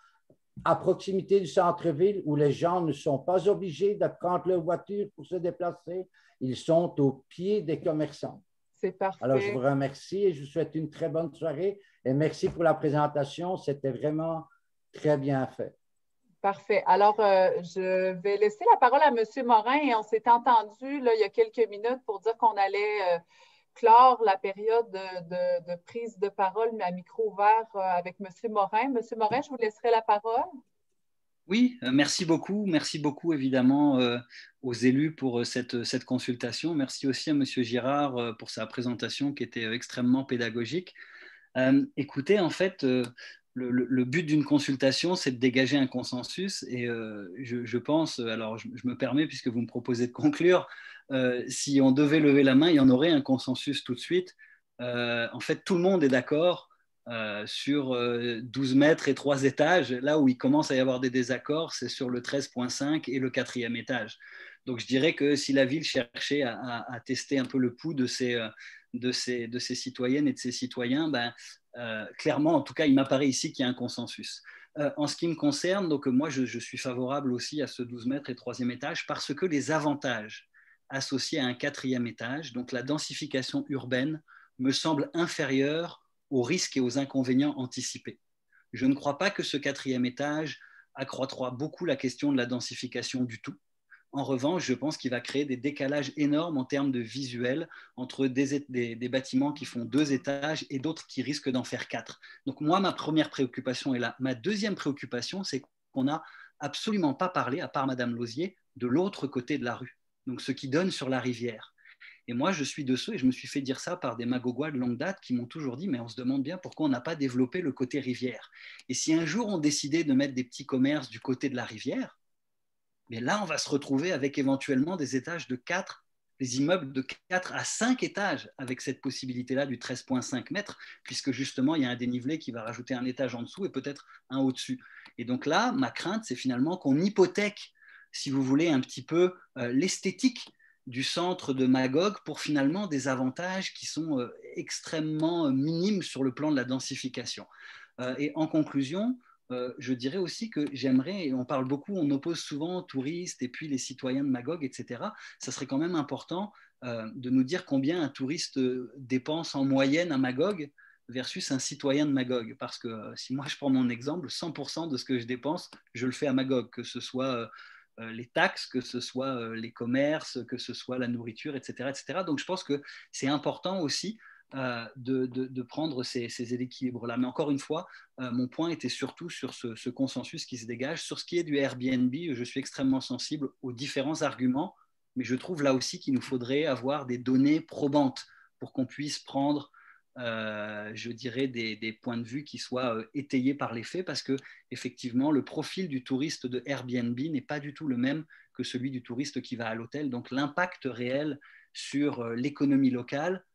à proximité du centre-ville où les gens ne sont pas obligés de prendre leur voiture pour se déplacer. Ils sont au pied des commerçants. C'est parfait. Alors, je vous remercie et je vous souhaite une très bonne soirée. Et merci pour la présentation. C'était vraiment très bien fait. Parfait. Alors, je vais laisser la parole à M. Morin et on s'est entendu là, il y a quelques minutes pour dire qu'on allait clore la période de prise de parole à micro ouvert avec M. Morin. M. Morin, je vous laisserai la parole. Oui, merci beaucoup. Merci beaucoup, évidemment, aux élus pour cette consultation. Merci aussi à M. Girard pour sa présentation qui était extrêmement pédagogique. Écoutez, en fait, le but d'une consultation, c'est de dégager un consensus. Et je pense, alors je me permets, puisque vous me proposez de conclure, si on devait lever la main, il y en aurait un consensus tout de suite. En fait, tout le monde est d'accord sur 12 mètres et 3 étages. Là où il commence à y avoir des désaccords, c'est sur le 13,5 et le 4e étage. Donc, je dirais que si la ville cherchait à tester un peu le pouls de ces citoyennes et de ces citoyens, clairement, en tout cas, il m'apparaît ici qu'il y a un consensus. En ce qui me concerne, donc moi, je suis favorable aussi à ce 12 mètres et 3e étage parce que les avantages associés à un 4e étage, donc la densification urbaine, me semblent inférieurs aux risques et aux inconvénients anticipés. Je ne crois pas que ce 4e étage accroîtra beaucoup la question de la densification du tout. En revanche, je pense qu'il va créer des décalages énormes en termes de visuel entre des bâtiments qui font 2 étages et d'autres qui risquent d'en faire 4. Donc moi, ma première préoccupation est là. Ma deuxième préoccupation, c'est qu'on n'a absolument pas parlé, à part Madame Lausier, de l'autre côté de la rue, donc ce qui donne sur la rivière. Et moi, je suis de ceux, et je me suis fait dire ça par des magogois de longue date qui m'ont toujours dit, mais on se demande bien pourquoi on n'a pas développé le côté rivière. Et si un jour on décidait de mettre des petits commerces du côté de la rivière, mais là, on va se retrouver avec éventuellement des étages de 4, des immeubles de 4 à 5 étages avec cette possibilité-là du 13,5 mètres, puisque justement, il y a un dénivelé qui va rajouter un étage en dessous et peut-être un au-dessus. Et donc là, ma crainte, c'est finalement qu'on hypothèque, si vous voulez, un petit peu l'esthétique du centre de Magog pour finalement des avantages qui sont extrêmement minimes sur le plan de la densification. Et en conclusion, je dirais aussi que j'aimerais, et on parle beaucoup, on oppose souvent touristes et puis les citoyens de Magog, etc. Ça serait quand même important de nous dire combien un touriste dépense en moyenne à Magog versus un citoyen de Magog. Parce que si moi je prends mon exemple, 100% de ce que je dépense, je le fais à Magog, que ce soit les taxes, que ce soit les commerces, que ce soit la nourriture, etc., etc. Donc je pense que c'est important aussi de prendre ces équilibres-là. Mais encore une fois, mon point était surtout sur ce consensus qui se dégage. Sur ce qui est du Airbnb, je suis extrêmement sensible aux différents arguments, mais je trouve là aussi qu'il nous faudrait avoir des données probantes pour qu'on puisse prendre, je dirais, des points de vue qui soient étayés par les faits, parce que effectivement, le profil du touriste de Airbnb n'est pas du tout le même que celui du touriste qui va à l'hôtel. Donc l'impact réel sur l'économie locale,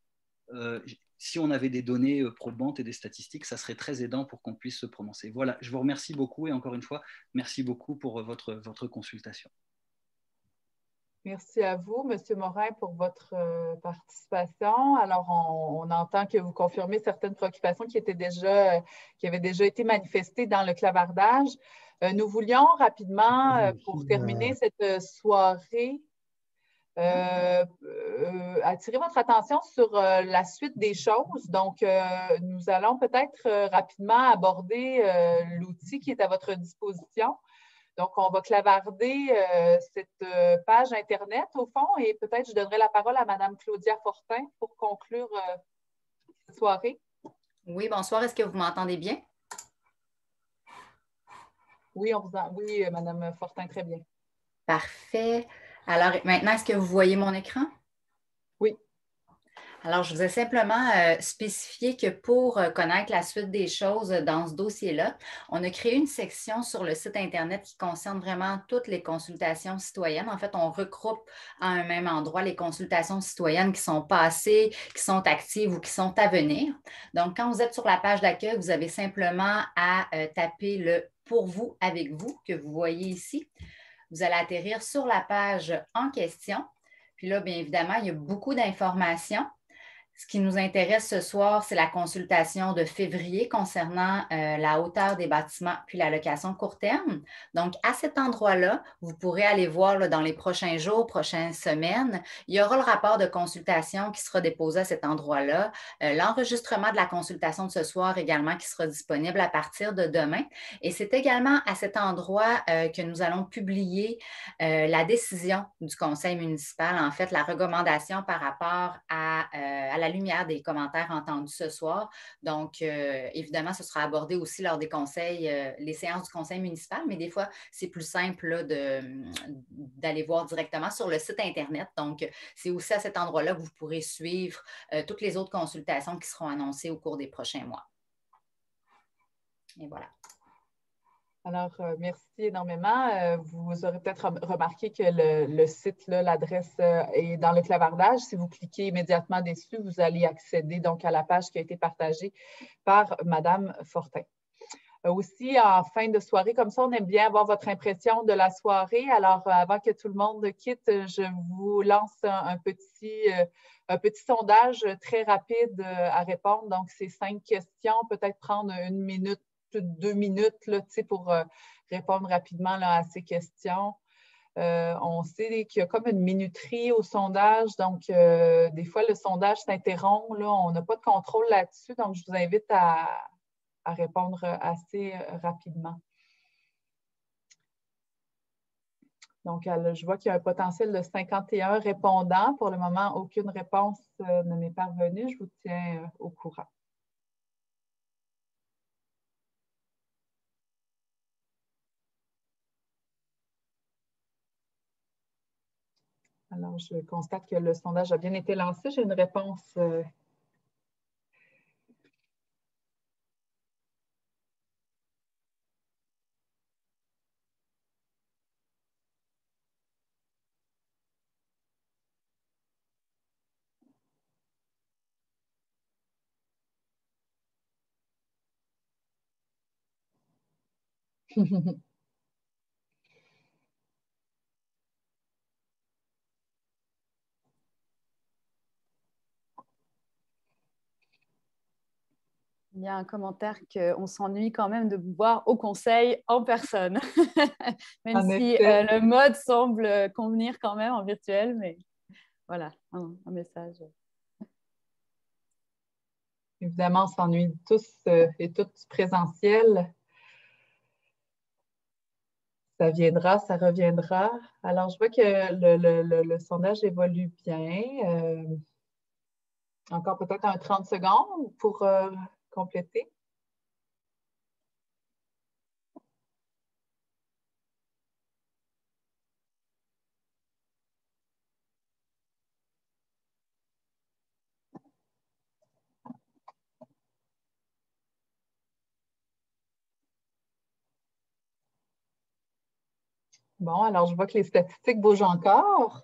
si on avait des données probantes et des statistiques, ça serait très aidant pour qu'on puisse se prononcer. Voilà, je vous remercie beaucoup et encore une fois, merci beaucoup pour votre consultation. Merci à vous, M. Morin, pour votre participation. Alors, on entend que vous confirmez certaines préoccupations qui avaient déjà été manifestées dans le clavardage. Nous voulions rapidement, pour terminer cette soirée, attirer votre attention sur la suite des choses. Donc, nous allons peut-être rapidement aborder l'outil qui est à votre disposition. Donc, on va clavarder cette page Internet, au fond, et peut-être je donnerai la parole à Mme Claudia Fortin pour conclure cette soirée. Oui, bonsoir. Est-ce que vous m'entendez bien? Oui, oui, Mme Fortin, très bien. Parfait. Alors, maintenant, est-ce que vous voyez mon écran? Oui. Alors, je vous ai simplement spécifié que pour connaître la suite des choses dans ce dossier-là, on a créé une section sur le site Internet qui concerne vraiment toutes les consultations citoyennes. En fait, on regroupe à un même endroit les consultations citoyennes qui sont passées, qui sont actives ou qui sont à venir. Donc, quand vous êtes sur la page d'accueil, vous avez simplement à taper le « Pour vous, avec vous » que vous voyez ici. Vous allez atterrir sur la page en question. Puis là, bien évidemment, il y a beaucoup d'informations. Ce qui nous intéresse ce soir, c'est la consultation de février concernant la hauteur des bâtiments puis la location court terme. Donc, à cet endroit-là, vous pourrez aller voir là, dans les prochains jours, prochaines semaines, il y aura le rapport de consultation qui sera déposé à cet endroit-là, l'enregistrement de la consultation de ce soir également qui sera disponible à partir de demain. Et c'est également à cet endroit que nous allons publier la décision du conseil municipal, en fait, la recommandation par rapport à la lumière des commentaires entendus ce soir. Donc, évidemment, ce sera abordé aussi lors des conseils, les séances du conseil municipal, mais des fois, c'est plus simple d'aller voir directement sur le site Internet. Donc, c'est aussi à cet endroit-là que vous pourrez suivre toutes les autres consultations qui seront annoncées au cours des prochains mois. Et voilà. Alors, merci énormément. Vous aurez peut-être remarqué que le site, l'adresse est dans le clavardage. Si vous cliquez immédiatement dessus, vous allez accéder donc à la page qui a été partagée par Mme Fortin. Aussi, en fin de soirée, comme ça, on aime bien avoir votre impression de la soirée. Alors, avant que tout le monde quitte, je vous lance un petit sondage très rapide à répondre. Donc, c'est 5 questions, peut-être prendre 1 minute, 2 minutes là, pour répondre rapidement là, à ces questions. On sait qu'il y a comme une minuterie au sondage, donc des fois, le sondage s'interrompt. Là, on n'a pas de contrôle là-dessus, donc je vous invite à répondre assez rapidement. Donc, je vois qu'il y a un potentiel de 51 répondants. Pour le moment, aucune réponse ne m'est parvenue. Je vous tiens au courant. Alors, je constate que le sondage a bien été lancé. J'ai une réponse. Il y a un commentaire qu'on s'ennuie quand même de vous voir au conseil en personne, même si le mode semble convenir quand même en virtuel, mais voilà, un message. Évidemment, on s'ennuie tous et toutes présentiels. Ça viendra, ça reviendra. Alors, je vois que le sondage évolue bien. Encore peut-être un 30 secondes pour compléter. Bon, alors je vois que les statistiques bougent encore.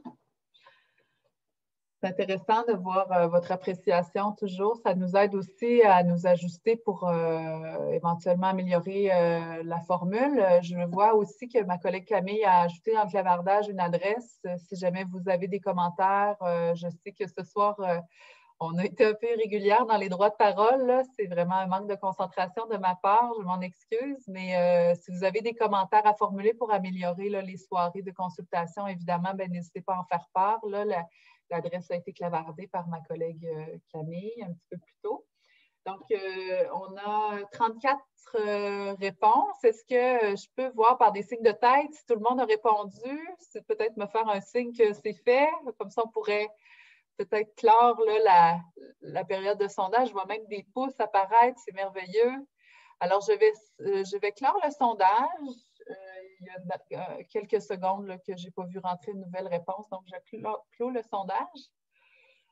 C'est intéressant de voir votre appréciation toujours. Ça nous aide aussi à nous ajuster pour éventuellement améliorer la formule. Je vois aussi que ma collègue Camille a ajouté dans le clavardage une adresse. Si jamais vous avez des commentaires, je sais que ce soir, on a été un peu irrégulière dans les droits de parole. C'est vraiment un manque de concentration de ma part. Je m'en excuse. Mais si vous avez des commentaires à formuler pour améliorer là, les soirées de consultation, évidemment, n'hésitez pas à en faire part. Là, l'adresse a été clavardée par ma collègue Camille un petit peu plus tôt. Donc, on a 34 réponses. Est-ce que je peux voir par des signes de tête si tout le monde a répondu? C'est peut-être me faire un signe que c'est fait. Comme ça, on pourrait peut-être clore là, la période de sondage. Je vois même des pouces apparaître. C'est merveilleux. Alors, je vais clore le sondage. Il y a quelques secondes là, que je n'ai pas vu rentrer une nouvelle réponse. Donc, je clôt le sondage.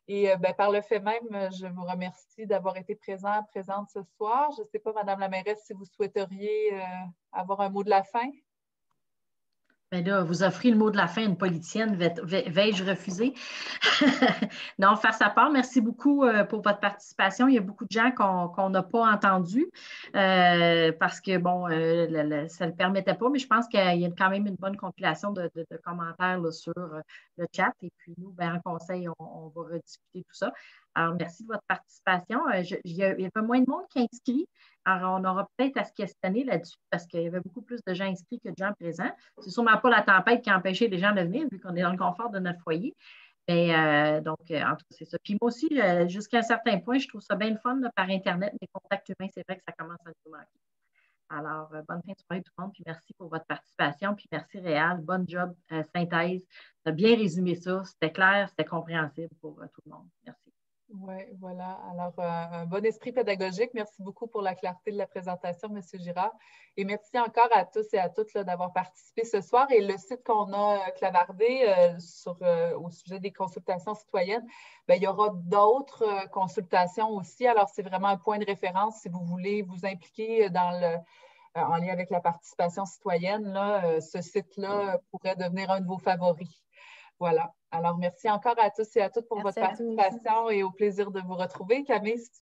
Et par le fait même, je vous remercie d'avoir été présente ce soir. Je ne sais pas, Madame la mairesse, si vous souhaiteriez avoir un mot de la fin. Bien là, vous offrez le mot de la fin à une politicienne, vais-je refuser? Non, faire sa part, merci beaucoup pour votre participation. Il y a beaucoup de gens qu'on n'a pas entendus parce que, bon, ça ne le permettait pas, mais je pense qu'il y a quand même une bonne compilation de commentaires là, sur le chat. Et puis, nous, en conseil, on va rediscuter tout ça. Alors, merci de votre participation. Il y avait moins de monde qui a inscrit. Alors, on aura peut-être à se questionner là-dessus parce qu'il y avait beaucoup plus de gens inscrits que de gens présents. C'est sûrement pas la tempête qui a empêché les gens de venir vu qu'on est dans le confort de notre foyer. Mais donc, en tout cas, c'est ça. Puis moi aussi, jusqu'à un certain point, je trouve ça bien le fun là, par Internet, les contacts humains, c'est vrai que ça commence à nous manquer. Alors, bonne fin de soirée tout le monde, puis merci pour votre participation, puis merci Réal, bonne job, synthèse. Tu as bien résumé ça, c'était clair, c'était compréhensible pour tout le monde. Merci. Oui, voilà. Alors, un bon esprit pédagogique. Merci beaucoup pour la clarté de la présentation, M. Girard. Et merci encore à tous et à toutes d'avoir participé ce soir. Et le site qu'on a clavardé au sujet des consultations citoyennes, il y aura d'autres consultations aussi. Alors, c'est vraiment un point de référence si vous voulez vous impliquer en lien avec la participation citoyenne. Là, ce site-là pourrait devenir un de vos favoris. Voilà. Alors, merci encore à tous et à toutes pour votre participation et au plaisir de vous retrouver. Camille,